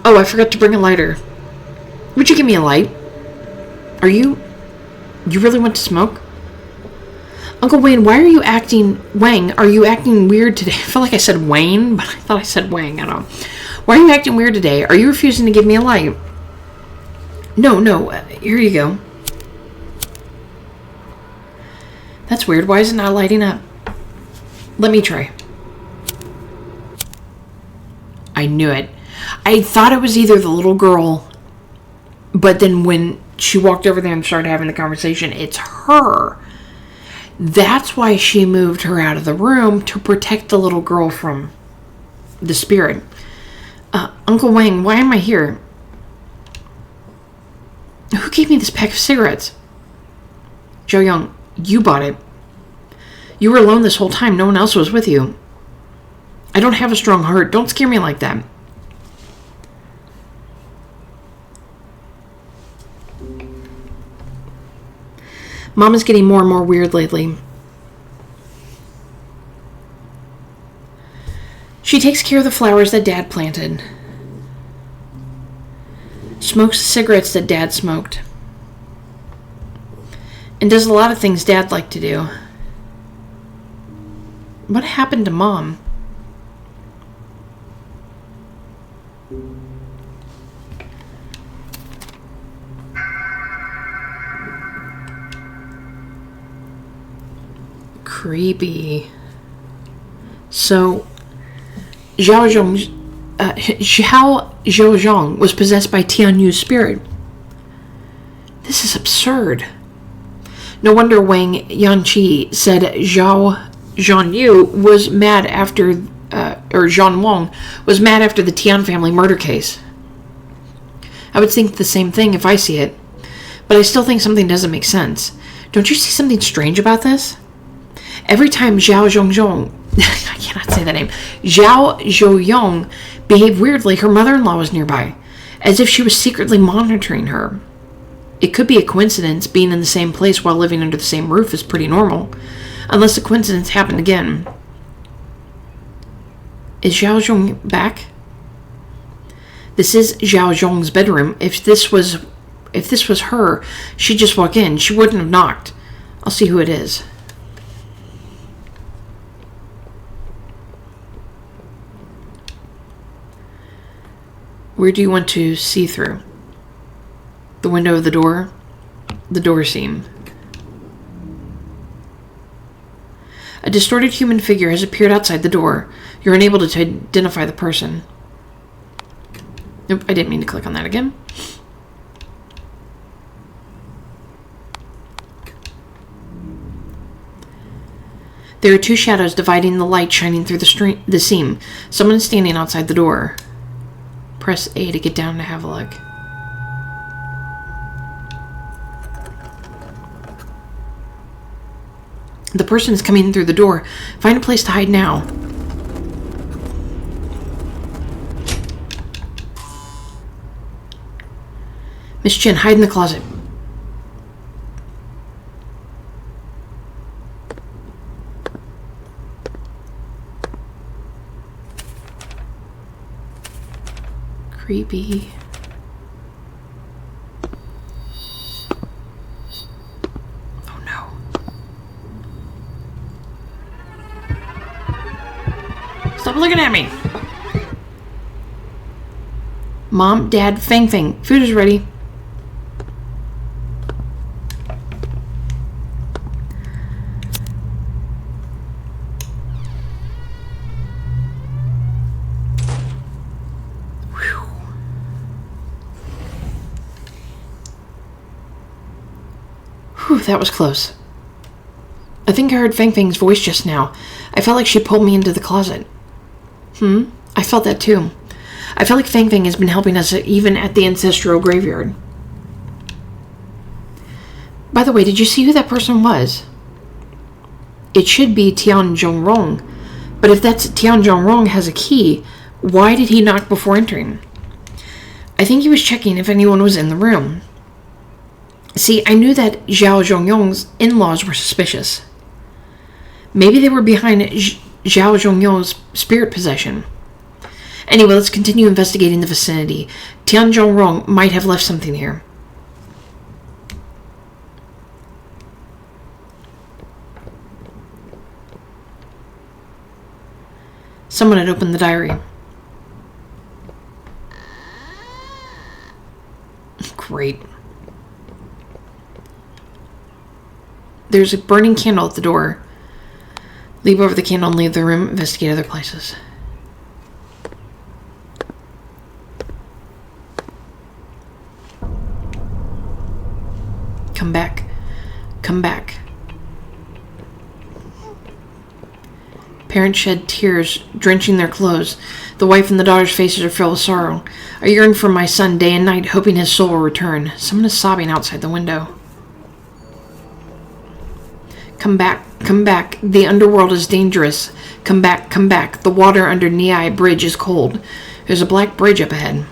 Oh, I forgot to bring a lighter. Would you give me a light? You really want to smoke? Uncle Wayne, why are you acting... Wang, are you acting weird today? I feel like I said Wayne, but I thought I said Wang. I don't know. Why are you acting weird today? Are you refusing to give me a light? No. Here you go. That's weird. Why is it not lighting up? Let me try. I knew it. I thought it was either the little girl, but then when she walked over there and started having the conversation, it's her. That's why she moved her out of the room, to protect the little girl from the spirit. Uncle Wang, why am I here? Who gave me this pack of cigarettes? Zhou Young, you bought it. You were alone this whole time. No one else was with you. I don't have a strong heart. Don't scare me like that. Mom is getting more and more weird lately. She takes care of the flowers that Dad planted. Smokes the cigarettes that Dad smoked. And does a lot of things Dad liked to do. What happened to Mom? Creepy. So, Zhao Zhozhong was possessed by Tian Yu's spirit. This is absurd. No wonder Wang Yanqi said Zhao Zhanyu was mad after, or Zhan Wong was mad after the Tian family murder case. I would think the same thing if I see it, but I still think something doesn't make sense. Don't you see something strange about this? Every time Zhao Zhongzhong, I cannot say that name, Zhao Zhouyong behaved weirdly, her mother-in-law was nearby, as if she was secretly monitoring her. It could be a coincidence. Being in the same place while living under the same roof is pretty normal, unless a coincidence happened again. Is Zhao Zhong back? This is Zhao Zhong's bedroom. If this was her, she'd just walk in. She wouldn't have knocked. I'll see who it is. Where do you want to see through? The window of the door? The door seam. A distorted human figure has appeared outside the door. You're unable to identify the person. Nope, I didn't mean to click on that again. There are two shadows dividing the light shining through the seam. Someone is standing outside the door. Press A to get down to have a look. The person is coming in through the door. Find a place to hide now. Miss Chen, hide in the closet. Creepy. Oh no. Stop looking at me. Mom, Dad, Fang Fang, food is ready. Whew, that was close. I think I heard Fang Fang's voice just now. I felt like she pulled me into the closet. I felt that too. I felt like Fang Fang has been helping us even at the ancestral graveyard. By the way, did you see who that person was? It should be Tian Zhongrong. But if that's Tian Zhongrong has a key, why did he knock before entering? I think he was checking if anyone was in the room. See, I knew that Zhao Zhongyong's in-laws were suspicious. Maybe they were behind Zhao Zhongyong's spirit possession. Anyway, let's continue investigating the vicinity. Tian Zhongrong might have left something here. Someone had opened the diary. Great. There's a burning candle at the door. Leave over the candle and leave the room. Investigate other places. Come back. Come back. Parents shed tears, drenching their clothes. The wife and the daughter's faces are filled with sorrow. I yearn for my son day and night, hoping his soul will return. Someone is sobbing outside the window. Come back, come back. The underworld is dangerous. Come back, come back. The water under Niai Bridge is cold. There's a black bridge up ahead.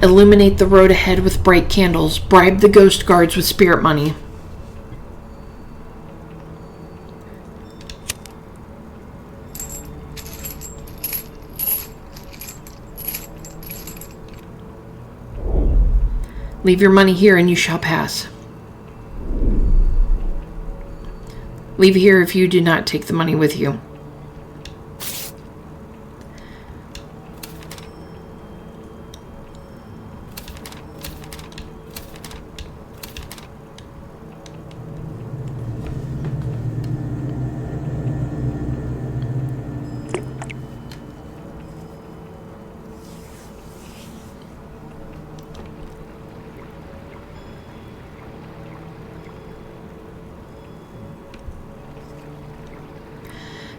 Illuminate the road ahead with bright candles. Bribe the ghost guards with spirit money. Leave your money here and you shall pass. Leave here if you do not take the money with you.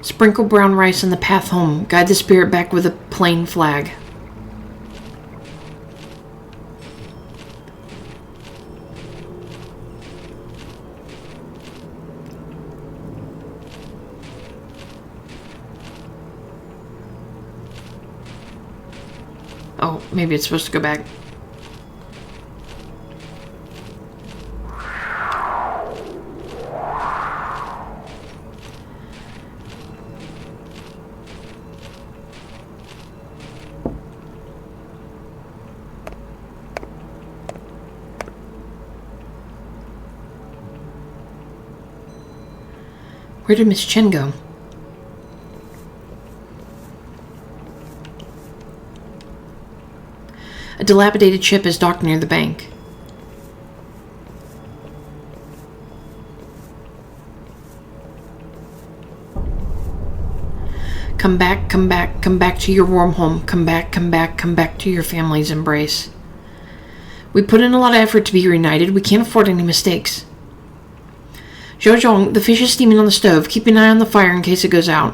Sprinkle brown rice on the path home. Guide the spirit back with a plain flag. Oh, maybe it's supposed to go back. Where did Miss Chen go? A dilapidated ship is docked near the bank. Come back, come back, come back to your warm home. Come back, come back, come back to your family's embrace. We put in a lot of effort to be reunited. We can't afford any mistakes. Zhou Zhong, the fish is steaming on the stove. Keep an eye on the fire in case it goes out.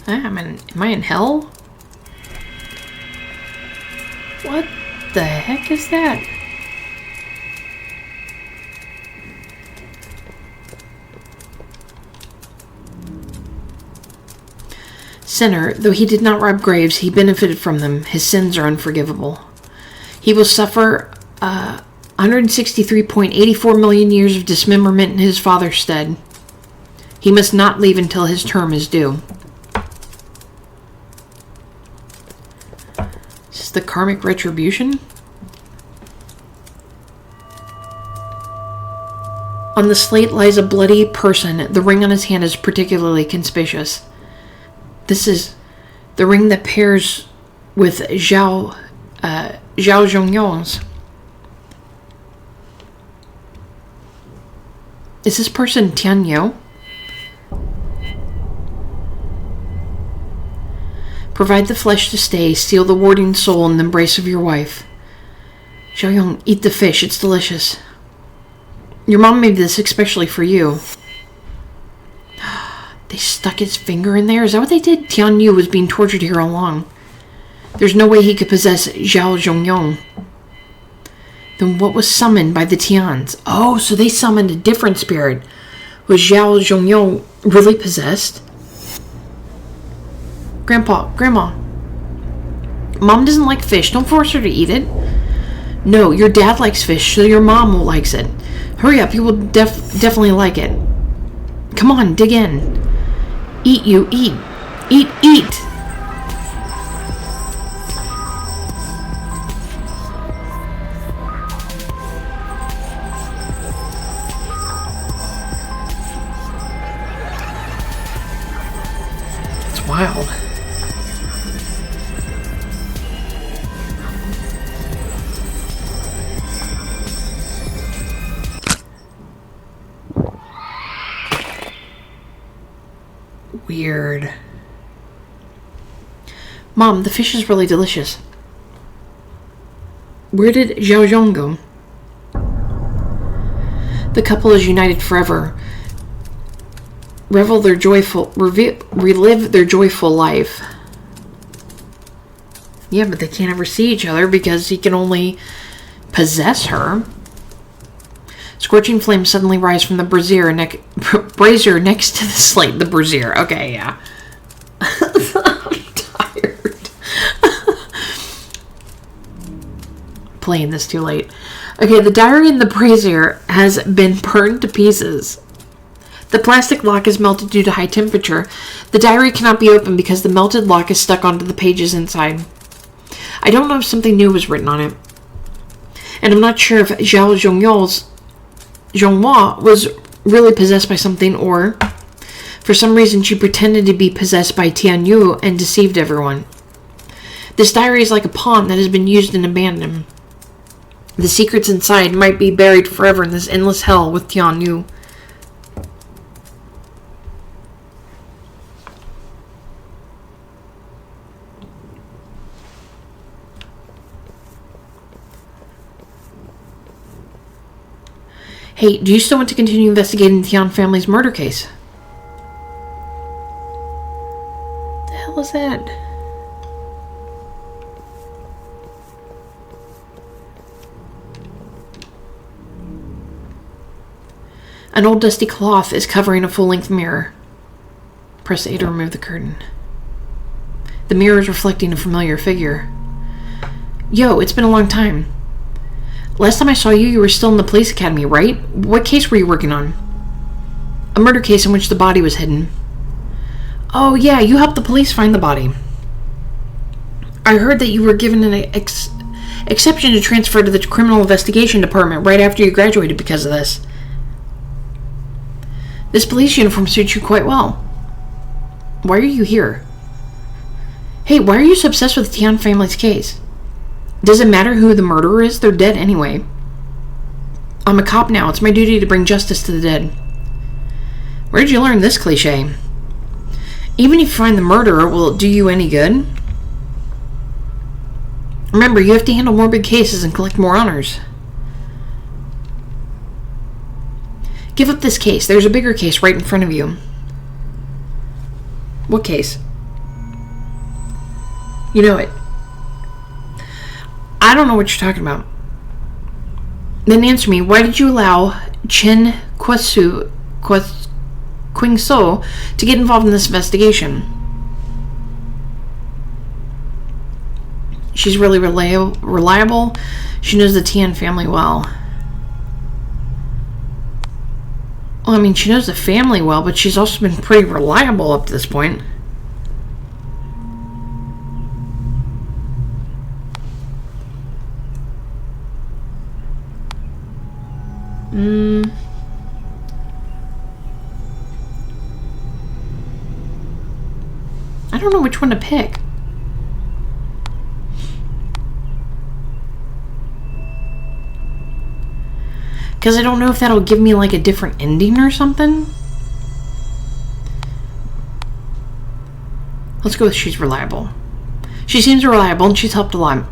Am I in hell? What the heck is that? Sinner, though he did not rob graves, he benefited from them. His sins are unforgivable. He will suffer 163.84 million years of dismemberment in his father's stead. He must not leave until his term is due. Is this the karmic retribution? On the slate lies a bloody person. The ring on his hand is particularly conspicuous. This is the ring that pairs with Zhao Zhongyong's. Is this person Tianyu? Provide the flesh to stay, seal the warding soul in the embrace of your wife. Xiaoyong, eat the fish, it's delicious. Your mom made this especially for you. They stuck his finger in there? Is that what they did? Tianyu was being tortured here all along. There's no way he could possess Zhao Zhongyong. Then what was summoned by the Tians? Oh, so they summoned a different spirit. Was Zhao Zhongyong really possessed? Grandma. Mom doesn't like fish. Don't force her to eat it. No, your dad likes fish, so your mom likes it. Hurry up, you will definitely like it. Come on, dig in. Eat, you, eat. Eat, eat! It's wild. Weird. Mom, the fish is really delicious. Where did Zhao Zhong go? The couple is united forever. Relive their joyful life. Yeah, but they can't ever see each other because he can only possess her. Scorching flames suddenly rise from the brazier next to the slate. The brazier. Okay, yeah. I'm tired. Playing this too late. Okay, the diary in the brazier has been burned to pieces. The plastic lock is melted due to high temperature. The diary cannot be opened because the melted lock is stuck onto the pages inside. I don't know if something new was written on it. And I'm not sure if Zhao Zhonghua was really possessed by something, or for some reason she pretended to be possessed by Tianyu and deceived everyone. This diary is like a pawn that has been used and abandoned. The secrets inside might be buried forever in this endless hell with Tianyu. Hey, do you still want to continue investigating the Tian family's murder case? What the hell is that? An old dusty cloth is covering a full-length mirror. Press A to remove the curtain. The mirror is reflecting a familiar figure. Yo, it's been a long time. Last time I saw you, you were still in the police academy, right? What case were you working on? A murder case in which the body was hidden. Oh yeah, you helped the police find the body. I heard that you were given an exception to transfer to the criminal investigation department right after you graduated because of this. This police uniform suits you quite well. Why are you here? Hey, why are you so obsessed with the Tian family's case? Does it matter who the murderer is? They're dead anyway. I'm a cop now. It's my duty to bring justice to the dead. Where did you learn this cliche? Even if you find the murderer, will it do you any good? Remember, you have to handle more big cases and collect more honors. Give up this case. There's a bigger case right in front of you. What case? You know it. I don't know what you're talking about. Then answer me, why did you allow Chen Qingso to get involved in this investigation? She's really reliable. She knows the Tian family well. Well, I mean, she knows the family well, but she's also been pretty reliable up to this point. I don't know which one to pick. Because I don't know if that'll give me like a different ending or something. Let's go with she's reliable. She seems reliable and she's helped a lot.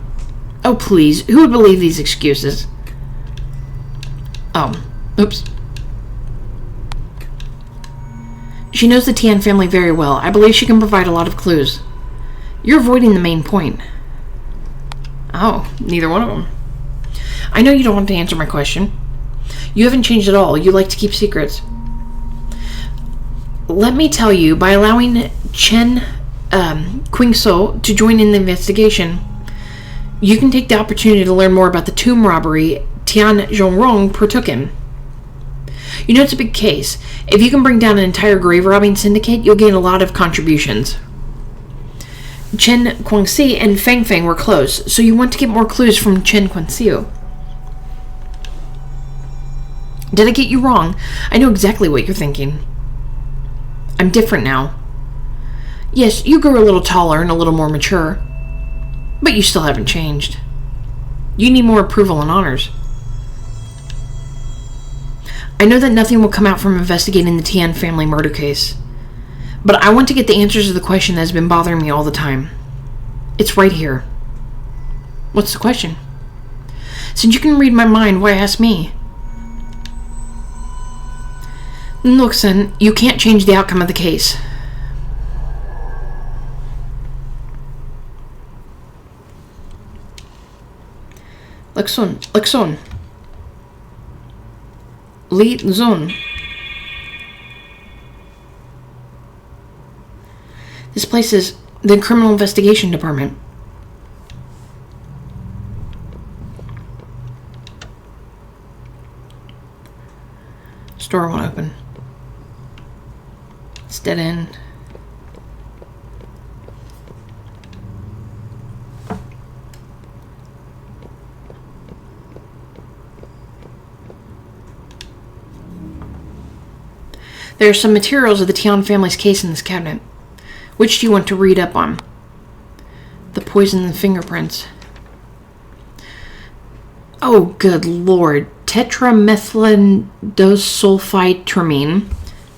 Oh, please. Who would believe these excuses? Oh, oops. She knows the Tian family very well. I believe she can provide a lot of clues. You're avoiding the main point. Oh, neither one of them. I know you don't want to answer my question. You haven't changed at all. You like to keep secrets. Let me tell you, by allowing Chen Qingso to join in the investigation, you can take the opportunity to learn more about the tomb robbery Tian Zhongrong partook in. You know it's a big case. If you can bring down an entire grave robbing syndicate, you'll gain a lot of contributions. Chen Guangxi and Feng Feng were close, so you want to get more clues from Chen Guangxiu. Did I get you wrong? I know exactly what you're thinking. I'm different now. Yes, you grew a little taller and a little more mature, but you still haven't changed. You need more approval and honors. I know that nothing will come out from investigating the Tian family murder case, but I want to get the answers to the question that has been bothering me all the time. It's right here. What's the question? Since you can read my mind, why ask me? Look, son, you can't change the outcome of the case. Lekson. Li Zun. This place is the Criminal Investigation Department. Store won't open. It's dead end. There are some materials of the Tian family's case in this cabinet. Which do you want to read up on? The poison and the fingerprints. Oh, good lord. Tetramethyldosulfitramine,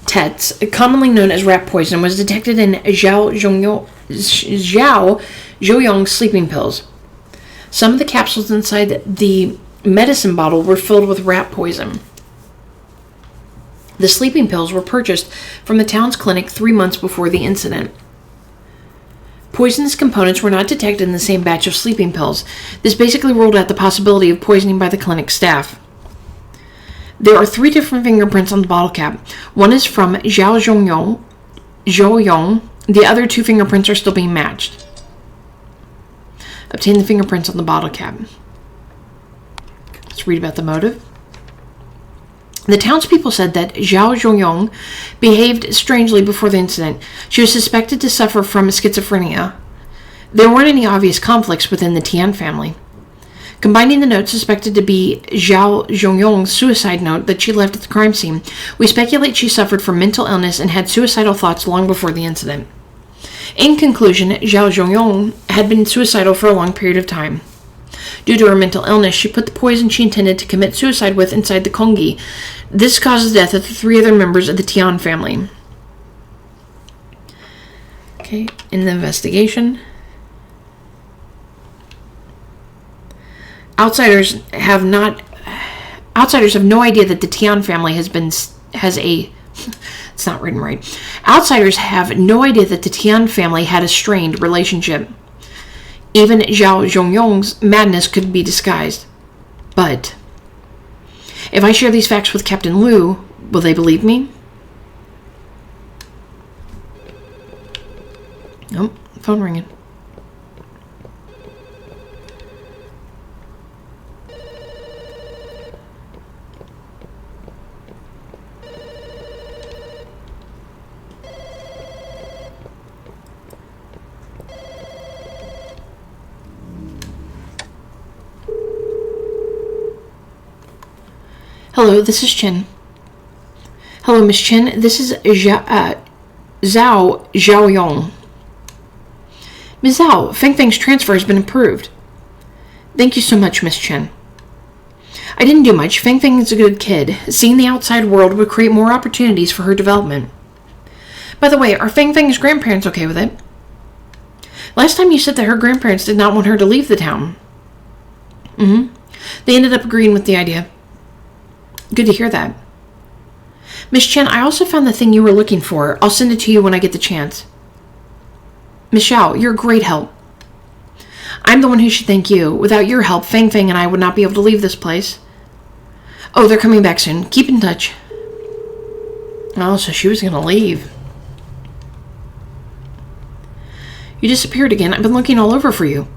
TETS, commonly known as rat poison, was detected in Zhao Zhouyong's sleeping pills. Some of the capsules inside the medicine bottle were filled with rat poison. The sleeping pills were purchased from the town's clinic 3 months before the incident. Poisonous components were not detected in the same batch of sleeping pills. This basically ruled out the possibility of poisoning by the clinic staff. There are 3 different fingerprints on the bottle cap. One is from Zhao Zhouyong. The other 2 fingerprints are still being matched. Obtain the fingerprints on the bottle cap. Let's read about the motive. The townspeople said that Zhao Zhouyong behaved strangely before the incident. She was suspected to suffer from schizophrenia. There weren't any obvious conflicts within the Tian family. Combining the note suspected to be Zhao Zhouyong's suicide note that she left at the crime scene, we speculate she suffered from mental illness and had suicidal thoughts long before the incident. In conclusion, Zhao Zhouyong had been suicidal for a long period of time. Due to her mental illness, she put the poison she intended to commit suicide with inside the kongi. This caused the death of the 3 other members of the Tian family. Okay, in the investigation. Outsiders have no idea that the Tian family it's not written right. Outsiders have no idea that the Tian family had a strained relationship. Even Zhao Zhongyong's madness could be disguised. But if I share these facts with Captain Liu, will they believe me? Oh, phone ringing. Hello, this is Chen. Hello, Miss Chen. This is Zhao Zhaoyong. Ms. Zhao, Feng Feng's transfer has been approved. Thank you so much, Miss Chen. I didn't do much. Feng Feng is a good kid. Seeing the outside world would create more opportunities for her development. By the way, are Feng Feng's grandparents okay with it? Last time you said that her grandparents did not want her to leave the town. They ended up agreeing with the idea. Good to hear that. Miss Chen, I also found the thing you were looking for. I'll send it to you when I get the chance. Miss Xiao, you're a great help. I'm the one who should thank you. Without your help, Feng Feng and I would not be able to leave this place. Oh, they're coming back soon. Keep in touch. Oh, so she was going to leave. You disappeared again. I've been looking all over for you.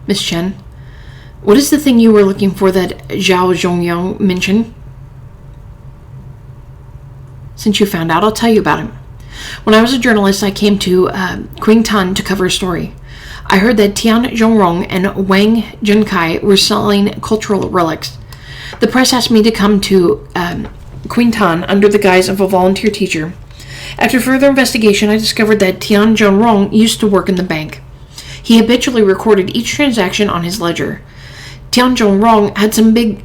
Miss Chen, what is the thing you were looking for that Zhao Zhongyang mentioned? Since you found out, I'll tell you about it. When I was a journalist, I came to Qingtan to cover a story. I heard that Tian Zhongrong and Wang Junkai were selling cultural relics. The press asked me to come to Qingtan under the guise of a volunteer teacher. After further investigation, I discovered that Tian Zhongrong used to work in the bank. He habitually recorded each transaction on his ledger. Tian Zhongrong had some big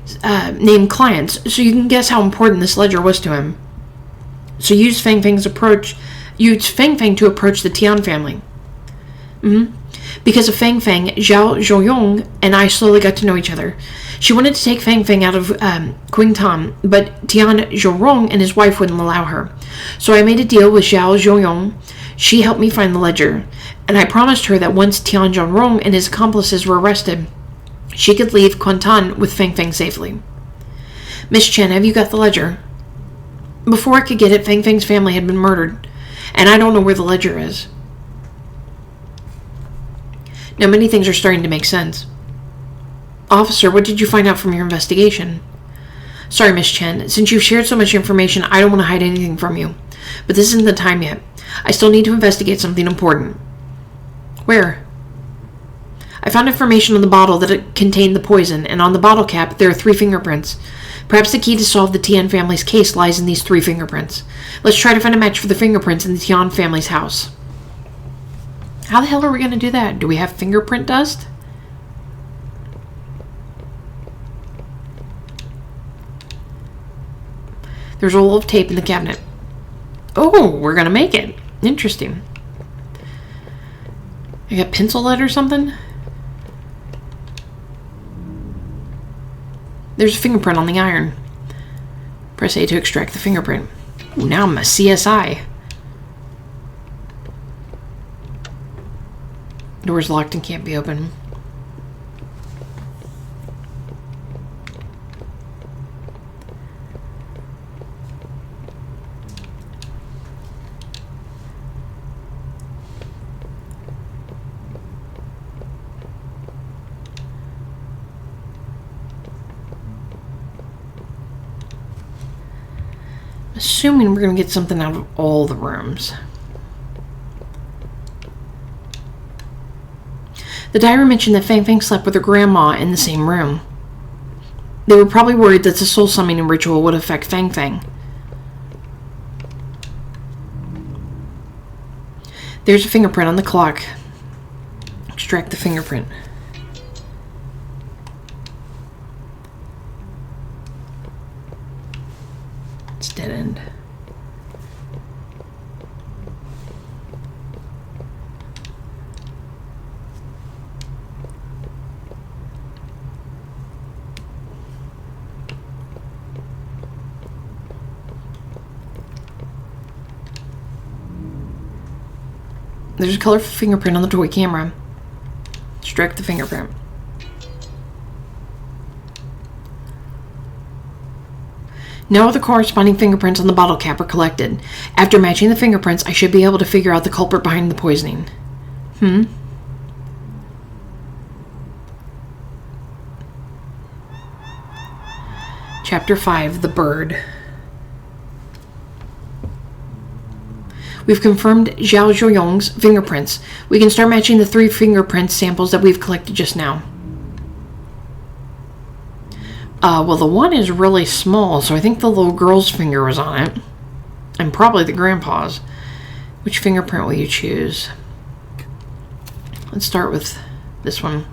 name clients, so you can guess how important this ledger was to him. So used Feng Feng to approach the Tian family. Because of Feng Feng, Zhao Zhouyong and I slowly got to know each other. She wanted to take Feng Feng out of Qingtan, but Tian Zhongrong and his wife wouldn't allow her. So I made a deal with Zhao Zhouyong. She helped me find the ledger, and I promised her that once Tian Zhongrong and his accomplices were arrested, she could leave Qingtan with Feng Feng safely. Miss Chen, have you got the ledger? Before I could get it, Feng Feng's family had been murdered, and I don't know where the ledger is. Now, many things are starting to make sense. Officer, what did you find out from your investigation? Sorry, Miss Chen. Since you've shared so much information, I don't want to hide anything from you. But this isn't the time yet. I still need to investigate something important. Where? I found information on the bottle that it contained the poison, and on the bottle cap, there are 3 fingerprints. Perhaps the key to solve the Tian family's case lies in these 3 fingerprints. Let's try to find a match for the fingerprints in the Tian family's house. How the hell are we going to do that? Do we have fingerprint dust? There's a roll of tape in the cabinet. Oh, we're going to make it. Interesting. I got pencil lead or something? There's a fingerprint on the iron. Press A to extract the fingerprint. Ooh, now I'm a CSI. Door's locked and can't be opened. Assuming we're going to get something out of all the rooms. The diary mentioned that Feng Feng slept with her grandma in the same room. They were probably worried that the soul summoning ritual would affect Feng Feng. There's a fingerprint on the clock. Extract the fingerprint. It's dead end. There's a colorful fingerprint on the toy camera. Extract the fingerprint. Now all the corresponding fingerprints on the bottle cap are collected. After matching the fingerprints, I should be able to figure out the culprit behind the poisoning. Chapter 5, The Bird. We've confirmed Zhao Zhuoyong's fingerprints. We can start matching the 3 fingerprint samples that we've collected just now. Well, the one is really small, so I think the little girl's finger was on it. And probably the grandpa's. Which fingerprint will you choose? Let's start with this one.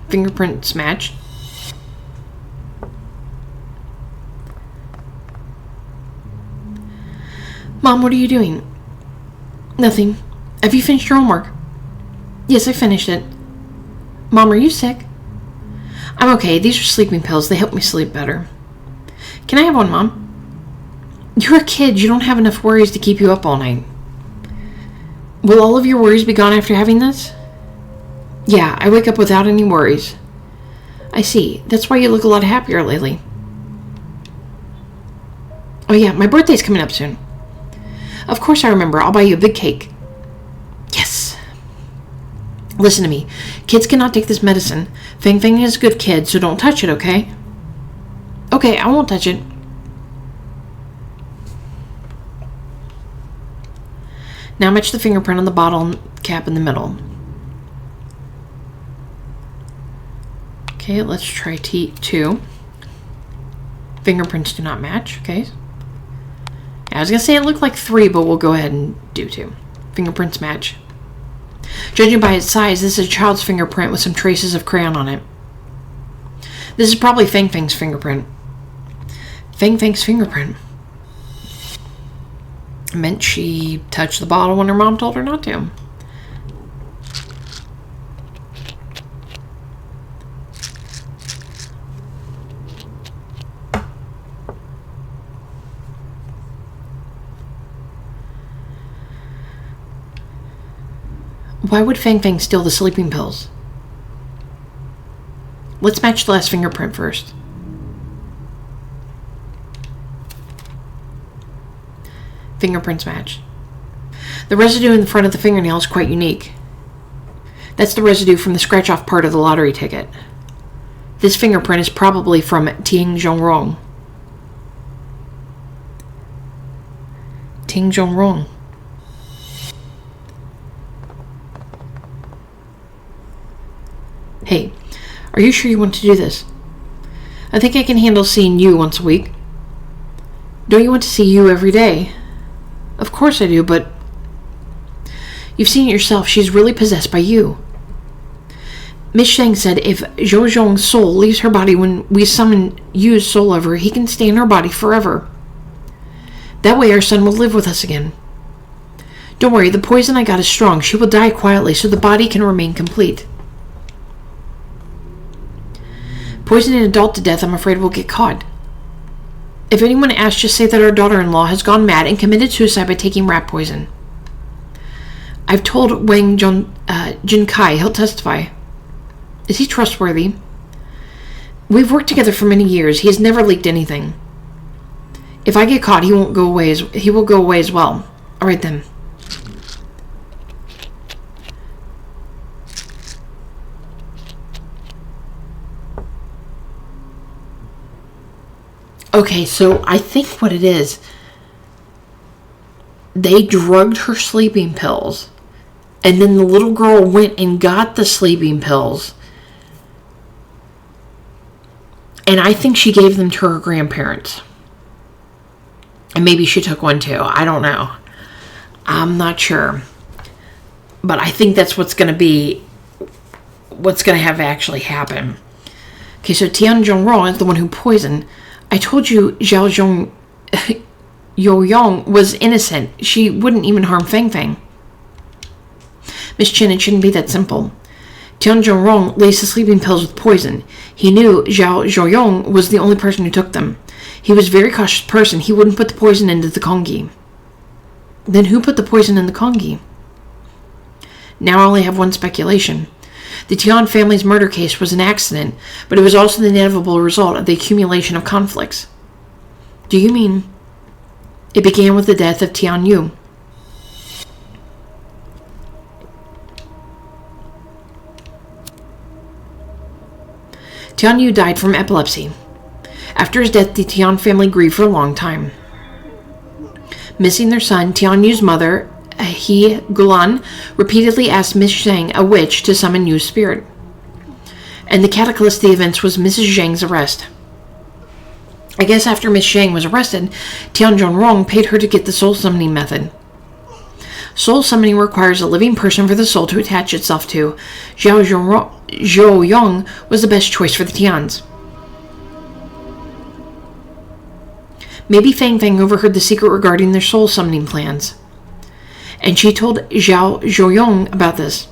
Fingerprints matched. Mom, what are you doing? Nothing. Have you finished your homework? Yes, I finished it. Mom, are you sick? I'm okay. These are sleeping pills. They help me sleep better. Can I have one, Mom? You're a kid. You don't have enough worries to keep you up all night. Will all of your worries be gone after having this? Yeah, I wake up without any worries. I see. That's why you look a lot happier lately. Oh yeah, my birthday's coming up soon. Of course I remember. I'll buy you a big cake. Yes. Listen to me. Kids cannot take this medicine. Feng Feng is a good kid, so don't touch it, okay? Okay, I won't touch it. Now match the fingerprint on the bottle cap in the middle. Okay, let's try T2. Fingerprints do not match, okay? I was going to say it looked like 3, but we'll go ahead and do 2. Fingerprints match. Judging by its size, this is a child's fingerprint with some traces of crayon on it. This is probably Feng Feng's fingerprint. Feng Feng's fingerprint. It meant she touched the bottle when her mom told her not to. Why would Feng Feng steal the sleeping pills? Let's match the last fingerprint first. Fingerprints match. The residue in the front of the fingernail is quite unique. That's the residue from the scratch-off part of the lottery ticket. This fingerprint is probably from Ting Zhongrong. Ting Zhongrong. Hey, are you sure you want to do this? I think I can handle seeing you once a week. Don't you want to see you every day? Of course I do, but you've seen it yourself. She's really possessed by you. Miss Sheng said if Zhou Zhong's soul leaves her body when we summon Yu's soul over, he can stay in her body forever. That way our son will live with us again. Don't worry, the poison I got is strong. She will die quietly so the body can remain complete. Poisoning an adult to death, I'm afraid we'll get caught. If anyone asks, just say that our daughter-in-law has gone mad and committed suicide by taking rat poison. I've told Wang Jin Kai. He'll testify. Is he trustworthy? We've worked together for many years. He has never leaked anything. If I get caught, he will go away as well. All right then. Okay, so I think what it is, they drugged her sleeping pills, and then the little girl went and got the sleeping pills, and I think she gave them to her grandparents. And maybe she took one too. I don't know. I'm not sure. But I think that's what's going to have actually happen. Okay, so Tian Zhongrong is the one who poisoned. I told you Zhao Youyong was innocent. She wouldn't even harm Feng Feng. Miss Chen, it shouldn't be that simple. Tian Zhongrong laced the sleeping pills with poison. He knew Zhao Youyong was the only person who took them. He was a very cautious person. He wouldn't put the poison into the congee. Then who put the poison in the congee? Now I only have one speculation. The Tian family's murder case was an accident, but it was also the inevitable result of the accumulation of conflicts. Do you mean it began with the death of Tian Yu? Tian Yu died from epilepsy. After his death, the Tian family grieved for a long time. Missing their son, Tian Yu's mother, He Gulan, repeatedly asked Miss Zhang, a witch, to summon Yu's spirit. And the catalyst of the events was Mrs. Zhang's arrest. I guess after Miss Zhang was arrested, Tian Zhongrong paid her to get the soul summoning method. Soul summoning requires a living person for the soul to attach itself to. Zhou Yong was the best choice for the Tians. Maybe Fang Fang overheard the secret regarding their soul summoning plans, and she told Zhao Zhouyong about this.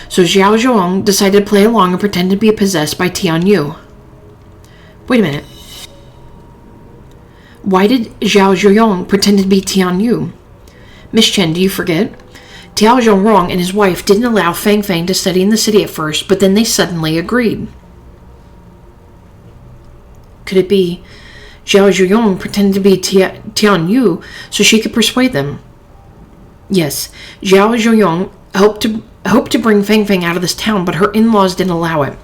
So Zhao Zhouyong decided to play along and pretend to be possessed by Tian Yu. Wait a minute. Why did Zhao Zhouyong pretend to be Tian Yu? Miss Chen, do you forget? Tiao Zhongrong and his wife didn't allow Fang Fang to study in the city at first, but then they suddenly agreed. Could it be Zhao Zhouyong pretended to be Tian Yu so she could persuade them? Yes, Zhao Zhouyong hoped to bring Fang Fang out of this town, but her in-laws didn't allow it.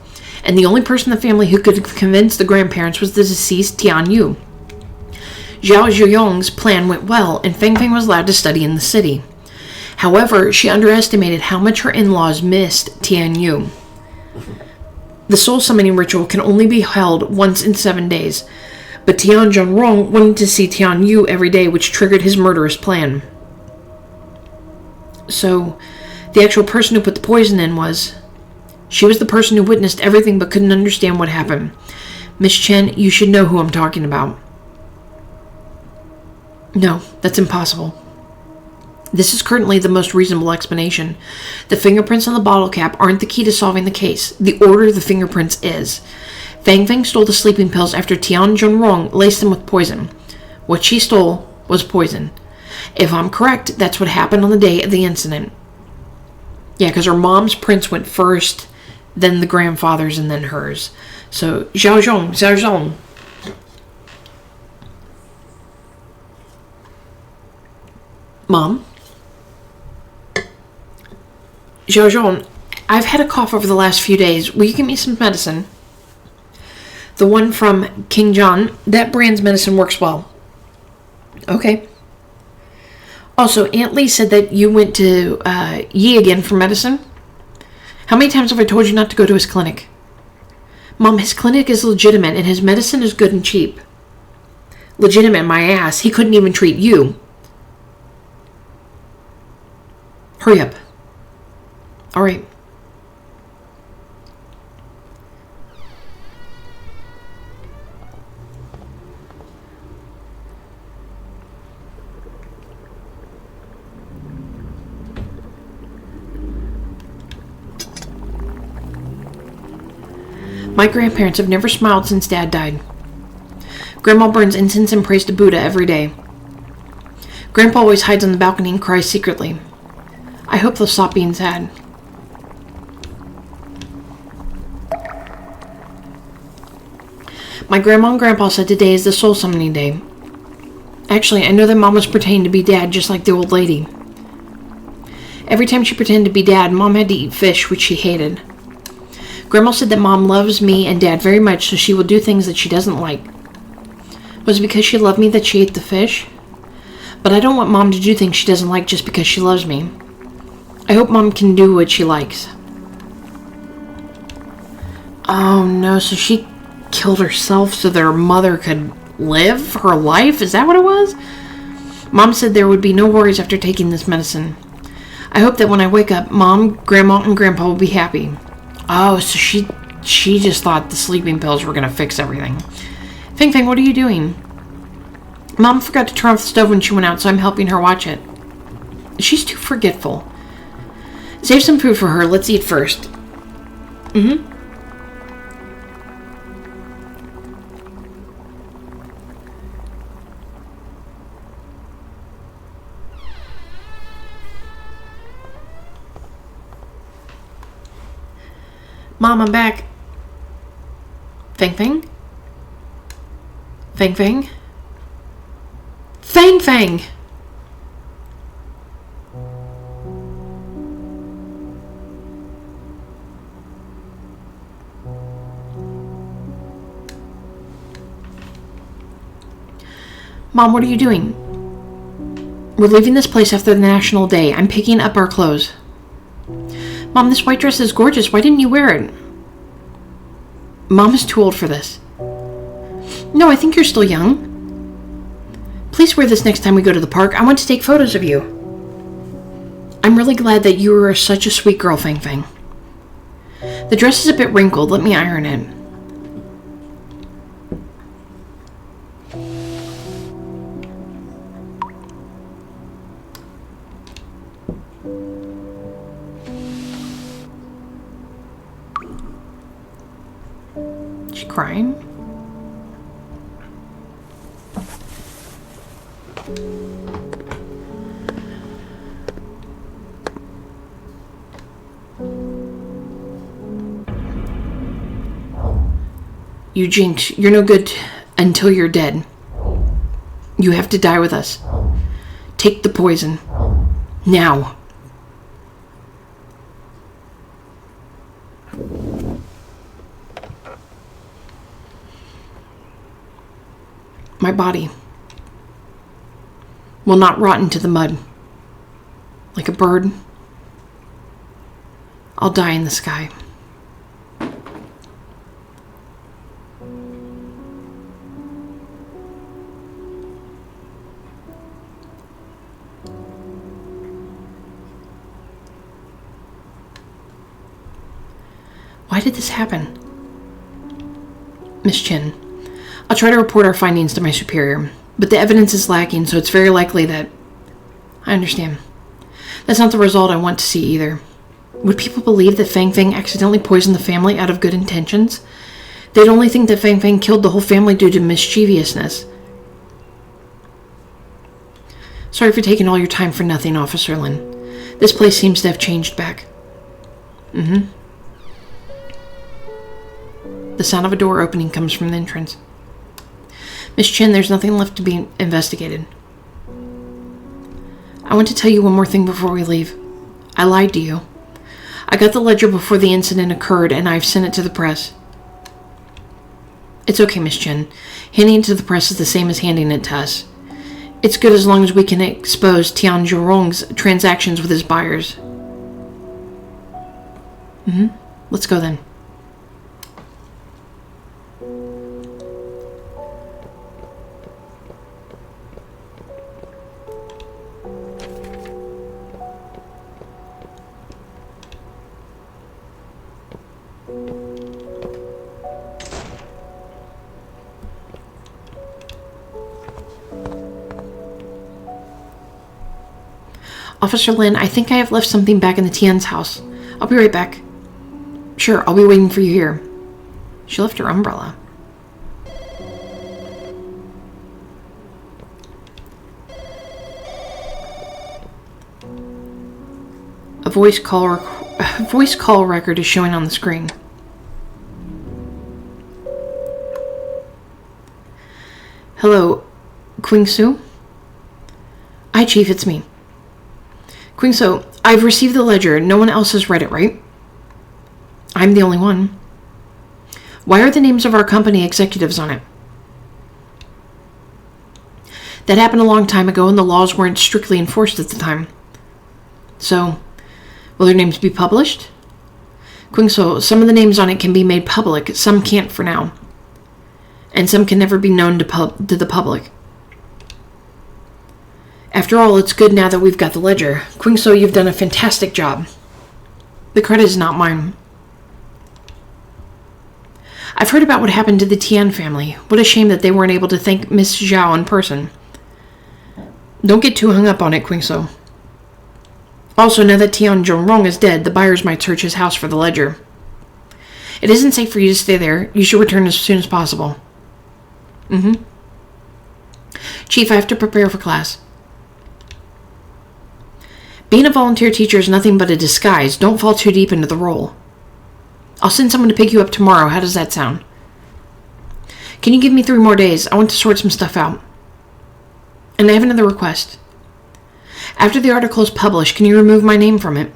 And the only person in the family who could convince the grandparents was the deceased Tian Yu. Zhao Zhouyong's plan went well, and Fang Fang was allowed to study in the city. However, she underestimated how much her in-laws missed Tian Yu. The soul summoning ritual can only be held once in 7 days, but Tian Zhongrong wanted to see Tian Yu every day, which triggered his murderous plan. So, the actual person who put the poison in was... She was the person who witnessed everything but couldn't understand what happened. Miss Chen, you should know who I'm talking about. No, that's impossible. This is currently the most reasonable explanation. The fingerprints on the bottle cap aren't the key to solving the case. The order of the fingerprints is. Fang Fang stole the sleeping pills after Tian Zhongrong laced them with poison. What she stole was poison. If I'm correct, that's what happened on the day of the incident. Yeah, because her mom's prints went first, then the grandfather's, and then hers. So, Zhao Zhong. Mom? Zhao Zhong, I've had a cough over the last few days. Will you give me some medicine? The one from King John. That brand's medicine works well. Okay. Also, Aunt Lee said that you went to Yi again for medicine. How many times have I told you not to go to his clinic? Mom, his clinic is legitimate and his medicine is good and cheap. Legitimate, my ass. He couldn't even treat you. Hurry up. All right. My grandparents have never smiled since Dad died. Grandma burns incense and prays to Buddha every day. Grandpa always hides on the balcony and cries secretly. I hope they'll stop being sad. My grandma and grandpa said today is the soul summoning day. Actually, I know that Mom was pretending to be Dad just like the old lady. Every time she pretended to be Dad, Mom had to eat fish, which she hated. Grandma said that Mom loves me and Dad very much, so she will do things that she doesn't like. Was it because she loved me that she ate the fish? But I don't want Mom to do things she doesn't like just because she loves me. I hope Mom can do what she likes. Oh no, so she killed herself so their mother could live her life? Is that what it was? Mom said there would be no worries after taking this medicine. I hope that when I wake up, Mom, Grandma, and Grandpa will be happy. Oh, so she just thought the sleeping pills were going to fix everything. Fang Fang, what are you doing? Mom forgot to turn off the stove when she went out, so I'm helping her watch it. She's too forgetful. Save some food for her. Let's eat first. Mom, I'm back. Fang Fang? Fang Fang? Fang Fang! Mom, what are you doing? We're leaving this place after the National Day. I'm picking up our clothes. Mom, this white dress is gorgeous. Why didn't you wear it? Mom is too old for this. No, I think you're still young. Please wear this next time we go to the park. I want to take photos of you. I'm really glad that you are such a sweet girl, Fang Fang. The dress is a bit wrinkled. Let me iron it. She crying? You jinx. You're no good until you're dead. You have to die with us. Take the poison. Now. My body will not rot into the mud. Like a bird, I'll die in the sky. Why did this happen? Miss Chin, I'll try to report our findings to my superior, but the evidence is lacking, so it's very likely that... I understand. That's not the result I want to see either. Would people believe that Fang Fang accidentally poisoned the family out of good intentions? They'd only think that Fang Fang killed the whole family due to mischievousness. Sorry for taking all your time for nothing, Officer Lin. This place seems to have changed back. The sound of a door opening comes from the entrance. Miss Chin, there's nothing left to be investigated. I want to tell you one more thing before we leave. I lied to you. I got the ledger before the incident occurred, and I've sent it to the press. It's okay, Miss Chin. Handing it to the press is the same as handing it to us. It's good as long as we can expose Tian Zhurong's transactions with his buyers. Let's go then. Officer Lin, I think I have left something back in the Tian's house. I'll be right back. Sure, I'll be waiting for you here. She left her umbrella. A voice call record is showing on the screen. Hello, Qingsu? Hi, Chief, it's me. Qingsu, I've received the ledger. No one else has read it, right? I'm the only one. Why are the names of our company executives on it? That happened a long time ago and the laws weren't strictly enforced at the time. So, will their names be published? Qingsu, some of the names on it can be made public, some can't for now. And some can never be known to the public. After all, it's good now that we've got the ledger. Qingsu, you've done a fantastic job. The credit is not mine. I've heard about what happened to the Tian family. What a shame that they weren't able to thank Miss Zhao in person. Don't get too hung up on it, Qingsu. Also, now that Tian Zhurong is dead, the buyers might search his house for the ledger. It isn't safe for you to stay there. You should return as soon as possible. Chief, I have to prepare for class. Being a volunteer teacher is nothing but a disguise. Don't fall too deep into the role. I'll send someone to pick you up tomorrow. How does that sound? Can you give me 3 more days? I want to sort some stuff out. And I have another request. After the article is published, can you remove my name from it?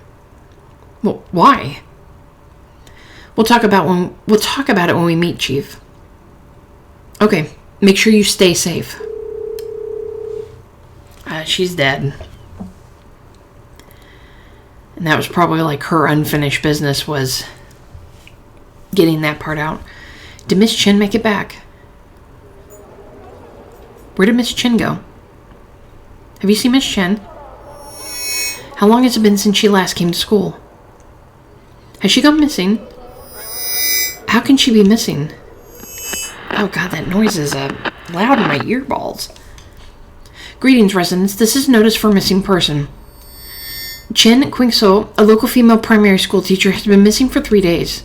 Well, why? We'll talk about it when we meet, Chief. Okay, make sure you stay safe. She's dead. And that was probably like her unfinished business, was getting that part out. Did Miss Chen make it back? Where did Miss Chen go? Have you seen Miss Chen? How long has it been since she last came to school? Has she gone missing? How can she be missing? Oh god, that noise is loud in my earballs. Greetings, residents. This is notice for missing person. Chen Qingso, a local female primary school teacher, has been missing for 3 days.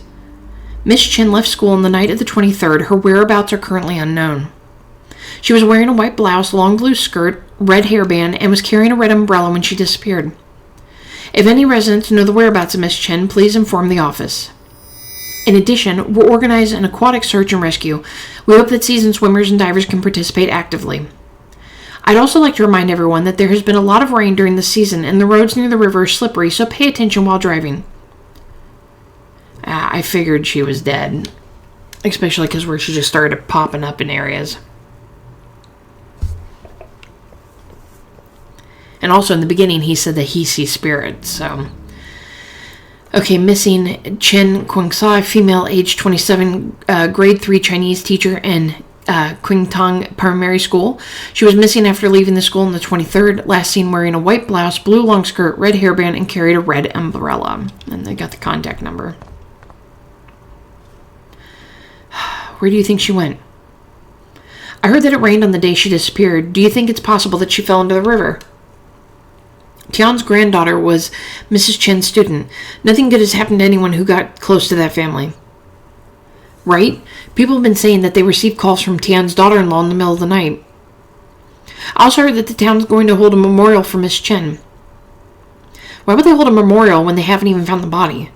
Miss Chen left school on the night of the 23rd. Her whereabouts are currently unknown. She was wearing a white blouse, long blue skirt, red hairband, and was carrying a red umbrella when she disappeared. If any residents know the whereabouts of Miss Chen, please inform the office. In addition, we'll organize an aquatic search and rescue. We hope that seasoned swimmers and divers can participate actively. I'd also like to remind everyone that there has been a lot of rain during the season and the roads near the river are slippery, so pay attention while driving. I figured she was dead, especially because where she just started popping up in areas. And also in the beginning he said that he sees spirits, so... Okay, missing Chen Qingsa, female, age 27, grade 3 Chinese teacher in Qingtang Primary School. She was missing after leaving the school on the 23rd, last seen wearing a white blouse, blue long skirt, red hairband, and carried a red umbrella. And they got the contact number. Where do you think she went? I heard that it rained on the day she disappeared. Do you think it's possible that she fell into the river? Tian's granddaughter was Mrs. Chen's student. Nothing good has happened to anyone who got close to that family. Right? People have been saying that they received calls from Tian's daughter-in-law in the middle of the night. I also heard that the town's going to hold a memorial for Miss Chen. Why would they hold a memorial when they haven't even found the body?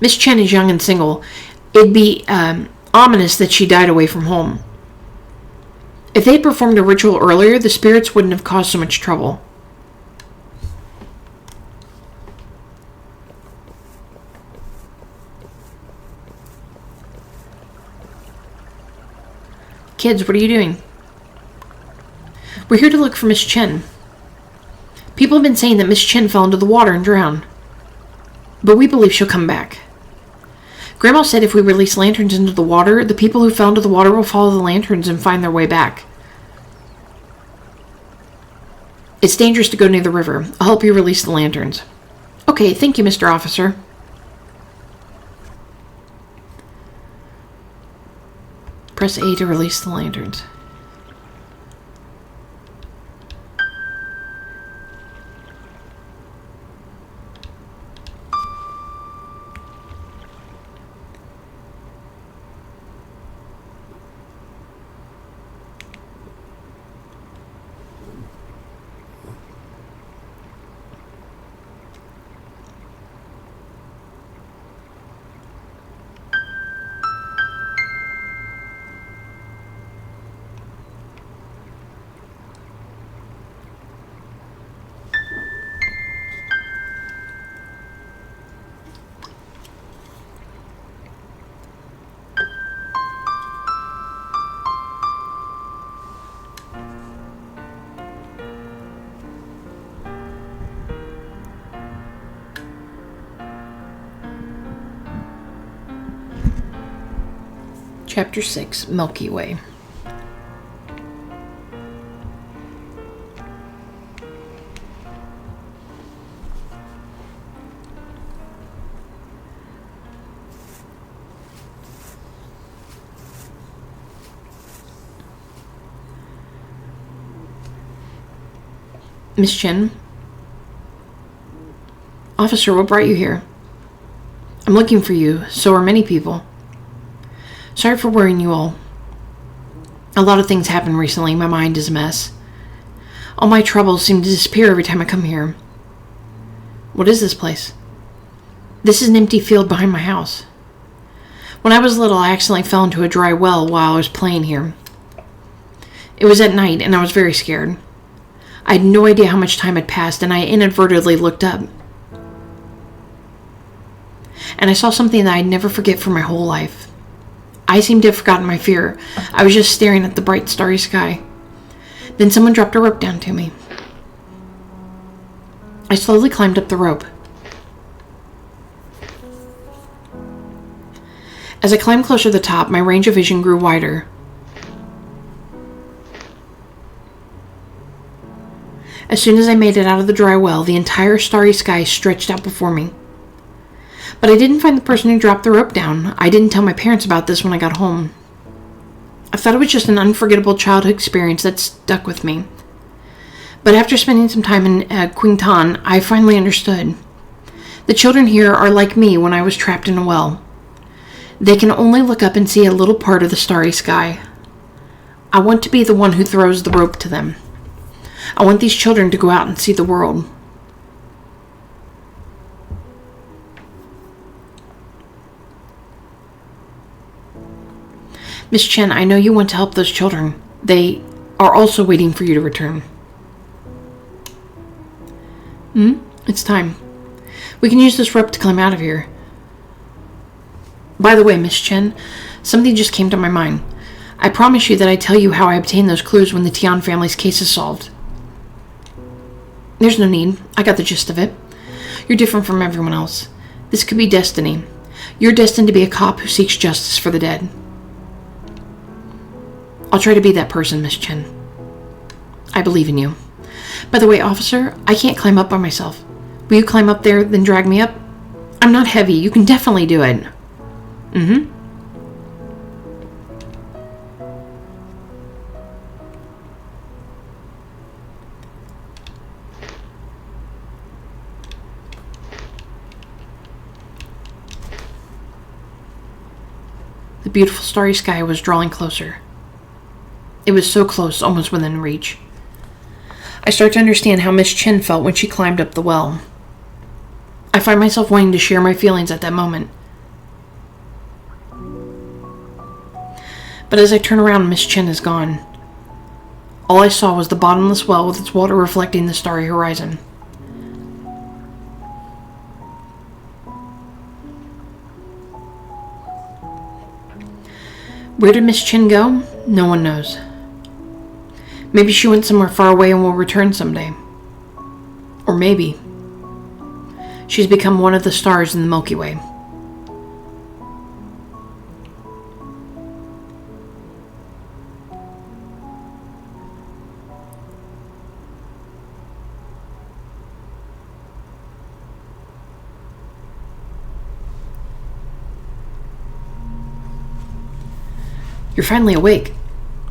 Miss Chen is young and single. It'd be ominous that she died away from home. If they had performed a ritual earlier, the spirits wouldn't have caused so much trouble. Kids, what are you doing? We're here to look for Miss Chen. People have been saying that Miss Chen fell into the water and drowned. But we believe she'll come back. Grandma said if we release lanterns into the water, the people who fell into the water will follow the lanterns and find their way back. It's dangerous to go near the river. I'll help you release the lanterns. Okay, thank you, Mr. Officer. Press A to release the lanterns. Chapter 6, Milky Way. Miss Chen? Officer, what brought you here? I'm looking for you. So are many people. Sorry for worrying you all. A lot of things happened recently. My mind is a mess. All my troubles seem to disappear every time I come here. What is this place? This is an empty field behind my house. When I was little, I accidentally fell into a dry well while I was playing here. It was at night, and I was very scared. I had no idea how much time had passed, and I inadvertently looked up. And I saw something that I'd never forget for my whole life. I seemed to have forgotten my fear. I was just staring at the bright, starry sky. Then someone dropped a rope down to me. I slowly climbed up the rope. As I climbed closer to the top, my range of vision grew wider. As soon as I made it out of the dry well, the entire starry sky stretched out before me. But I didn't find the person who dropped the rope down. I didn't tell my parents about this when I got home. I thought it was just an unforgettable childhood experience that stuck with me. But after spending some time in Quington, I finally understood. The children here are like me when I was trapped in a well. They can only look up and see a little part of the starry sky. I want to be the one who throws the rope to them. I want these children to go out and see the world. Miss Chen, I know you want to help those children. They are also waiting for you to return. It's time. We can use this rope to climb out of here. By the way, Miss Chen, something just came to my mind. I promise you that I tell you how I obtained those clues when the Tian family's case is solved. There's no need. I got the gist of it. You're different from everyone else. This could be destiny. You're destined to be a cop who seeks justice for the dead. I'll try to be that person, Miss Chen. I believe in you. By the way, officer, I can't climb up by myself. Will you climb up there, then drag me up? I'm not heavy. You can definitely do it. The beautiful starry sky was drawing closer. It was so close, almost within reach. I start to understand how Miss Chen felt when she climbed up the well. I find myself wanting to share my feelings at that moment. But as I turn around, Miss Chen is gone. All I saw was the bottomless well with its water reflecting the starry horizon. Where did Miss Chen go? No one knows. Maybe she went somewhere far away and will return someday. Or maybe she's become one of the stars in the Milky Way. You're finally awake.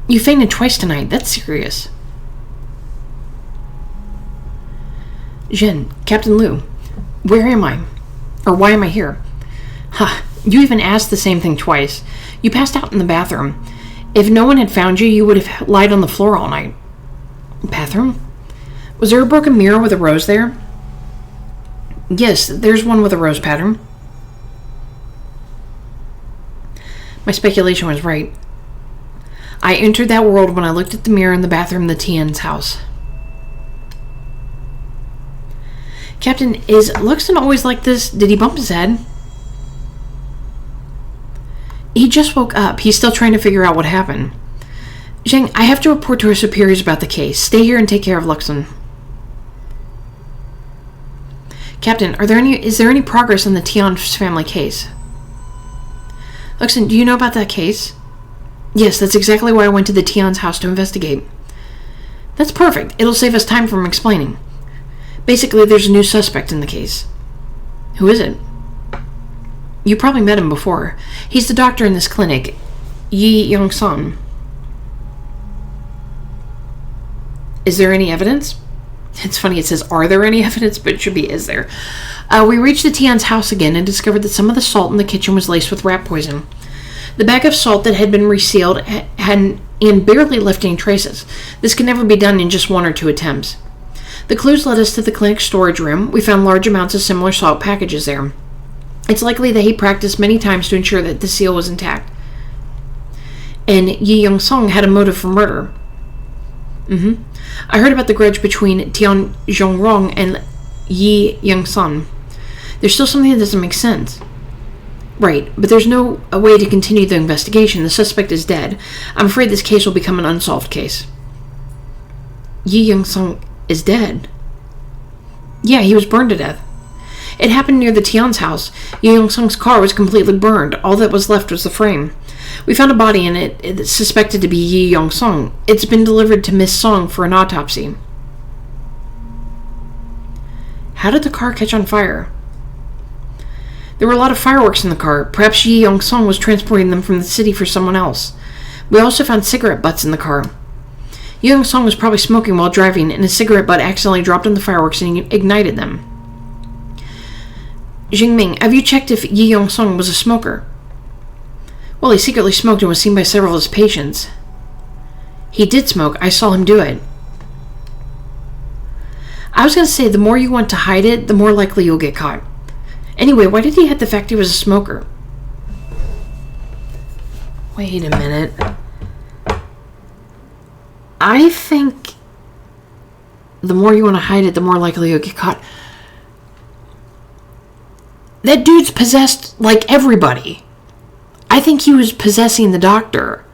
You fainted twice tonight. That's serious. Jin, Captain Liu, where am I? Or why am I here? You even asked the same thing twice. You passed out in the bathroom. If no one had found you, you would have lied on the floor all night. Bathroom? Was there a broken mirror with a rose there? Yes, there's one with a rose pattern. My speculation was right. I entered that world when I looked at the mirror in the bathroom in the Tian's house. Captain, is Luxon always like this? Did he bump his head? He just woke up. He's still trying to figure out what happened. Zheng, I have to report to our superiors about the case. Stay here and take care of Luxon. Captain, is there any progress on the Tian family case? Luxon, do you know about that case? Yes, that's exactly why I went to the Tian's house to investigate. That's perfect. It'll save us time from explaining. Basically, there's a new suspect in the case. Who is it? You probably met him before. He's the doctor in this clinic, Yi Yong-sun. Is there any evidence? It's funny, it says, are there any evidence? But it should be, is there? We reached the Tian's house again and discovered that some of the salt in the kitchen was laced with rat poison. The bag of salt that had been resealed had barely left any traces. This could never be done in just 1 or 2 attempts. The clues led us to the clinic's storage room. We found large amounts of similar salt packages there. It's likely that he practiced many times to ensure that the seal was intact. And Yi Young-sung had a motive for murder. I heard about the grudge between Tian Zhongrong and Yi Young-sun. There's still something that doesn't make sense. Right, but there's no way to continue the investigation. The suspect is dead. I'm afraid this case will become an unsolved case. Yi Young-sung is dead? Yeah, he was burned to death. It happened near the Tian's house. Yi Young-sung's car was completely burned. All that was left was the frame. We found a body in it. It's suspected to be Yi Young-sung. It's been delivered to Miss Song for an autopsy. How did the car catch on fire? There were a lot of fireworks in the car. Perhaps Yi Young-sung was transporting them from the city for someone else. We also found cigarette butts in the car. Yi Young-sung was probably smoking while driving, and a cigarette butt accidentally dropped on the fireworks and ignited them. Jingming, have you checked if Yi Young-sung was a smoker? Well, he secretly smoked and was seen by several of his patients. He did smoke. I saw him do it. I was going to say, the more you want to hide it, the more likely you'll get caught. Anyway, why did he hide the fact he was a smoker? Wait a minute. I think the more you want to hide it, the more likely you'll get caught. That dude's possessed like everybody. I think he was possessing the doctor.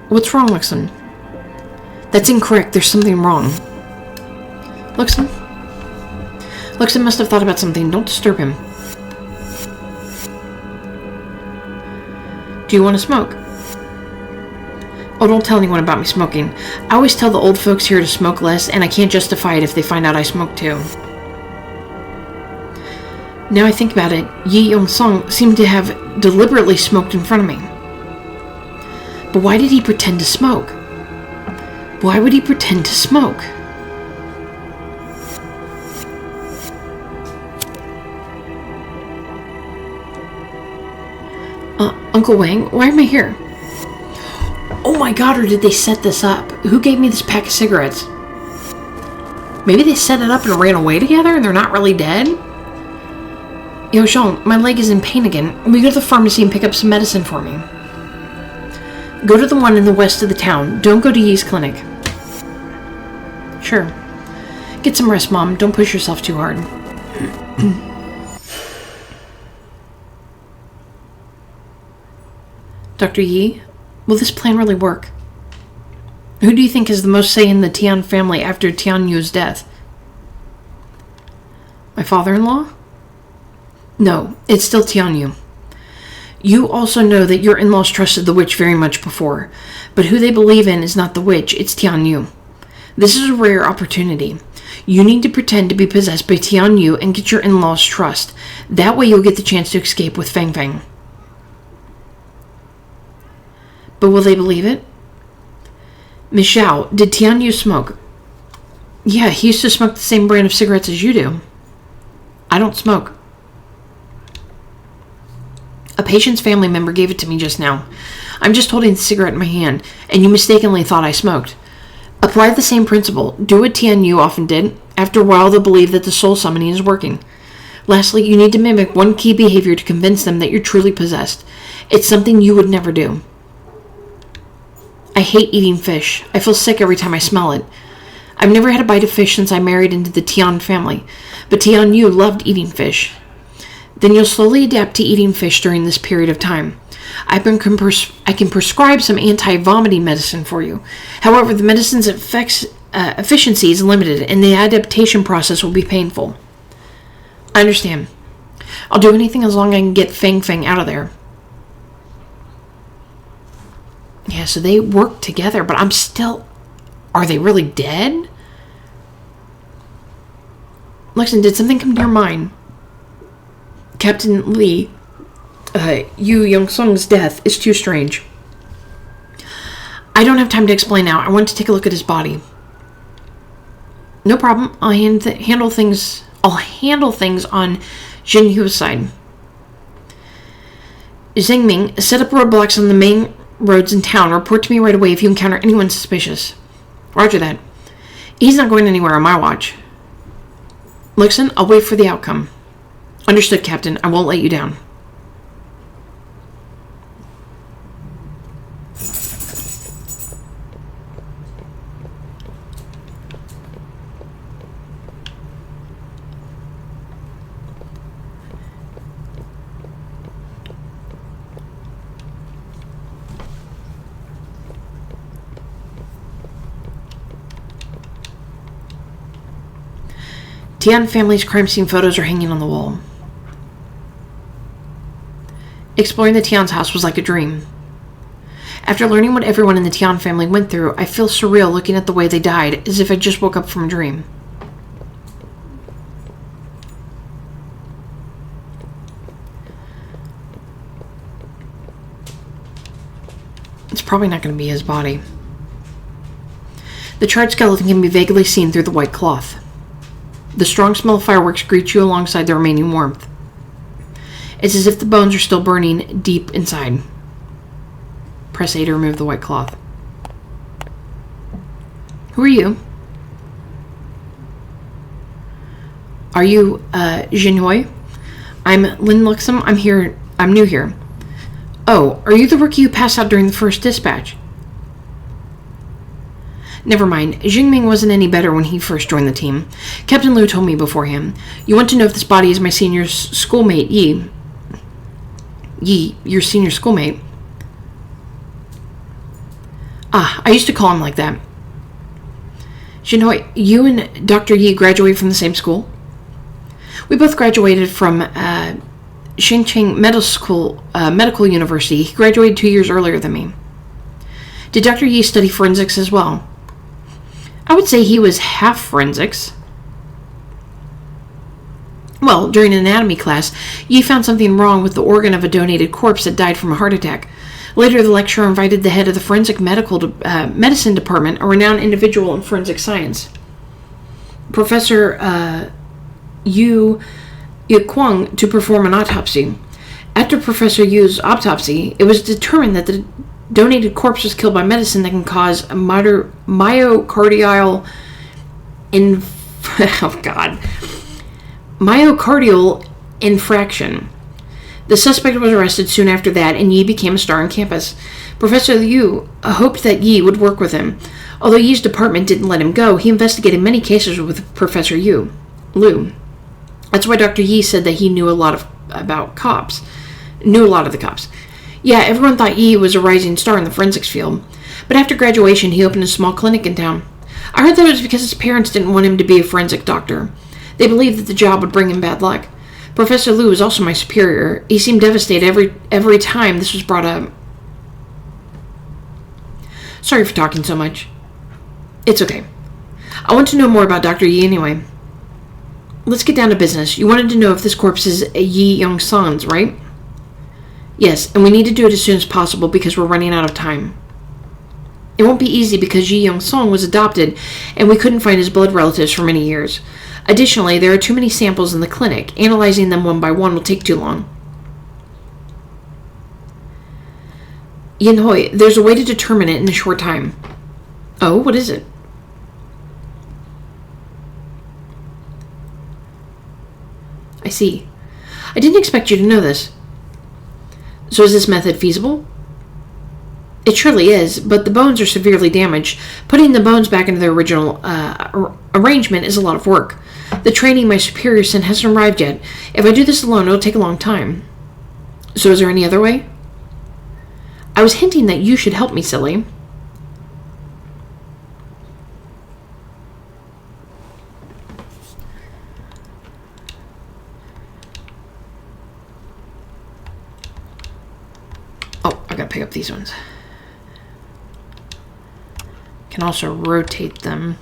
What's wrong, Luxon? That's incorrect. There's something wrong. Luxon must have thought about something. Don't disturb him. Do you want to smoke? Oh, don't tell anyone about me smoking. I always tell the old folks here to smoke less, and I can't justify it if they find out I smoke too. Now I think about it, Yi Young-sung seemed to have deliberately smoked in front of me. But why did he pretend to smoke? Why would he pretend to smoke? Uncle Wang, why am I here? Oh my god, or did they set this up? Who gave me this pack of cigarettes? Maybe they set it up and ran away together and they're not really dead? Yo, Jean, my leg is in pain again. Will you go to the pharmacy and pick up some medicine for me? Go to the one in the west of the town. Don't go to Yi's clinic. Sure. Get some rest, Mom. Don't push yourself too hard. Dr. Yi, will this plan really work? Who do you think has the most say in the Tian family after Tian Yu's death? My father-in-law? No, it's still Tian Yu. You also know that your in-laws trusted the witch very much before, but who they believe in is not the witch, it's Tian Yu. This is a rare opportunity. You need to pretend to be possessed by Tian Yu and get your in-laws' trust. That way you'll get the chance to escape with Fang Fang. But will they believe it? Miss Zhao, did Tian Yu smoke? Yeah, he used to smoke the same brand of cigarettes as you do. I don't smoke. A patient's family member gave it to me just now. I'm just holding the cigarette in my hand, and you mistakenly thought I smoked. Apply the same principle. Do what Tian Yu often did. After a while, they'll believe that the soul summoning is working. Lastly, you need to mimic one key behavior to convince them that you're truly possessed. It's something you would never do. I hate eating fish. I feel sick every time I smell it. I've never had a bite of fish since I married into the Tian family, but Tian Yu loved eating fish. Then you'll slowly adapt to eating fish during this period of time. I can prescribe some anti-vomiting medicine for you. However, the medicine's efficiency is limited, and the adaptation process will be painful. I understand. I'll do anything as long as I can get Fang Fang out of there. Yeah, so they work together, but I'm still... Are they really dead? Lexington, did something come to your mind? Captain Lee, Yu Young-sung's death is too strange. I don't have time to explain now. I want to take a look at his body. No problem. I'll handle things on Jin Hu's side. Zhengming, set up roadblocks on the main roads in town. Report to me right away if you encounter anyone suspicious. Roger that. He's not going anywhere on my watch. Listen, I'll wait for the outcome. Understood, Captain. I won't let you down. Tian family's crime scene photos are hanging on the wall. Exploring the Tian's house was like a dream. After learning what everyone in the Tian family went through, I feel surreal looking at the way they died, as if I just woke up from a dream. It's probably not going to be his body. The charred skeleton can be vaguely seen through the white cloth. The strong smell of fireworks greets you alongside the remaining warmth. It's as if the bones are still burning deep inside. Press A to remove the white cloth. Who are you? Are you, Jinhui? I'm Lin Luxem. I'm new here. Oh, are you the rookie who passed out during the first dispatch? Never mind. Jingming wasn't any better when he first joined the team. Captain Liu told me beforehand. You want to know if this body is my senior schoolmate, Yi. Yi, your senior schoolmate? Ah, I used to call him like that. Jinhui, you and Dr. Yi graduated from the same school? We both graduated from Shingqing Medical University. He graduated 2 years earlier than me. Did Dr. Yi study forensics as well? I would say he was half forensics. Well, during an anatomy class, Yi found something wrong with the organ of a donated corpse that died from a heart attack. Later, the lecturer invited the head of the forensic medicine department, a renowned individual in forensic science, Professor Yu Kwang, to perform an autopsy. After Professor Yu's autopsy, it was determined that the donated corpse was killed by medicine that can cause a myocardial myocardial infraction. The suspect was arrested soon after that, and Yi became a star on campus. Professor Liu hoped that Yi would work with him. Although Yi's department didn't let him go, he investigated many cases with Professor Liu. That's why Dr. Yi said that he knew a lot of the cops. Yeah, everyone thought Yi was a rising star in the forensics field. But after graduation, he opened a small clinic in town. I heard that it was because his parents didn't want him to be a forensic doctor. They believed that the job would bring him bad luck. Professor Liu was also my superior. He seemed devastated every time this was brought up. Sorry for talking so much. It's okay. I want to know more about Dr. Yi anyway. Let's get down to business. You wanted to know if this corpse is Yi Young-san's, right? Yes, and we need to do it as soon as possible because we're running out of time. It won't be easy because Yi Young-san was adopted and we couldn't find his blood relatives for many years. Additionally, there are too many samples in the clinic. Analyzing them one by one will take too long. Yinhui, there's a way to determine it in a short time. Oh, what is it? I see. I didn't expect you to know this. So is this method feasible? It surely is, but the bones are severely damaged. Putting the bones back into their original arrangement is a lot of work. The training my superior sent hasn't arrived yet. If I do this alone, it'll take a long time. So is there any other way? I was hinting that you should help me, silly. Oh, I gotta pick up these ones. Can also rotate them.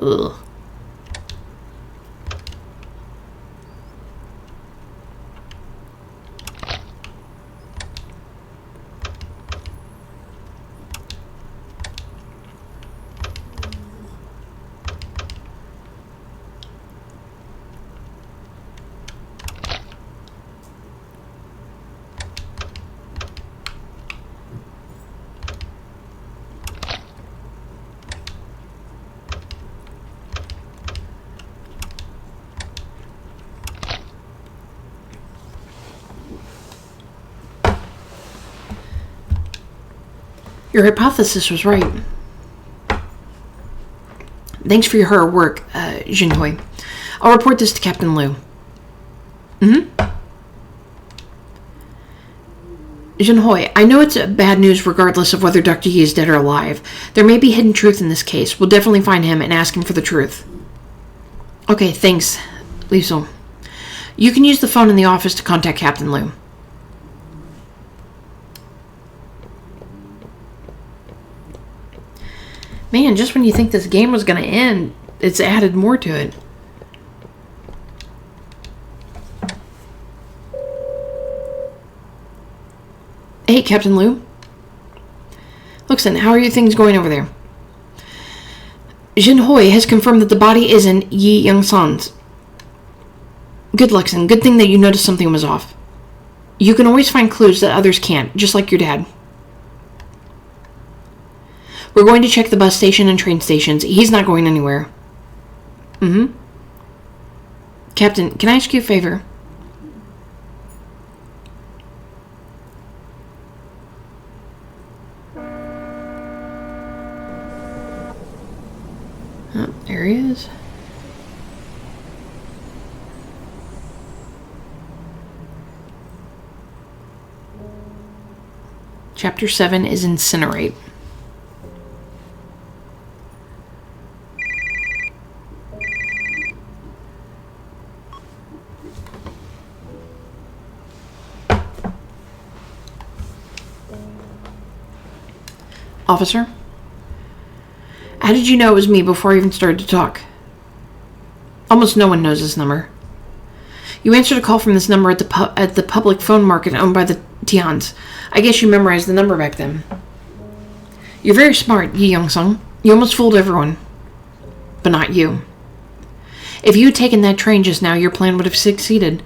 Ugh. Your hypothesis was right. Thanks for your hard work, Jinhui. I'll report this to Captain Liu. Jinhui, I know it's bad news regardless of whether Dr. Yi is dead or alive. There may be hidden truth in this case. We'll definitely find him and ask him for the truth. Okay, thanks, Liu Song. You can use the phone in the office to contact Captain Liu. Man, just when you think this game was going to end, it's added more to it. Hey, Captain Liu. Luxon, how are your things going over there? Jinhui has confirmed that the body isn't Yi Young-san's. Good, Luxon. Good thing that you noticed something was off. You can always find clues that others can't, just like your dad. We're going to check the bus station and train stations. He's not going anywhere. Captain, can I ask you a favor? Oh, there he is. Chapter 7 is Incinerate. Officer? How did you know it was me before I even started to talk? Almost no one knows this number. You answered a call from this number at the public phone market owned by the Tians. I guess you memorized the number back then. You're very smart, Yi Young-sung. You almost fooled everyone. But not you. If you had taken that train just now, your plan would have succeeded.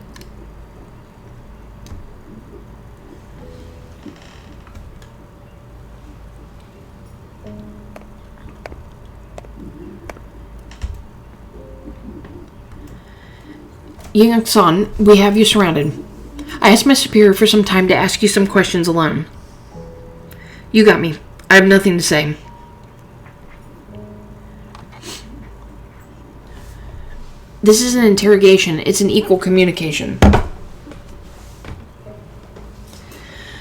Young-san, we have you surrounded. I asked my superior for some time to ask you some questions alone. You got me. I have nothing to say. This is an interrogation. It's an equal communication.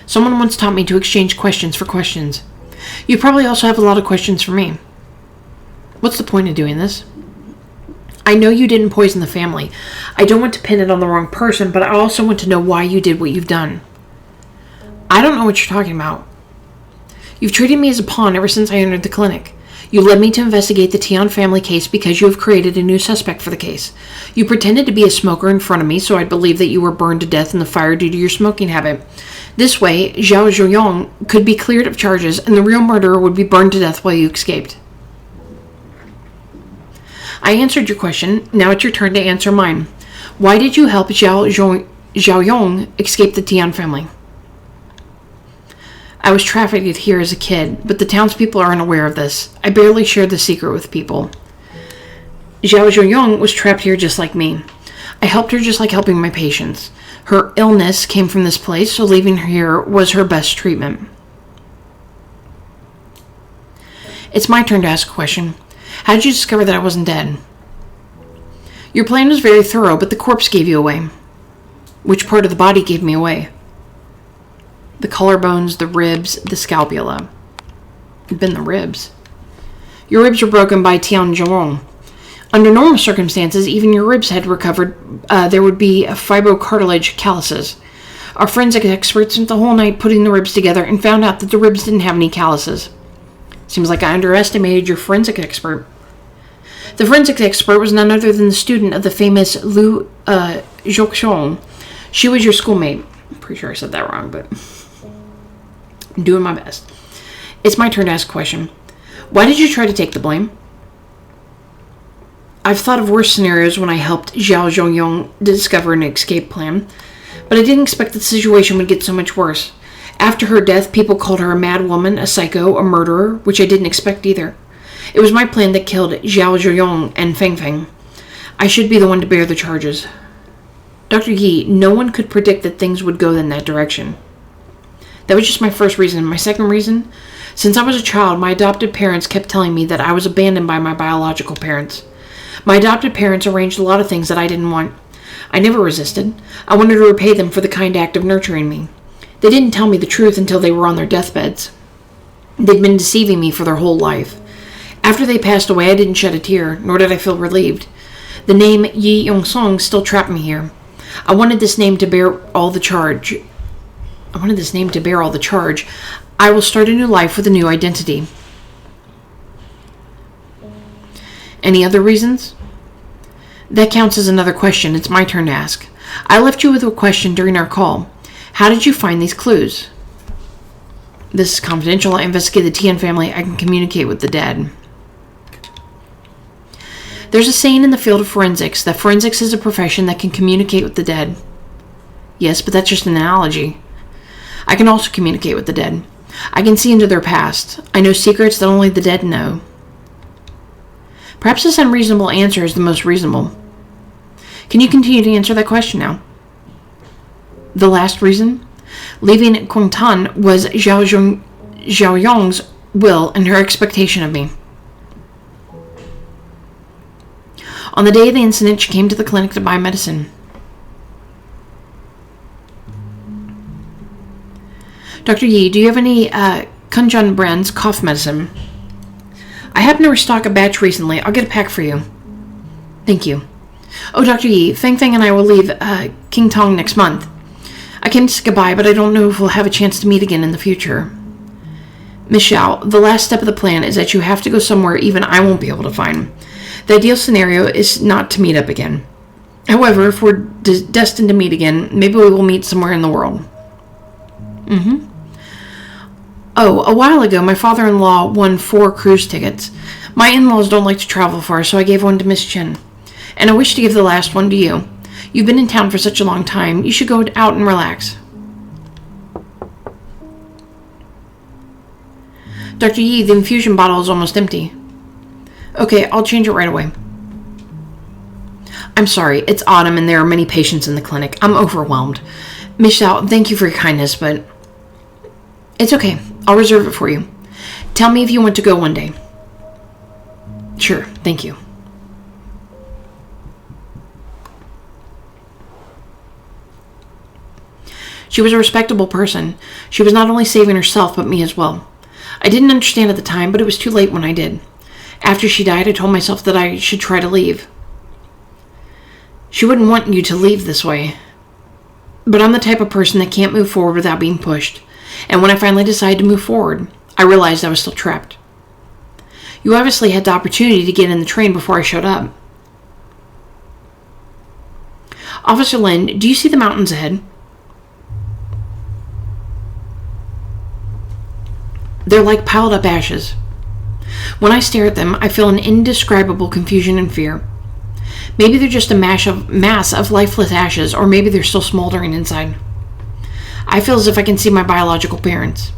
Someone once taught me to exchange questions for questions. You probably also have a lot of questions for me. What's the point of doing this? I know you didn't poison the family. I don't want to pin it on the wrong person, but I also want to know why you did what you've done. I don't know what you're talking about. You've treated me as a pawn ever since I entered the clinic. You led me to investigate the Tian family case because you have created a new suspect for the case. You pretended to be a smoker in front of me so I'd believe that you were burned to death in the fire due to your smoking habit. This way, Zhao Zhuoyong could be cleared of charges and the real murderer would be burned to death while you escaped. I answered your question. Now it's your turn to answer mine. Why did you help Zhaoyong escape the Tian family? I was trafficked here as a kid, but the townspeople are unaware of this. I barely shared the secret with people. Zhao Zhuoyong was trapped here just like me. I helped her just like helping my patients. Her illness came from this place, so leaving her here was her best treatment. It's my turn to ask a question. How did you discover that I wasn't dead? Your plan was very thorough, but the corpse gave you away. Which part of the body gave me away? The collarbones, the ribs, the scapula. It'd been the ribs. Your ribs were broken by Tian Zhuang. Under normal circumstances, even your ribs had recovered. There would be fibrocartilage calluses. Our forensic experts spent the whole night putting the ribs together and found out that the ribs didn't have any calluses. Seems like I underestimated your forensic expert. The forensic expert was none other than the student of the famous Liu Zhoxiong. She was your schoolmate. I'm pretty sure I said that wrong, but I'm doing my best. It's my turn to ask a question. Why did you try to take the blame? I've thought of worse scenarios when I helped Zhao Zhuoyong discover an escape plan, but I didn't expect the situation would get so much worse. After her death, people called her a mad woman, a psycho, a murderer, which I didn't expect either. It was my plan that killed Zhao Zhuoyong and Feng Feng. I should be the one to bear the charges. Dr. Yi, no one could predict that things would go in that direction. That was just my first reason. My second reason? Since I was a child, my adopted parents kept telling me that I was abandoned by my biological parents. My adopted parents arranged a lot of things that I didn't want. I never resisted. I wanted to repay them for the kind act of nurturing me. They didn't tell me the truth until they were on their deathbeds. They'd been deceiving me for their whole life. After they passed away, I didn't shed a tear, nor did I feel relieved. The name Yi Yong-sung still trapped me here. I wanted this name to bear all the charge. I will start a new life with a new identity. Any other reasons? That counts as another question. It's my turn to ask. I left you with a question during our call. How did you find these clues? This is confidential. I investigated the Tian family. I can communicate with the dead. There's a saying in the field of forensics that forensics is a profession that can communicate with the dead. Yes, but that's just an analogy. I can also communicate with the dead. I can see into their past. I know secrets that only the dead know. Perhaps this unreasonable answer is the most reasonable. Can you continue to answer that question now? The last reason? Leaving Guangtan was Zhao Yong's will and her expectation of me. On the day of the incident, she came to the clinic to buy medicine. Dr. Yi, do you have any Kunjun brand's cough medicine? I happened to restock a batch recently. I'll get a pack for you. Thank you. Oh, Dr. Yi, Feng Feng and I will leave King Tong next month. I came to say goodbye, but I don't know if we'll have a chance to meet again in the future. Miss Xiao, the last step of the plan is that you have to go somewhere even I won't be able to find. The ideal scenario is not to meet up again. However, if we're destined to meet again, maybe we will meet somewhere in the world. Oh, a while ago, my father-in-law won 4 cruise tickets. My in-laws don't like to travel far, so I gave one to Miss Chen. And I wish to give the last one to you. You've been in town for such a long time. You should go out and relax. Dr. Yi, the infusion bottle is almost empty. Okay, I'll change it right away. I'm sorry, it's autumn and there are many patients in the clinic. I'm overwhelmed. Miss Xiao, thank you for your kindness, but it's okay. I'll reserve it for you. Tell me if you want to go one day. Sure, thank you. She was a respectable person. She was not only saving herself, but me as well. I didn't understand at the time, but it was too late when I did. After she died, I told myself that I should try to leave. She wouldn't want you to leave this way. But I'm the type of person that can't move forward without being pushed. And when I finally decided to move forward, I realized I was still trapped. You obviously had the opportunity to get in the train before I showed up. Officer Lin, do you see the mountains ahead? They're like piled up ashes. When I stare at them, I feel an indescribable confusion and fear. Maybe they're just a mass of lifeless ashes, or maybe they're still smoldering inside. I feel as if I can see my biological parents.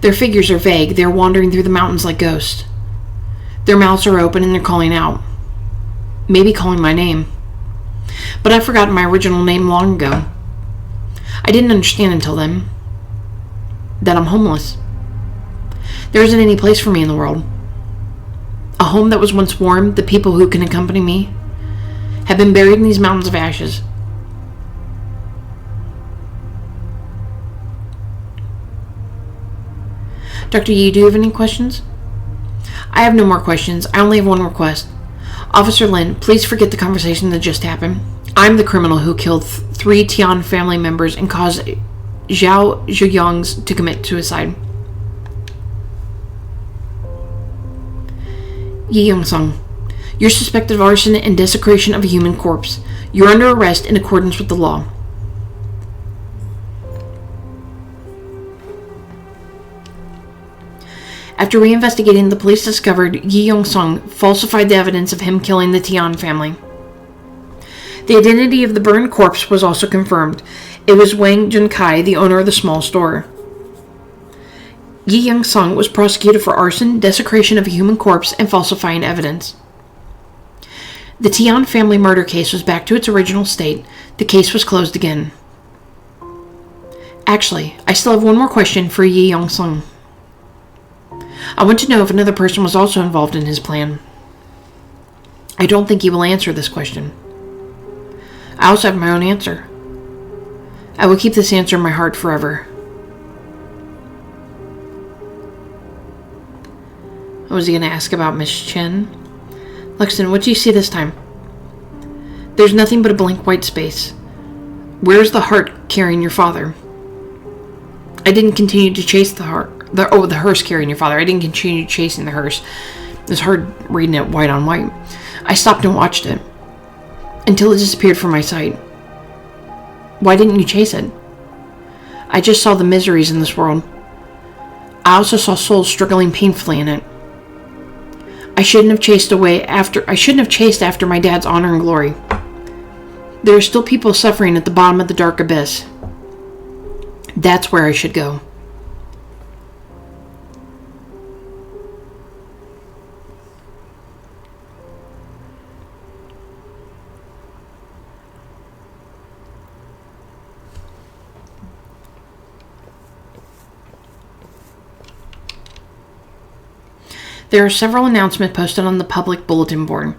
Their figures are vague. They're wandering through the mountains like ghosts. Their mouths are open and they're calling out. Maybe calling my name. But I've forgotten my original name long ago. I didn't understand until then that I'm homeless. There isn't any place for me in the world. A home that was once warm, the people who can accompany me, have been buried in these mountains of ashes. Dr. Yi, do you have any questions? I have no more questions. I only have one request. Officer Lin, please forget the conversation that just happened. I'm the criminal who killed 3 Tian family members and caused Zhao Zhuyongs to commit suicide. Yi Young-sung, you're suspected of arson and desecration of a human corpse. You're under arrest in accordance with the law. After reinvestigating, the police discovered Yi Young-sung falsified the evidence of him killing the Tian family. The identity of the burned corpse was also confirmed. It was Wang Junkai, the owner of the small store. Yi Young-sung was prosecuted for arson, desecration of a human corpse, and falsifying evidence. The Tian family murder case was back to its original state. The case was closed again. Actually, I still have one more question for Yi Young-sung. I want to know if another person was also involved in his plan. I don't think he will answer this question. I also have my own answer. I will keep this answer in my heart forever. What was he going to ask about Miss Chen? Lexington, what do you see this time? There's nothing but a blank white space. Where's the heart carrying your father? I didn't continue to chase the heart. The hearse carrying your father. I didn't continue chasing the hearse. It was hard reading it white on white. I stopped and watched it until it disappeared from my sight. Why didn't you chase it? I just saw the miseries in this world. I also saw souls struggling painfully in it. I shouldn't have chased after my dad's honor and glory. There are still people suffering at the bottom of the dark abyss. That's where I should go. There are several announcements posted on the public bulletin board.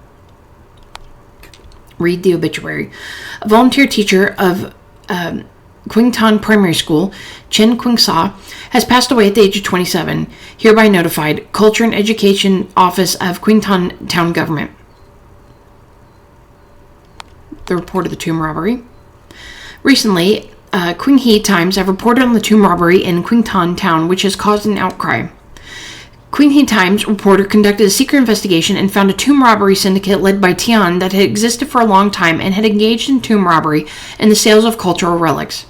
Read the obituary. A volunteer teacher of Qingtan Primary School, Chen Qingsa, has passed away at the age of 27, hereby notified. Culture and Education Office of Qingtan Town Government. The report of the tomb robbery. Recently, Qinghe Times have reported on the tomb robbery in Qingtan Town, which has caused an outcry. Qinghe Times reporter conducted a secret investigation and found a tomb robbery syndicate led by Tian that had existed for a long time and had engaged in tomb robbery and the sales of cultural relics.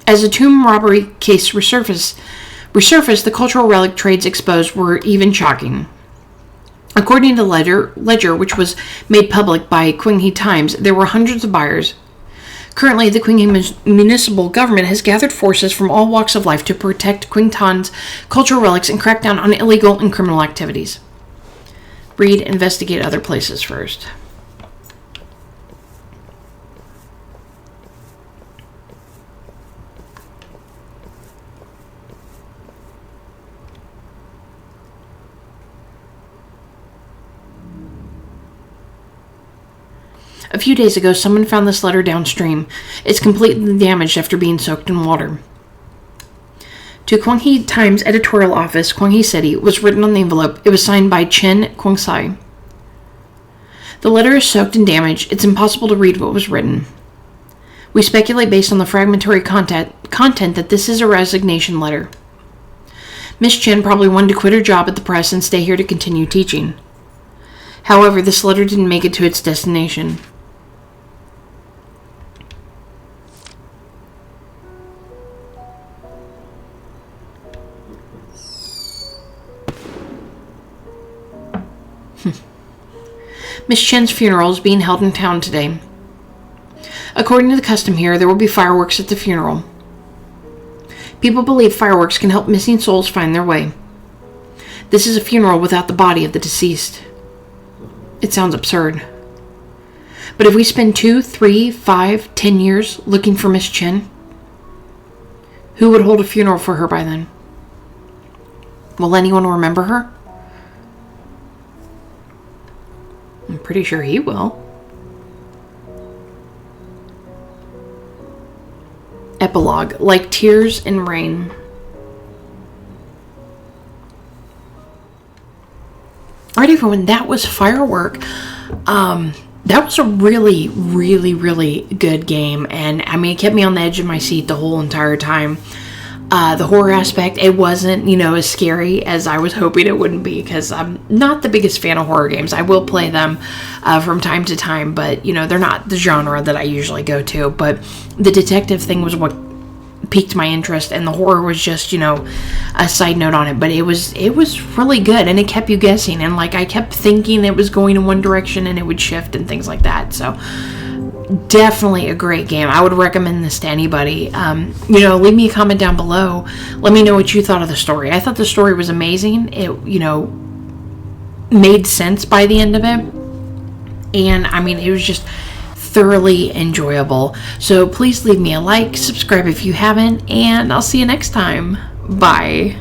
As the tomb robbery case resurfaced, the cultural relic trades exposed were even shocking. According to the ledger, which was made public by Qinghe Times, there were hundreds of buyers. Currently, the Qinghe municipal government has gathered forces from all walks of life to protect Qingtan's cultural relics and crack down on illegal and criminal activities. Read, investigate other places first. A few days ago, someone found this letter downstream. It's completely damaged after being soaked in water. To Qinghe Times editorial office, Qinghe City, was written on the envelope. It was signed by Chen Qingsa. The letter is soaked and damaged. It's impossible to read what was written. We speculate based on the fragmentary content that this is a resignation letter. Miss Chen probably wanted to quit her job at the press and stay here to continue teaching. However, this letter didn't make it to its destination. Miss Chen's funeral is being held in town today. According to the custom here, there will be fireworks at the funeral. People believe fireworks can help missing souls find their way. This is a funeral without the body of the deceased. It sounds absurd. But if we spend 2, 3, 5, 10 years looking for Miss Chen, who would hold a funeral for her by then? Will anyone remember her? I'm pretty sure he will. Epilogue, like tears in rain. Alright, everyone, that was Firework. That was a really, really, really good game, and I mean, it kept me on the edge of my seat the whole entire time. The horror aspect, it wasn't, as scary as I was hoping it wouldn't be, because I'm not the biggest fan of horror games. I will play them from time to time, but, they're not the genre that I usually go to. But the detective thing was what piqued my interest, and the horror was just, a side note on it. But it was really good, and it kept you guessing, and, I kept thinking it was going in one direction, and it would shift and things like that, so definitely a great game. I would recommend this to anybody. Leave me a comment down below. Let me know what you thought of the story. I thought the story was amazing. It, made sense by the end of it. And, it was just thoroughly enjoyable. So please leave me a like, subscribe if you haven't, and I'll see you next time. Bye.